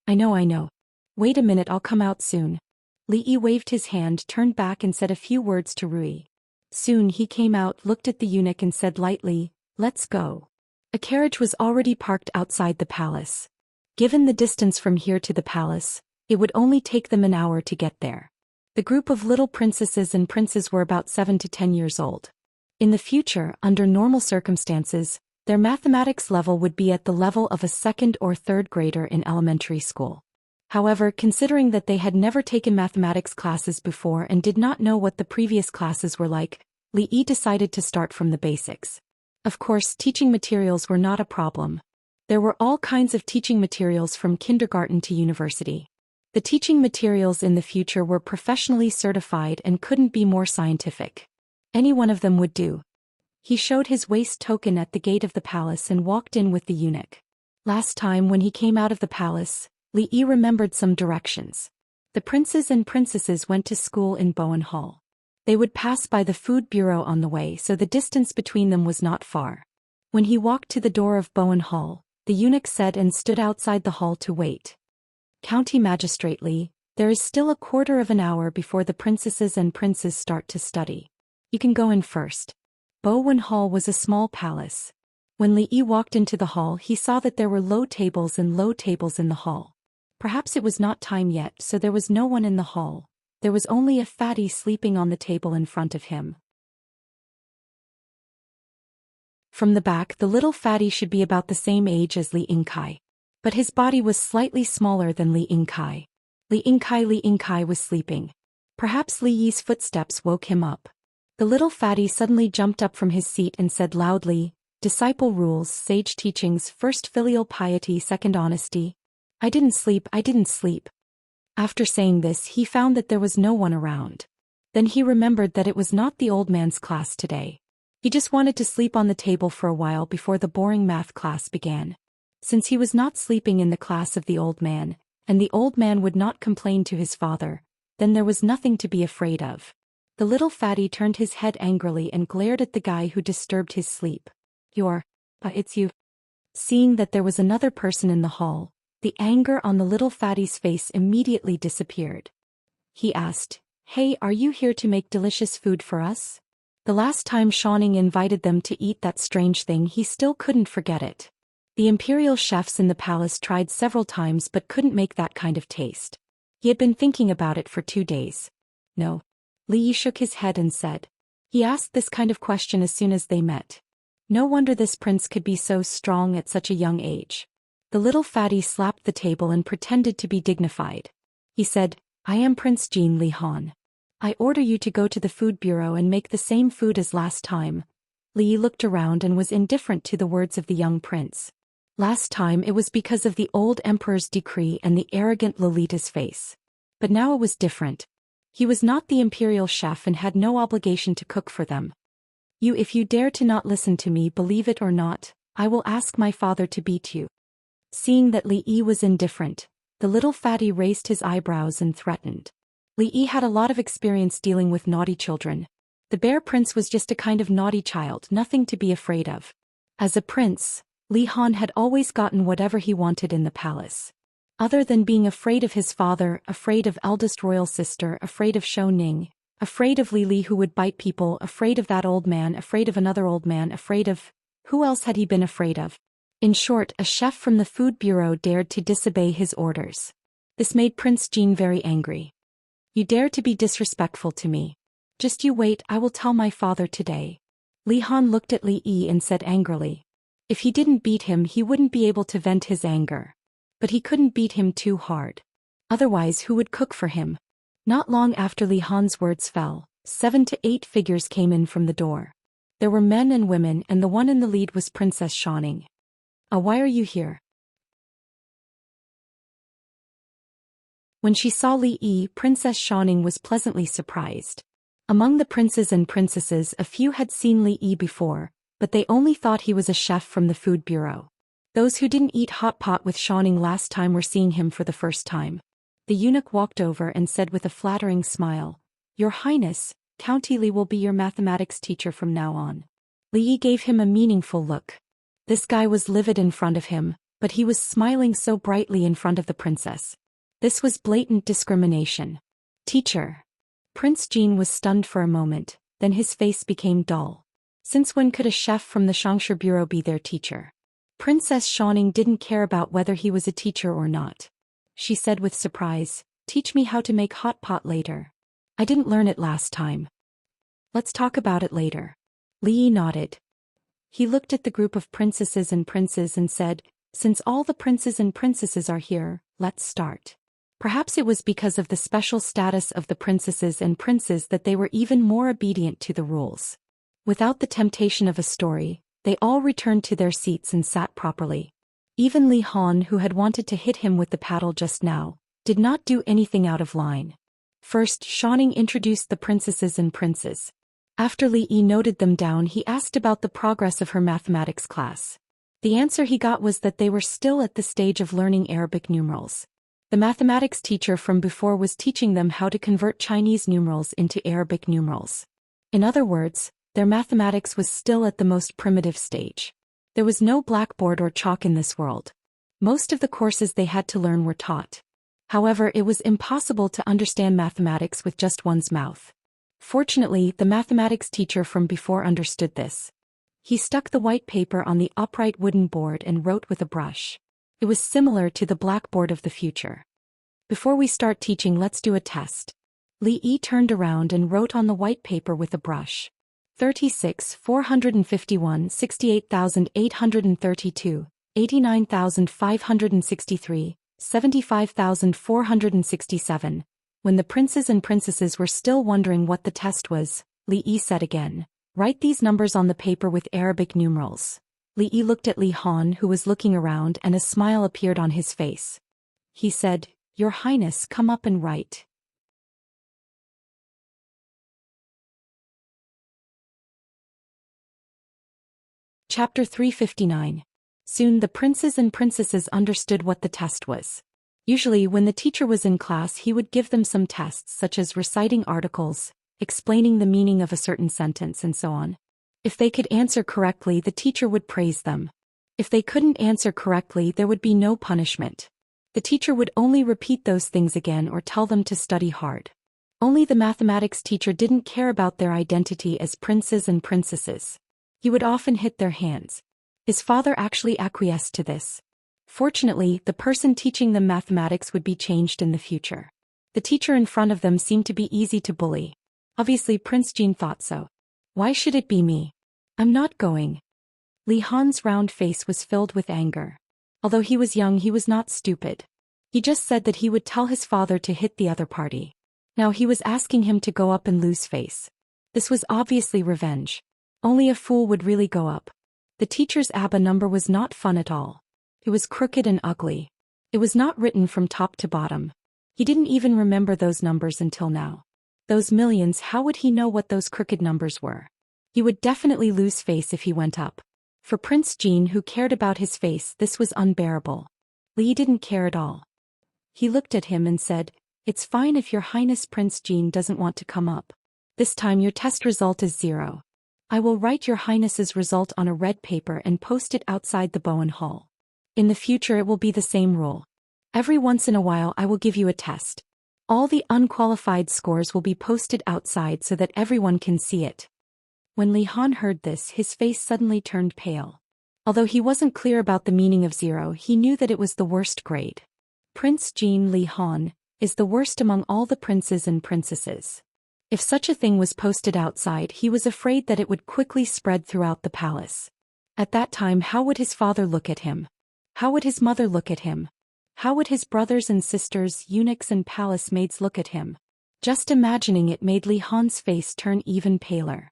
I know. Wait a minute, I'll come out soon." Li Yi waved his hand, turned back and said a few words to Rui. Soon he came out, looked at the eunuch and said lightly, "Let's go." A carriage was already parked outside the palace. Given the distance from here to the palace, it would only take them an hour to get there. The group of little princesses and princes were about 7 to 10 years old. In the future, under normal circumstances, their mathematics level would be at the level of a second or third grader in elementary school. However, considering that they had never taken mathematics classes before and did not know what the previous classes were like, Li Yi decided to start from the basics. Of course, teaching materials were not a problem. There were all kinds of teaching materials from kindergarten to university. The teaching materials in the future were professionally certified and couldn't be more scientific. Any one of them would do. He showed his waist token at the gate of the palace and walked in with the eunuch. Last time when he came out of the palace, Li Yi remembered some directions. The princes and princesses went to school in Bowen Hall. They would pass by the food bureau on the way, so the distance between them was not far. When he walked to the door of Bowen Hall, the eunuch said and stood outside the hall to wait. "County Magistrate Li, there is still a quarter of an hour before the princesses and princes start to study. You can go in first." Bowen Hall was a small palace. When Li Yi walked into the hall, he saw that there were low tables in the hall. Perhaps it was not time yet, so there was no one in the hall. There was only a fatty sleeping on the table in front of him. From the back, the little fatty should be about the same age as Li Yingkai. But his body was slightly smaller than Li Yingkai. Li Yingkai was sleeping. Perhaps Li Yi's footsteps woke him up. The little fatty suddenly jumped up from his seat and said loudly, "Disciple rules, sage teachings, first filial piety, second honesty. I didn't sleep. After saying this, he found that there was no one around. Then he remembered that it was not the old man's class today. He just wanted to sleep on the table for a while before the boring math class began. Since he was not sleeping in the class of the old man, and the old man would not complain to his father, then there was nothing to be afraid of. The little fatty turned his head angrily and glared at the guy who disturbed his sleep. It's you. Seeing that there was another person in the hall, the anger on the little fatty's face immediately disappeared. He asked, "Hey, are you here to make delicious food for us?" The last time Xianxia invited them to eat that strange thing, he still couldn't forget it. The imperial chefs in the palace tried several times but couldn't make that kind of taste. He had been thinking about it for 2 days. No. Li Yi shook his head and said. He asked this kind of question as soon as they met. No wonder this prince could be so strong at such a young age. The little fatty slapped the table and pretended to be dignified. He said, "I am Prince Jin Li Han. I order you to go to the food bureau and make the same food as last time." Li Yi looked around and was indifferent to the words of the young prince. Last time it was because of the old emperor's decree and the arrogant Lolita's face. But now it was different. He was not the imperial chef and had no obligation to cook for them. If you dare to not listen to me, believe it or not, I will ask my father to beat you." Seeing that Li Yi was indifferent, the little fatty raised his eyebrows and threatened. Li Yi had a lot of experience dealing with naughty children. The bear prince was just a kind of naughty child, nothing to be afraid of. As a prince, Li Han had always gotten whatever he wanted in the palace. Other than being afraid of his father, afraid of eldest royal sister, afraid of Shou Ning, afraid of Li Li who would bite people, afraid of that old man, afraid of another old man, afraid of... who else had he been afraid of? In short, a chef from the food bureau dared to disobey his orders. This made Prince Jin very angry. "You dare to be disrespectful to me. Just you wait, I will tell my father today." Li Han looked at Li Yi and said angrily. If he didn't beat him, he wouldn't be able to vent his anger. But he couldn't beat him too hard. Otherwise, who would cook for him? Not long after Li Han's words fell, 7 to 8 figures came in from the door. There were men and women, and the one in the lead was Princess Xianxia. Why are you here?" When she saw Li Yi, Princess Xianxia was pleasantly surprised. Among the princes and princesses, a few had seen Li Yi before, but they only thought he was a chef from the food bureau. Those who didn't eat hot pot with Xianxia last time were seeing him for the first time. The eunuch walked over and said with a flattering smile, "Your Highness, Count Li will be your mathematics teacher from now on." Li Yi gave him a meaningful look. This guy was livid in front of him, but he was smiling so brightly in front of the princess. This was blatant discrimination. "Teacher." Prince Jin was stunned for a moment, then his face became dull. Since when could a chef from the Xianxia bureau be their teacher? Princess Xianxia didn't care about whether he was a teacher or not. She said with surprise, "Teach me how to make hot pot later. I didn't learn it last time." "Let's talk about it later." Li Yi nodded. He looked at the group of princesses and princes and said, "Since all the princes and princesses are here, let's start." Perhaps it was because of the special status of the princesses and princes that they were even more obedient to the rules. Without the temptation of a story, they all returned to their seats and sat properly. Even Li Han, who had wanted to hit him with the paddle just now, did not do anything out of line. First, Xianxia introduced the princesses and princes. After Li Yi noted them down, he asked about the progress of her mathematics class. The answer he got was that they were still at the stage of learning Arabic numerals. The mathematics teacher from before was teaching them how to convert Chinese numerals into Arabic numerals. In other words, their mathematics was still at the most primitive stage. There was no blackboard or chalk in this world. Most of the courses they had to learn were taught. However, it was impossible to understand mathematics with just one's mouth. Fortunately, the mathematics teacher from before understood this. He stuck the white paper on the upright wooden board and wrote with a brush. It was similar to the blackboard of the future. "Before we start teaching, let's do a test." Li Yi turned around and wrote on the white paper with a brush. 36, 451, 68,832, 89,563, 75,467. When the princes and princesses were still wondering what the test was, Li Yi said again, "Write these numbers on the paper with Arabic numerals." Li Yi looked at Li Han, who was looking around, and a smile appeared on his face. He said, "Your Highness, come up and write." Chapter 359. Soon the princes and princesses understood what the test was. Usually when the teacher was in class he would give them some tests such as reciting articles, explaining the meaning of a certain sentence and so on. If they could answer correctly the teacher would praise them. If they couldn't answer correctly there would be no punishment. The teacher would only repeat those things again or tell them to study hard. Only the mathematics teacher didn't care about their identity as princes and princesses. He would often hit their hands. His father actually acquiesced to this. Fortunately, the person teaching them mathematics would be changed in the future. The teacher in front of them seemed to be easy to bully. Obviously Prince Jean thought so. Why should it be me? I'm not going. Li Han's round face was filled with anger. Although he was young he was not stupid. He just said that he would tell his father to hit the other party. Now he was asking him to go up and lose face. This was obviously revenge. Only a fool would really go up. The teacher's ABBA number was not fun at all. It was crooked and ugly. It was not written from top to bottom. He didn't even remember those numbers until now. Those millions, how would he know what those crooked numbers were? He would definitely lose face if he went up. For Prince Jean, who cared about his face, this was unbearable. Li didn't care at all. He looked at him and said, "It's fine if your Highness Prince Jean doesn't want to come up. This time your test result is 0. I will write your Highness's result on a red paper and post it outside the Bowen Hall. In the future it will be the same rule. Every once in a while I will give you a test. All the unqualified scores will be posted outside so that everyone can see it." When Li Han heard this his face suddenly turned pale. Although he wasn't clear about the meaning of 0 he knew that it was the worst grade. Prince Jean Li Han is the worst among all the princes and princesses. If such a thing was posted outside he was afraid that it would quickly spread throughout the palace. At that time how would his father look at him? How would his mother look at him? How would his brothers and sisters, eunuchs and palace maids look at him? Just imagining it made Li Han's face turn even paler.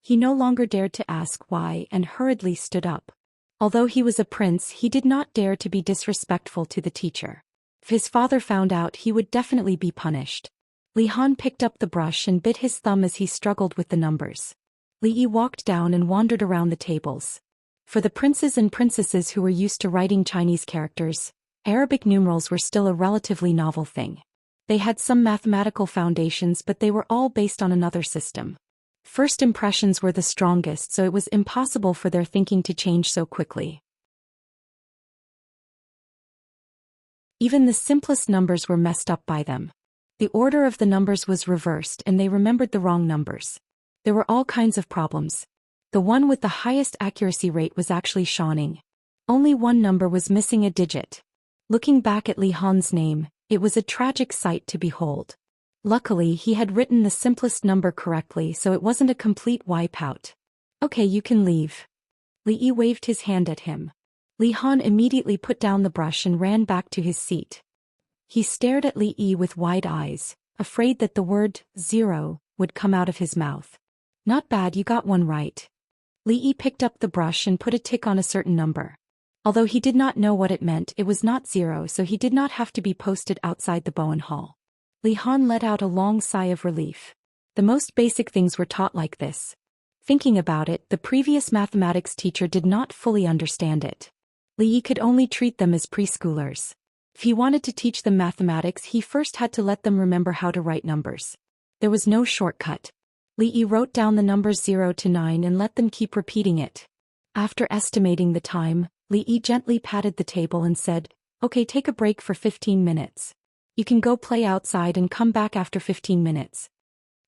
He no longer dared to ask why and hurriedly stood up. Although he was a prince he did not dare to be disrespectful to the teacher. If his father found out he would definitely be punished. Li Han picked up the brush and bit his thumb as he struggled with the numbers. Li Yi walked down and wandered around the tables. For the princes and princesses who were used to writing Chinese characters, Arabic numerals were still a relatively novel thing. They had some mathematical foundations but they were all based on another system. First impressions were the strongest so it was impossible for their thinking to change so quickly. Even the simplest numbers were messed up by them. The order of the numbers was reversed and they remembered the wrong numbers. There were all kinds of problems. The one with the highest accuracy rate was actually Xianing. Only one number was missing a digit. Looking back at Li Han's name, it was a tragic sight to behold. Luckily he had written the simplest number correctly so it wasn't a complete wipeout. "Okay, you can leave." Li Yi waved his hand at him. Li Han immediately put down the brush and ran back to his seat. He stared at Li Yi with wide eyes, afraid that the word 0 would come out of his mouth. "Not bad, you got one right." Li Yi picked up the brush and put a tick on a certain number. Although he did not know what it meant, it was not 0 so he did not have to be posted outside the Bowen Hall. Li Han let out a long sigh of relief. The most basic things were taught like this. Thinking about it, the previous mathematics teacher did not fully understand it. Li Yi could only treat them as preschoolers. If he wanted to teach them mathematics he first had to let them remember how to write numbers. There was no shortcut. Li Yi wrote down the numbers 0 to 9 and let them keep repeating it. After estimating the time, Li Yi gently patted the table and said, "Okay, take a break for 15 minutes. You can go play outside and come back after 15 minutes.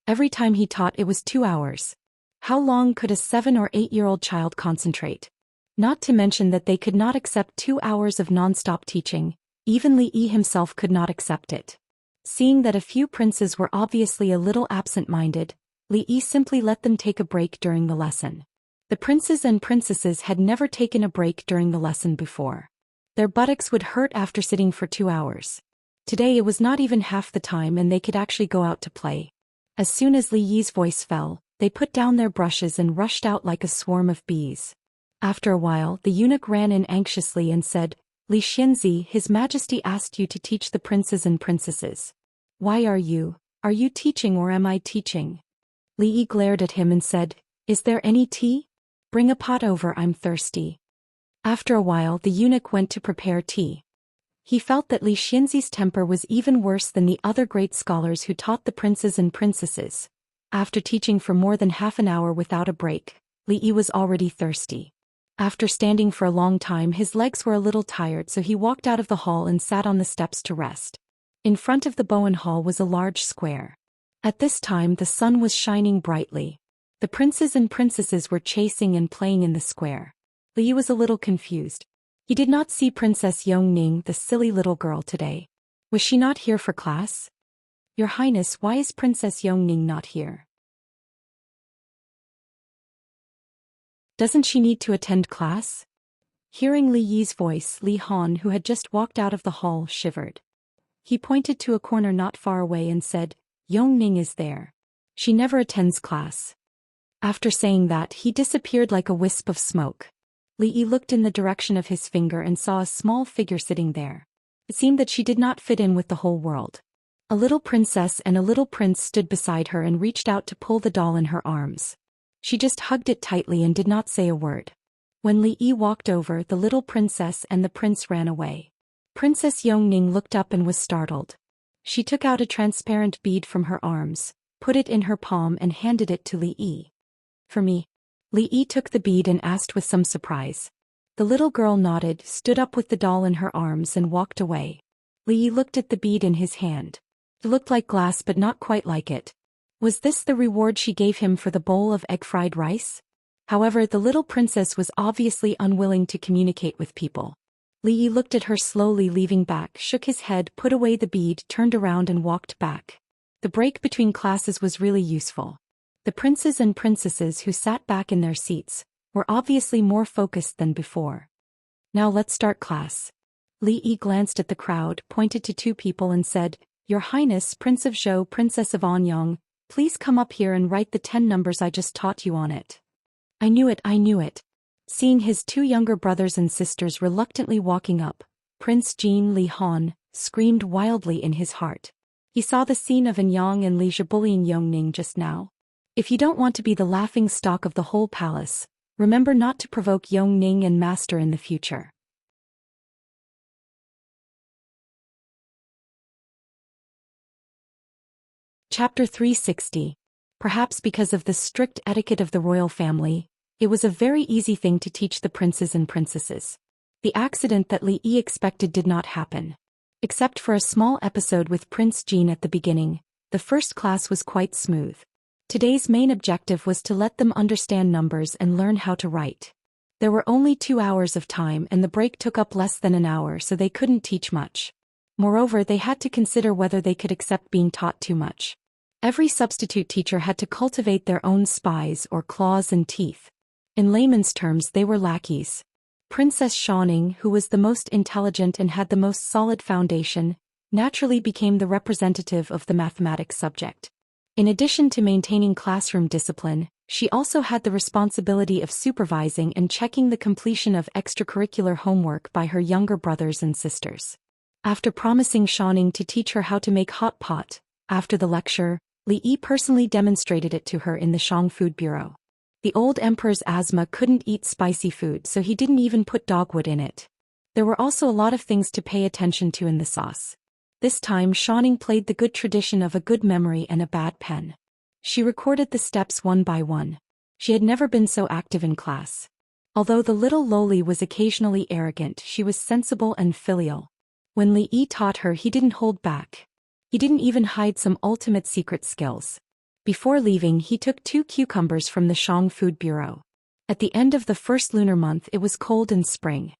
Every time he taught it was 2 hours. How long could a 7 or 8-year-old child concentrate? Not to mention that they could not accept 2 hours of non-stop teaching. Even Li Yi himself could not accept it. Seeing that a few princes were obviously a little absent-minded, Li Yi simply let them take a break during the lesson. The princes and princesses had never taken a break during the lesson before. Their buttocks would hurt after sitting for 2 hours. Today it was not even half the time and they could actually go out to play. As soon as Li Yi's voice fell, they put down their brushes and rushed out like a swarm of bees. After a while the eunuch ran in anxiously and said, "Li Xianxia, His Majesty asked you to teach the princes and princesses. Why are you teaching or am I teaching?" Li Yi glared at him and said, "Is there any tea? Bring a pot over, I'm thirsty." After a while the eunuch went to prepare tea. He felt that Li Xianxi's temper was even worse than the other great scholars who taught the princes and princesses. After teaching for more than half an hour without a break, Li Yi was already thirsty. After standing for a long time, his legs were a little tired, so he walked out of the hall and sat on the steps to rest. In front of the Bowen Hall was a large square. At this time the sun was shining brightly. The princes and princesses were chasing and playing in the square. Li Yi was a little confused. He did not see Princess Yongning, the silly little girl, today. Was she not here for class? Your Highness, why is Princess Yongning not here? Doesn't she need to attend class? Hearing Li Yi's voice, Li Han, who had just walked out of the hall, shivered. He pointed to a corner not far away and said, Yongning is there. She never attends class. After saying that, he disappeared like a wisp of smoke. Li Yi looked in the direction of his finger and saw a small figure sitting there. It seemed that she did not fit in with the whole world. A little princess and a little prince stood beside her and reached out to pull the doll in her arms. She just hugged it tightly and did not say a word. When Li Yi walked over, the little princess and the prince ran away. Princess Yongning looked up and was startled. She took out a transparent bead from her arms, put it in her palm and handed it to Li Yi. For me. Li Yi took the bead and asked with some surprise. The little girl nodded, stood up with the doll in her arms and walked away. Li Yi looked at the bead in his hand. It looked like glass but not quite like it. Was this the reward she gave him for the bowl of egg-fried rice? However, the little princess was obviously unwilling to communicate with people. Li Yi looked at her slowly, leaving back, shook his head, put away the bead, turned around and walked back. The break between classes was really useful. The princes and princesses who sat back in their seats were obviously more focused than before. Now let's start class. Li Yi glanced at the crowd, pointed to two people and said, Your Highness, Prince of Zhou, Princess of Anyang, please come up here and write the 10 numbers I just taught you on it. I knew it. Seeing his two younger brothers and sisters reluctantly walking up, Prince Jin Li Han screamed wildly in his heart. He saw the scene of Anyang and Li Zhi bullying Yongning just now. If you don't want to be the laughing stock of the whole palace, remember not to provoke Yongning and Master in the future. Chapter 360. Perhaps because of the strict etiquette of the royal family, it was a very easy thing to teach the princes and princesses. The accident that Li Yi expected did not happen. Except for a small episode with Prince Jin at the beginning, the first class was quite smooth. Today's main objective was to let them understand numbers and learn how to write. There were only 2 hours of time and the break took up less than an hour, so they couldn't teach much. Moreover, they had to consider whether they could accept being taught too much. Every substitute teacher had to cultivate their own spies or claws and teeth. In layman's terms, they were lackeys. Princess Xianxia, who was the most intelligent and had the most solid foundation, naturally became the representative of the mathematics subject. In addition to maintaining classroom discipline, she also had the responsibility of supervising and checking the completion of extracurricular homework by her younger brothers and sisters. After promising Xianxia to teach her how to make hot pot, after the lecture, Li Yi personally demonstrated it to her in the Shang Food Bureau. The old emperor's asthma couldn't eat spicy food, so he didn't even put dogwood in it. There were also a lot of things to pay attention to in the sauce. This time Xianxia played the good tradition of a good memory and a bad pen. She recorded the steps one by one. She had never been so active in class. Although the little loli was occasionally arrogant, she was sensible and filial. When Li Yi taught her, he didn't hold back. He didn't even hide some ultimate secret skills. Before leaving, he took 2 cucumbers from the Shang Food Bureau. At the end of the first lunar month, it was cold in spring.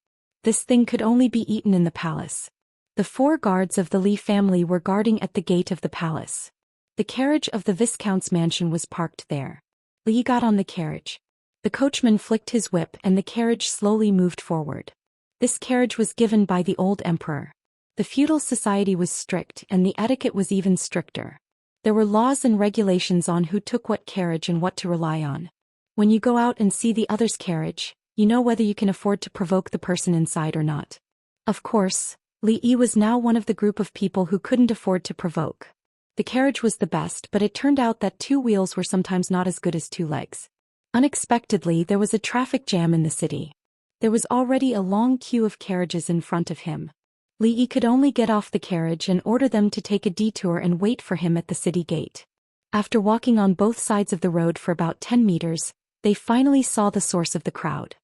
This thing could only be eaten in the palace. The 4 guards of the Li family were guarding at the gate of the palace. The carriage of the Viscount's mansion was parked there. Li got on the carriage. The coachman flicked his whip and the carriage slowly moved forward. This carriage was given by the old emperor. The feudal society was strict and the etiquette was even stricter. There were laws and regulations on who took what carriage and what to rely on. When you go out and see the other's carriage, you know whether you can afford to provoke the person inside or not. Of course, Li Yi was now one of the group of people who couldn't afford to provoke. The carriage was the best, but it turned out that 2 wheels were sometimes not as good as 2 legs. Unexpectedly, there was a traffic jam in the city. There was already a long queue of carriages in front of him. Li Yi could only get off the carriage and order them to take a detour and wait for him at the city gate. After walking on both sides of the road for about 10 meters, they finally saw the source of the crowd.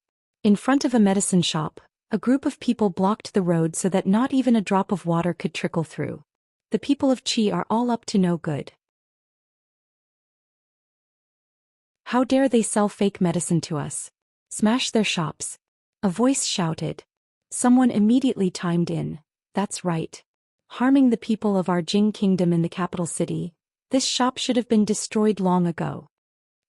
In front of a medicine shop, a group of people blocked the road so that not even a drop of water could trickle through. The people of Qi are all up to no good. How dare they sell fake medicine to us? Smash their shops. A voice shouted. Someone immediately chimed in. That's right. Harming the people of our Jing kingdom in the capital city. This shop should have been destroyed long ago.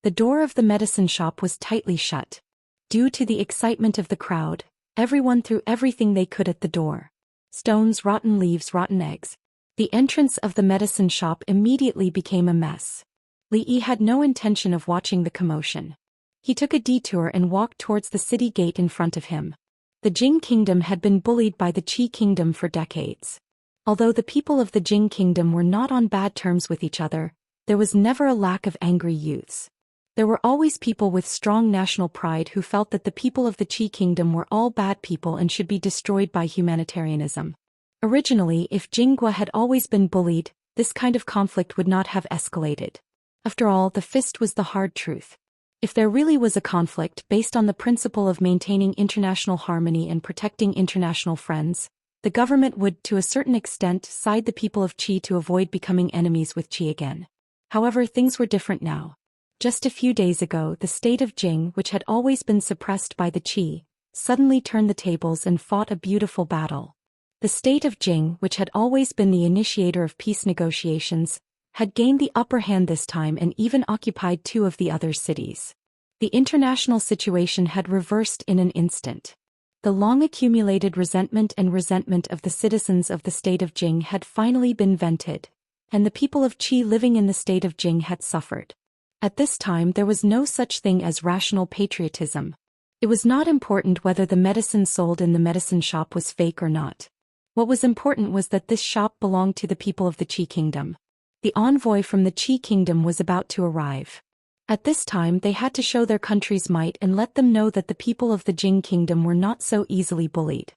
The door of the medicine shop was tightly shut. Due to the excitement of the crowd, everyone threw everything they could at the door. Stones, rotten leaves, rotten eggs. The entrance of the medicine shop immediately became a mess. Li Yi had no intention of watching the commotion. He took a detour and walked towards the city gate in front of him. The Jing kingdom had been bullied by the Qi kingdom for decades. Although the people of the Jing kingdom were not on bad terms with each other, there was never a lack of angry youths. There were always people with strong national pride who felt that the people of the Qi kingdom were all bad people and should be destroyed by humanitarianism. Originally, if Jinghua had always been bullied, this kind of conflict would not have escalated. After all, the fist was the hard truth. If there really was a conflict based on the principle of maintaining international harmony and protecting international friends, the government would, to a certain extent, side the people of Qi to avoid becoming enemies with Qi again. However, things were different now. Just a few days ago, the state of Jing, which had always been suppressed by the Qi, suddenly turned the tables and fought a beautiful battle. The state of Jing, which had always been the initiator of peace negotiations, had gained the upper hand this time and even occupied 2 of the other cities. The international situation had reversed in an instant. The long-accumulated resentment of the citizens of the state of Jing had finally been vented, and the people of Qi living in the state of Jing had suffered. At this time there was no such thing as rational patriotism. It was not important whether the medicine sold in the medicine shop was fake or not. What was important was that this shop belonged to the people of the Qi kingdom. The envoy from the Qi kingdom was about to arrive. At this time they had to show their country's might and let them know that the people of the Jing kingdom were not so easily bullied.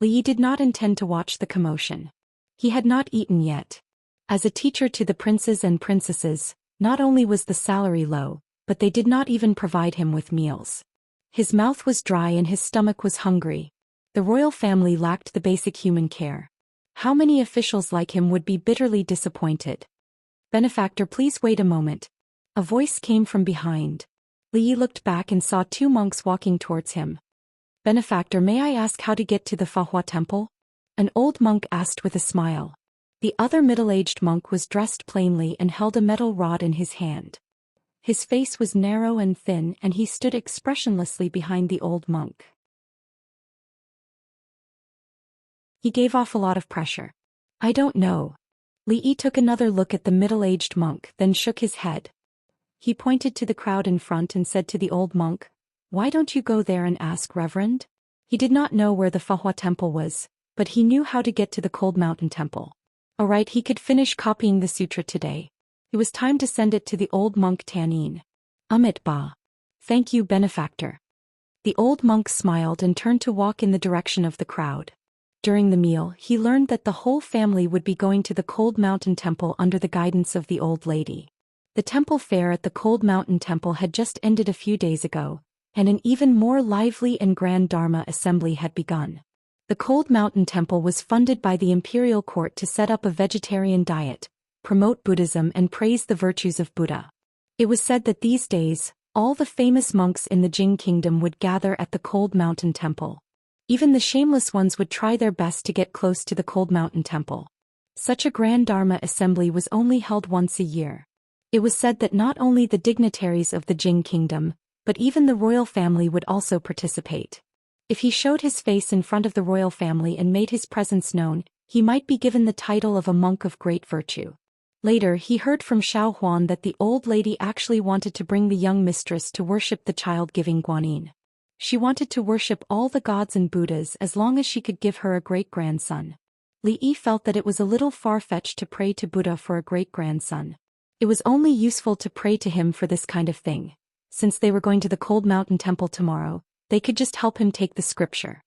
Li Yi did not intend to watch the commotion. He had not eaten yet. As a teacher to the princes and princesses, not only was the salary low, but they did not even provide him with meals. His mouth was dry and his stomach was hungry. The royal family lacked the basic human care. How many officials like him would be bitterly disappointed? Benefactor, please wait a moment. A voice came from behind. Li Yi looked back and saw 2 monks walking towards him. Benefactor, may I ask how to get to the Fahua temple? An old monk asked with a smile. The other middle-aged monk was dressed plainly and held a metal rod in his hand. His face was narrow and thin and he stood expressionlessly behind the old monk. He gave off a lot of pressure. I don't know. Li Yi took another look at the middle-aged monk, then shook his head. He pointed to the crowd in front and said to the old monk, "Why don't you go there and ask, Reverend?" He did not know where the Fahua temple was, but he knew how to get to the Cold Mountain Temple. Alright, he could finish copying the sutra today. It was time to send it to the old monk Tanin. Amit Ba. Thank you, Benefactor. The old monk smiled and turned to walk in the direction of the crowd. During the meal, he learned that the whole family would be going to the Cold Mountain Temple under the guidance of the old lady. The temple fair at the Cold Mountain Temple had just ended a few days ago, and an even more lively and grand Dharma assembly had begun. The Cold Mountain Temple was funded by the imperial court to set up a vegetarian diet, promote Buddhism and praise the virtues of Buddha. It was said that these days, all the famous monks in the Jing kingdom would gather at the Cold Mountain Temple. Even the shameless ones would try their best to get close to the Cold Mountain Temple. Such a grand Dharma assembly was only held once a year. It was said that not only the dignitaries of the Jing kingdom, but even the royal family would also participate. If he showed his face in front of the royal family and made his presence known, he might be given the title of a monk of great virtue. Later he heard from Xiao Huan that the old lady actually wanted to bring the young mistress to worship the child-giving Guanyin. She wanted to worship all the gods and Buddhas as long as she could give her a great-grandson. Li Yi felt that it was a little far-fetched to pray to Buddha for a great-grandson. It was only useful to pray to him for this kind of thing. Since they were going to the Cold Mountain Temple tomorrow, they could just help him take the scripture.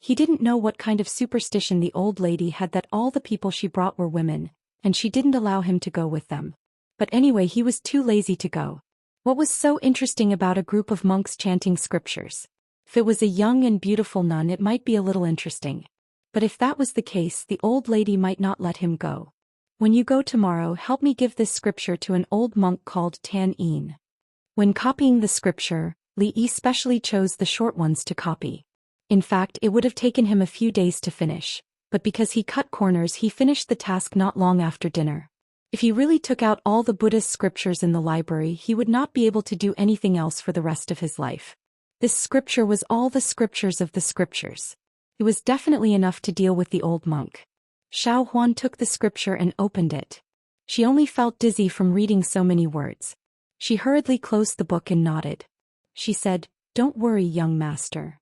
He didn't know what kind of superstition the old lady had that all the people she brought were women, and she didn't allow him to go with them. But anyway, he was too lazy to go. What was so interesting about a group of monks chanting scriptures? If it was a young and beautiful nun, it might be a little interesting. But if that was the case, the old lady might not let him go. When you go tomorrow, help me give this scripture to an old monk called Tan Yin. When copying the scripture, Li Yi specially chose the short ones to copy. In fact, it would have taken him a few days to finish, but because he cut corners, he finished the task not long after dinner. If he really took out all the Buddhist scriptures in the library, he would not be able to do anything else for the rest of his life. This scripture was all the scriptures of the scriptures. It was definitely enough to deal with the old monk. Xiao Huan took the scripture and opened it. She only felt dizzy from reading so many words. She hurriedly closed the book and nodded. She said, "Don't worry, young master.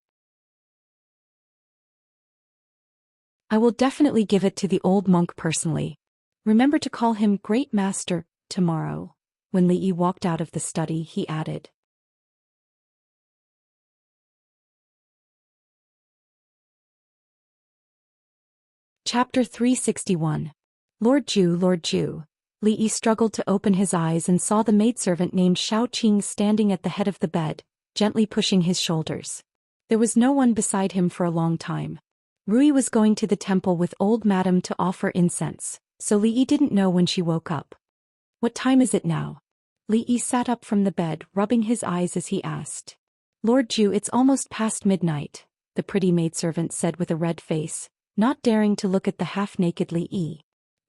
I will definitely give it to the old monk personally. Remember to call him Great Master tomorrow." When Li Yi walked out of the study, he added. Chapter 361. Lord Zhu, Lord Zhu. Li Yi struggled to open his eyes and saw the maidservant named Xiaoqing standing at the head of the bed, gently pushing his shoulders. There was no one beside him for a long time. Rui was going to the temple with old madam to offer incense, so Li Yi didn't know when she woke up. "What time is it now?" Li Yi sat up from the bed, rubbing his eyes as he asked. "Lord Zhu, it's almost past midnight," the pretty maidservant said with a red face, not daring to look at the half-naked Li Yi.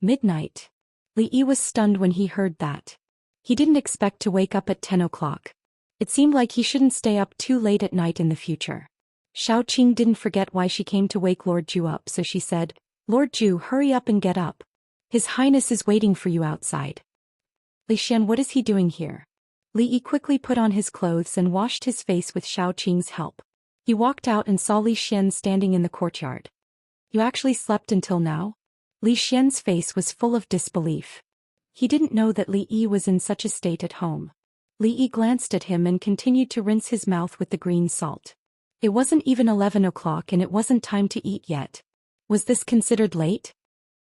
Midnight? Li Yi was stunned when he heard that. He didn't expect to wake up at 10 o'clock. It seemed like he shouldn't stay up too late at night in the future. Xiaoqing didn't forget why she came to wake Lord Zhu up, so she said, "Lord Zhu, hurry up and get up. His Highness is waiting for you outside." "Li Xian, what is he doing here?" Li Yi quickly put on his clothes and washed his face with Xiaoqing's help. He walked out and saw Li Xian standing in the courtyard. "You actually slept until now?" Li Xian's face was full of disbelief. He didn't know that Li Yi was in such a state at home. Li Yi glanced at him and continued to rinse his mouth with the green salt. It wasn't even 11 o'clock and it wasn't time to eat yet. Was this considered late?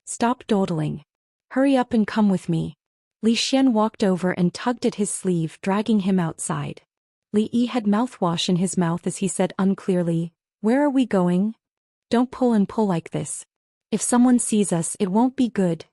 "Stop dawdling. Hurry up and come with me." Li Xian walked over and tugged at his sleeve, dragging him outside. Li Yi had mouthwash in his mouth as he said unclearly, "Where are we going? Don't pull and pull like this. If someone sees us, it won't be good."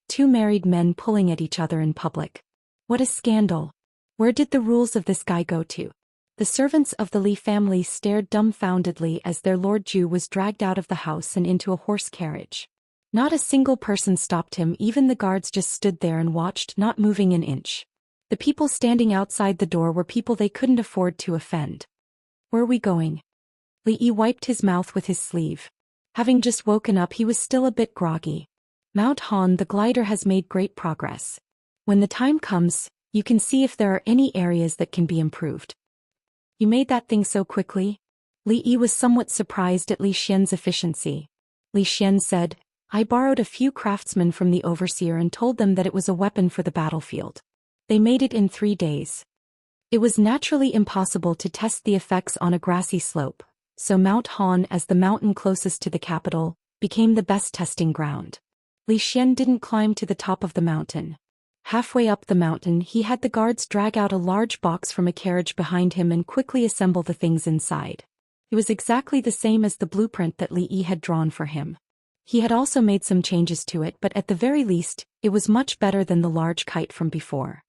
Two married men pulling at each other in public. What a scandal. Where did the rules of this guy go to? The servants of the Li family stared dumbfoundedly as their Lord Zhu was dragged out of the house and into a horse carriage. Not a single person stopped him, even the guards just stood there and watched, not moving an inch. The people standing outside the door were people they couldn't afford to offend. "Where are we going?" Li Yi wiped his mouth with his sleeve. Having just woken up, he was still a bit groggy. "Mount Han, the glider has made great progress. When the time comes, you can see if there are any areas that can be improved." "You made that thing so quickly?" Li Yi was somewhat surprised at Li Xian's efficiency. Li Xian said, "I borrowed a few craftsmen from the overseer and told them that it was a weapon for the battlefield. They made it in 3 days." It was naturally impossible to test the effects on a grassy slope, so Mount Han, as the mountain closest to the capital, became the best testing ground. Li Xian didn't climb to the top of the mountain. Halfway up the mountain, he had the guards drag out a large box from a carriage behind him and quickly assemble the things inside. It was exactly the same as the blueprint that Li Yi had drawn for him. He had also made some changes to it, but at the very least, it was much better than the large kite from before.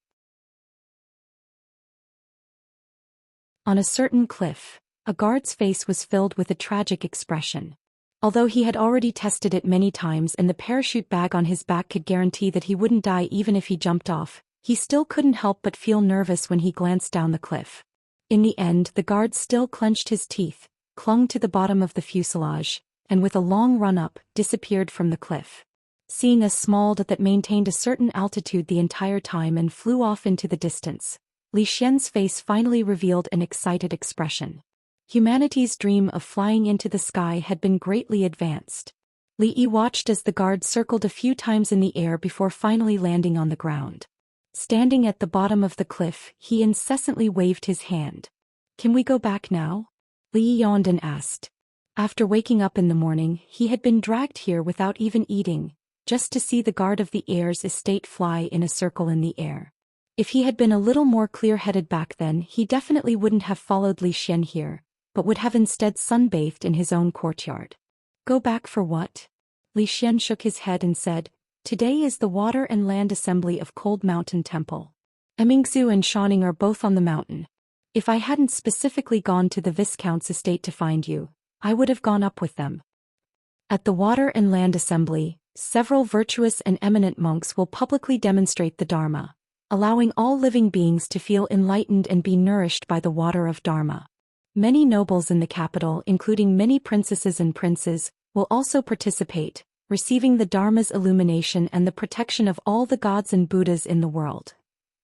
On a certain cliff, a guard's face was filled with a tragic expression. Although he had already tested it many times and the parachute bag on his back could guarantee that he wouldn't die even if he jumped off, he still couldn't help but feel nervous when he glanced down the cliff. In the end, the guard still clenched his teeth, clung to the bottom of the fuselage, and with a long run-up, disappeared from the cliff. Seeing a small dot that maintained a certain altitude the entire time and flew off into the distance, Li Xian's face finally revealed an excited expression. Humanity's dream of flying into the sky had been greatly advanced. Li Yi watched as the guard circled a few times in the air before finally landing on the ground. Standing at the bottom of the cliff, he incessantly waved his hand. "Can we go back now?" Li Yi yawned and asked. After waking up in the morning, he had been dragged here without even eating, just to see the guard of the heir's estate fly in a circle in the air. If he had been a little more clear-headed back then, he definitely wouldn't have followed Li Xian here, but would have instead sunbathed in his own courtyard. Go back for what? Li Xian shook his head and said, today is the Water and Land Assembly of Cold Mountain Temple. Emmingsu and Xianing are both on the mountain. If I hadn't specifically gone to the Viscount's estate to find you, I would have gone up with them. At the Water and Land Assembly, several virtuous and eminent monks will publicly demonstrate the Dharma, allowing all living beings to feel enlightened and be nourished by the water of Dharma. Many nobles in the capital, including many princesses and princes, will also participate, receiving the Dharma's illumination and the protection of all the gods and Buddhas in the world.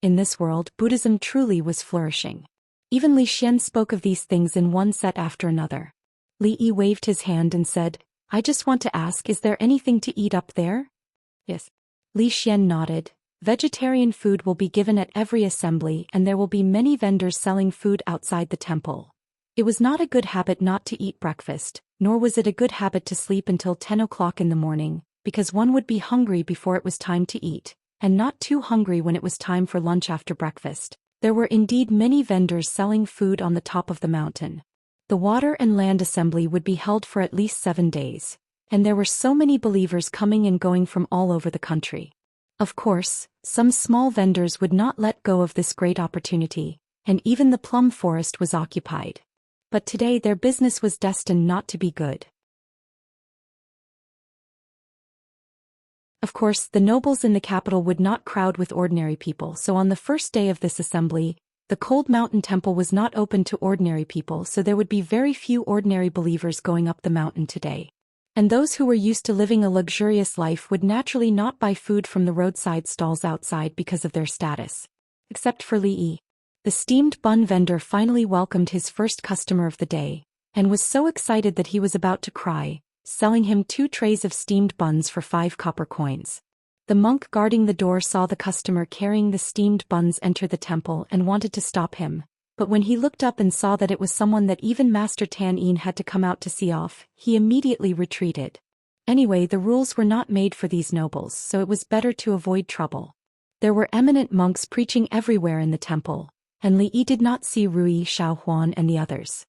In this world, Buddhism truly was flourishing. Even Li Xian spoke of these things in one set after another. Li Yi waved his hand and said, I just want to ask, is there anything to eat up there? Yes. Li Xian nodded. Vegetarian food will be given at every assembly and there will be many vendors selling food outside the temple. It was not a good habit not to eat breakfast, nor was it a good habit to sleep until 10 o'clock in the morning, because one would be hungry before it was time to eat, and not too hungry when it was time for lunch after breakfast. There were indeed many vendors selling food on the top of the mountain. The Water and Land Assembly would be held for at least 7 days, and there were so many believers coming and going from all over the country. Of course, some small vendors would not let go of this great opportunity, and even the plum forest was occupied. But today their business was destined not to be good. Of course, the nobles in the capital would not crowd with ordinary people, so on the first day of this assembly, the Cold Mountain Temple was not open to ordinary people, so there would be very few ordinary believers going up the mountain today. And those who were used to living a luxurious life would naturally not buy food from the roadside stalls outside because of their status. Except for Li Yi. The steamed bun vendor finally welcomed his first customer of the day, and was so excited that he was about to cry, selling him 2 trays of steamed buns for 5 copper coins. The monk guarding the door saw the customer carrying the steamed buns enter the temple and wanted to stop him, but when he looked up and saw that it was someone that even Master Tan Yin had to come out to see off, he immediately retreated. Anyway, the rules were not made for these nobles, so it was better to avoid trouble. There were eminent monks preaching everywhere in the temple, and Li Yi did not see Rui, Xiaohuan and the others.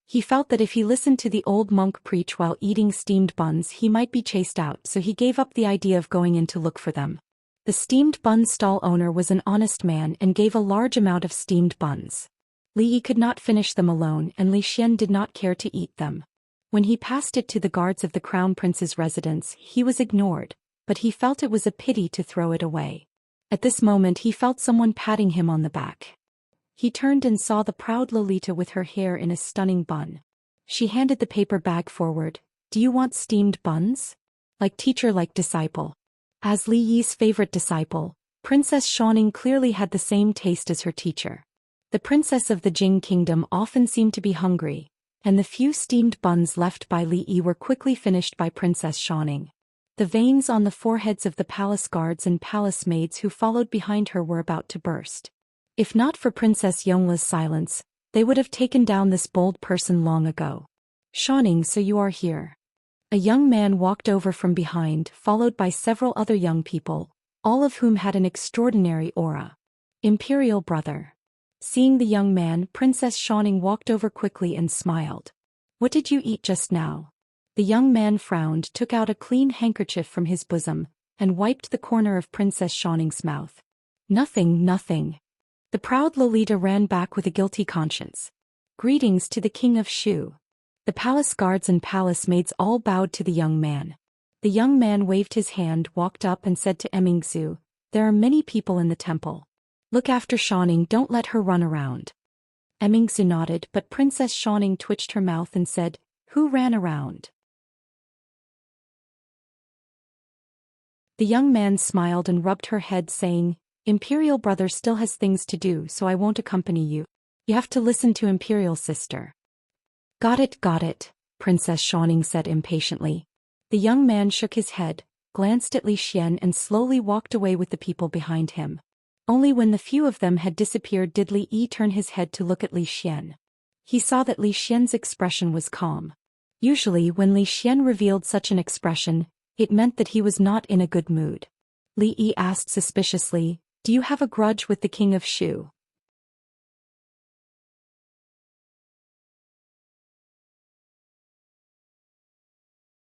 He felt that if he listened to the old monk preach while eating steamed buns he might be chased out, so he gave up the idea of going in to look for them. The steamed bun stall owner was an honest man and gave a large amount of steamed buns. Li Yi could not finish them alone and Li Xian did not care to eat them. When he passed it to the guards of the crown prince's residence, he was ignored, but he felt it was a pity to throw it away. At this moment he felt someone patting him on the back. He turned and saw the proud Lolita with her hair in a stunning bun. She handed the paper bag forward. Do you want steamed buns? Like teacher, like disciple. As Li Yi's favorite disciple, Princess Xianing clearly had the same taste as her teacher. The princess of the Jing kingdom often seemed to be hungry, and the few steamed buns left by Li Yi were quickly finished by Princess Xianing. The veins on the foreheads of the palace guards and palace maids who followed behind her were about to burst. If not for Princess Yongl's silence, they would have taken down this bold person long ago. Xianing, so you are here. A young man walked over from behind, followed by several other young people, all of whom had an extraordinary aura. Imperial brother. Seeing the young man, Princess Xianing walked over quickly and smiled. What did you eat just now? The young man frowned, took out a clean handkerchief from his bosom, and wiped the corner of Princess Xianing's mouth. Nothing, nothing. The proud Lolita ran back with a guilty conscience. Greetings to the king of Shu. The palace guards and palace maids all bowed to the young man. The young man waved his hand, walked up and said to Emmingsu, there are many people in the temple. Look after Xianing, don't let her run around. Emmingsu nodded, but Princess Xianing twitched her mouth and said, who ran around? The young man smiled and rubbed her head, saying, Imperial brother still has things to do, so I won't accompany you. You have to listen to Imperial sister. Got it, Princess Xianing said impatiently. The young man shook his head, glanced at Li Xian and slowly walked away with the people behind him. Only when the few of them had disappeared did Li Yi turn his head to look at Li Xian. He saw that Li Xian's expression was calm. Usually when Li Xian revealed such an expression, it meant that he was not in a good mood. Li Yi asked suspiciously, "Do you have a grudge with the king of Shu?"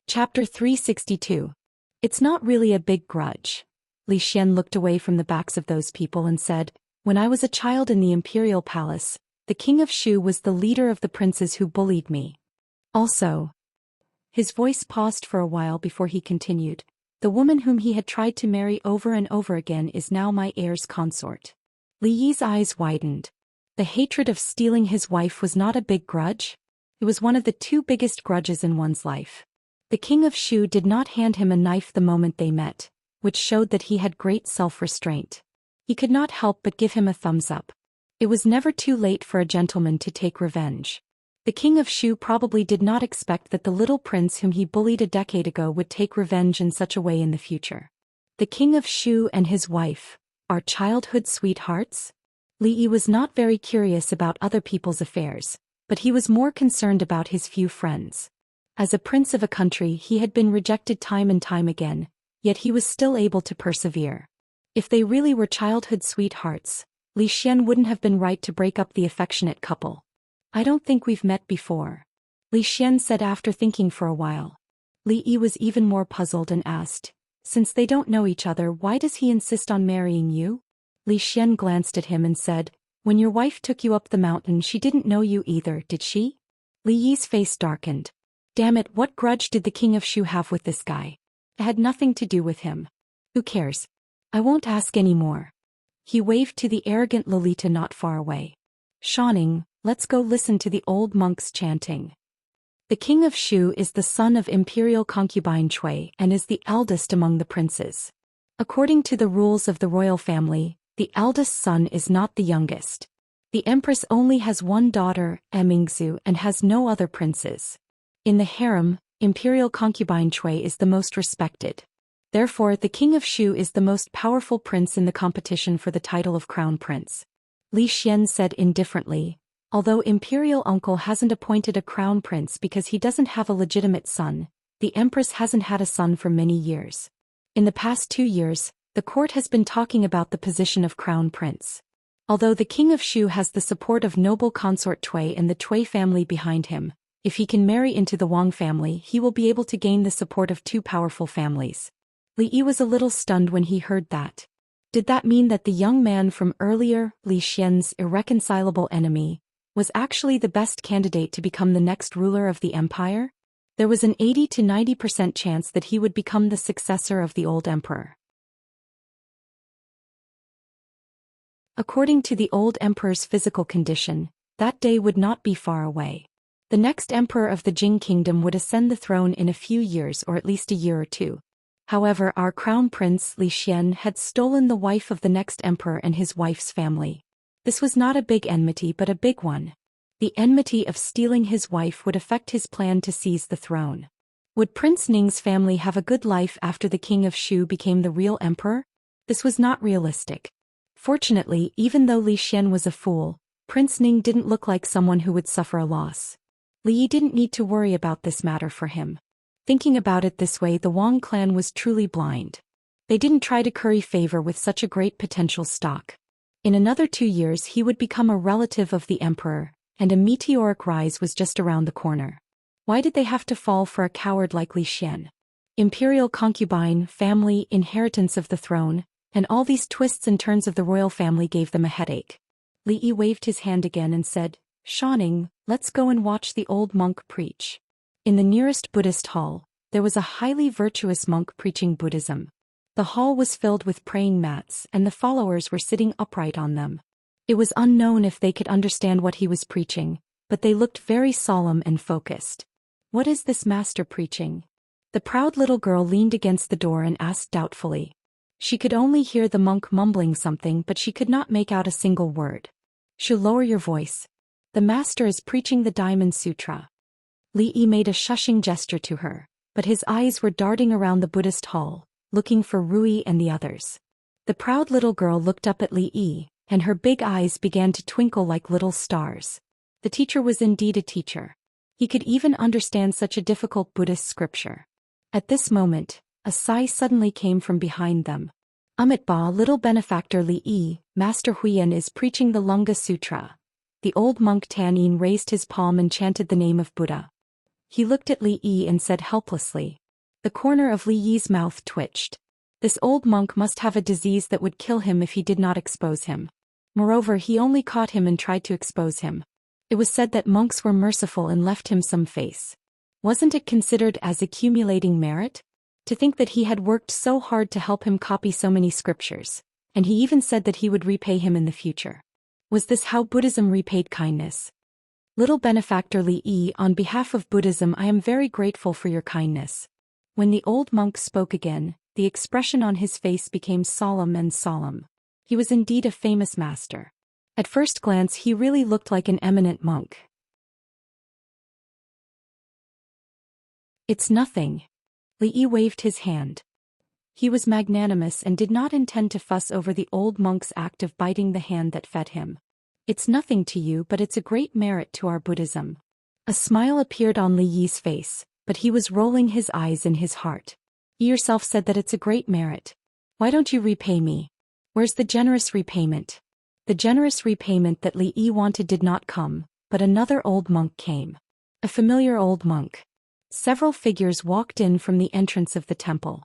Chapter 362. It's not really a big grudge. Li Xian looked away from the backs of those people and said, "When I was a child in the imperial palace, the king of Shu was the leader of the princes who bullied me. Also," his voice paused for a while before he continued, "the woman whom he had tried to marry over and over again is now my heir's consort." Li Yi's eyes widened. The hatred of stealing his wife was not a big grudge. It was one of the two biggest grudges in one's life. The king of Shu did not hand him a knife the moment they met, which showed that he had great self-restraint. He could not help but give him a thumbs up. It was never too late for a gentleman to take revenge. The king of Shu probably did not expect that the little prince whom he bullied a decade ago would take revenge in such a way in the future. The king of Shu and his wife are childhood sweethearts? Li Yi was not very curious about other people's affairs, but he was more concerned about his few friends. As a prince of a country he had been rejected time and time again, yet he was still able to persevere. If they really were childhood sweethearts, Li Xian wouldn't have been right to break up the affectionate couple. "I don't think we've met before," Li Xian said after thinking for a while. Li Yi was even more puzzled and asked, "Since they don't know each other, why does he insist on marrying you?" Li Xian glanced at him and said, "When your wife took you up the mountain she didn't know you either, did she?" Li Yi's face darkened. Damn it, what grudge did the king of Shu have with this guy? It had nothing to do with him. Who cares? I won't ask any more. He waved to the arrogant Lolita not far away. "Xianxia, let's go listen to the old monks chanting." The king of Shu is the son of imperial concubine Cui and is the eldest among the princes. According to the rules of the royal family, the eldest son is not the youngest. The empress only has one daughter, Mingzu, and has no other princes. In the harem, imperial concubine Cui is the most respected. Therefore, the king of Shu is the most powerful prince in the competition for the title of crown prince. Li Xian said indifferently, "Although imperial uncle hasn't appointed a crown prince because he doesn't have a legitimate son, the empress hasn't had a son for many years. In the past 2 years, the court has been talking about the position of crown prince. Although the king of Shu has the support of noble consort Cui and the Cui family behind him, if he can marry into the Wang family he will be able to gain the support of two powerful families." Li Yi was a little stunned when he heard that. Did that mean that the young man from earlier, Li Xian's irreconcilable enemy, was actually the best candidate to become the next ruler of the empire? There was an 80 to 90% chance that he would become the successor of the old emperor. According to the old emperor's physical condition, that day would not be far away. The next emperor of the Jing kingdom would ascend the throne in a few years or at least a year or two. However, our crown prince Li Xian had stolen the wife of the next emperor and his wife's family. This was not a big enmity but a big one. The enmity of stealing his wife would affect his plan to seize the throne. Would Prince Ning's family have a good life after the king of Shu became the real emperor? This was not realistic. Fortunately, even though Li Xian was a fool, Prince Ning didn't look like someone who would suffer a loss. Li Yi didn't need to worry about this matter for him. Thinking about it this way, the Wang clan was truly blind. They didn't try to curry favor with such a great potential stock. In another 2 years he would become a relative of the emperor, and a meteoric rise was just around the corner. Why did they have to fall for a coward like Li Xian? Imperial concubine, family, inheritance of the throne, and all these twists and turns of the royal family gave them a headache. Li Yi waved his hand again and said, "Xianxia, let's go and watch the old monk preach." In the nearest Buddhist hall, there was a highly virtuous monk preaching Buddhism. The hall was filled with praying mats and the followers were sitting upright on them. It was unknown if they could understand what he was preaching, but they looked very solemn and focused. "What is this master preaching?" The proud little girl leaned against the door and asked doubtfully. She could only hear the monk mumbling something but she could not make out a single word. "Should lower your voice. The master is preaching the Diamond Sutra." Li Yi made a shushing gesture to her, but his eyes were darting around the Buddhist hall, looking for Rui and the others. The proud little girl looked up at Li Yi, and her big eyes began to twinkle like little stars. The teacher was indeed a teacher. He could even understand such a difficult Buddhist scripture. At this moment, a sigh suddenly came from behind them. Amit Ba, little benefactor Li Yi, Master Huiyan is preaching the Lunga Sutra. The old monk Tan Yin raised his palm and chanted the name of Buddha. He looked at Li Yi and said helplessly. The corner of Li Yi's mouth twitched. This old monk must have a disease that would kill him if he did not expose him. Moreover, he only caught him and tried to expose him. It was said that monks were merciful and left him some face. Wasn't it considered as accumulating merit? To think that he had worked so hard to help him copy so many scriptures, and he even said that he would repay him in the future. Was this how Buddhism repaid kindness? Little benefactor Li Yi, on behalf of Buddhism, I am very grateful for your kindness. When the old monk spoke again, the expression on his face became solemn and solemn. He was indeed a famous master. At first glance he really looked like an eminent monk. It's nothing. Li Yi waved his hand. He was magnanimous and did not intend to fuss over the old monk's act of biting the hand that fed him. It's nothing to you, but it's a great merit to our Buddhism. A smile appeared on Li Yi's face, but he was rolling his eyes in his heart. You yourself said that it's a great merit. Why don't you repay me? Where's the generous repayment? The generous repayment that Li Yi wanted did not come, but another old monk came. A familiar old monk. Several figures walked in from the entrance of the temple.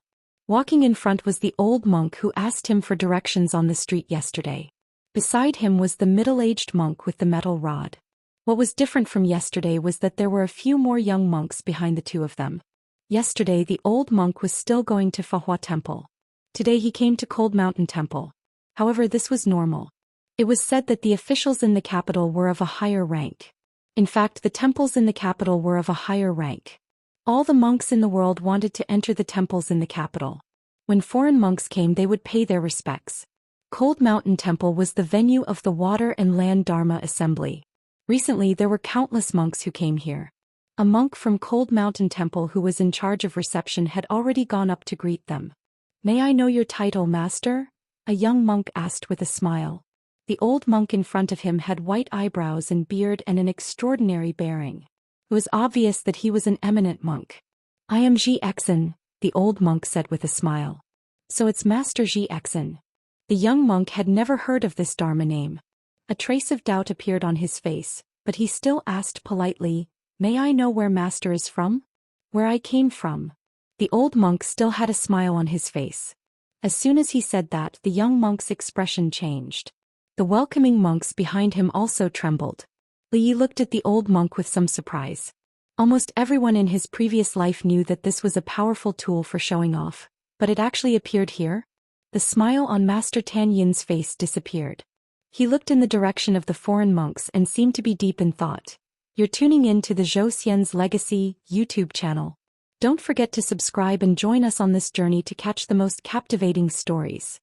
Walking in front was the old monk who asked him for directions on the street yesterday. Beside him was the middle-aged monk with the metal rod. What was different from yesterday was that there were a few more young monks behind the two of them. Yesterday the old monk was still going to Fahua Temple. Today he came to Cold Mountain Temple. However, this was normal. It was said that the officials in the capital were of a higher rank. In fact, the temples in the capital were of a higher rank. All the monks in the world wanted to enter the temples in the capital. When foreign monks came, they would pay their respects. Cold Mountain Temple was the venue of the Water and Land Dharma Assembly. Recently there were countless monks who came here. A monk from Cold Mountain Temple who was in charge of reception had already gone up to greet them. May I know your title, master? A young monk asked with a smile. The old monk in front of him had white eyebrows and beard and an extraordinary bearing. It was obvious that he was an eminent monk. I am Xianxia, the old monk said with a smile. So it's Master Xianxia. The young monk had never heard of this Dharma name. A trace of doubt appeared on his face, but he still asked politely, May I know where Master is from? Where I came from. The old monk still had a smile on his face. As soon as he said that, the young monk's expression changed. The welcoming monks behind him also trembled. Li Yi looked at the old monk with some surprise. Almost everyone in his previous life knew that this was a powerful tool for showing off, but it actually appeared here? The smile on Master Tan Yin's face disappeared. He looked in the direction of the foreign monks and seemed to be deep in thought. You're tuning in to the Zhou Xian's Legacy YouTube channel. Don't forget to subscribe and join us on this journey to catch the most captivating stories.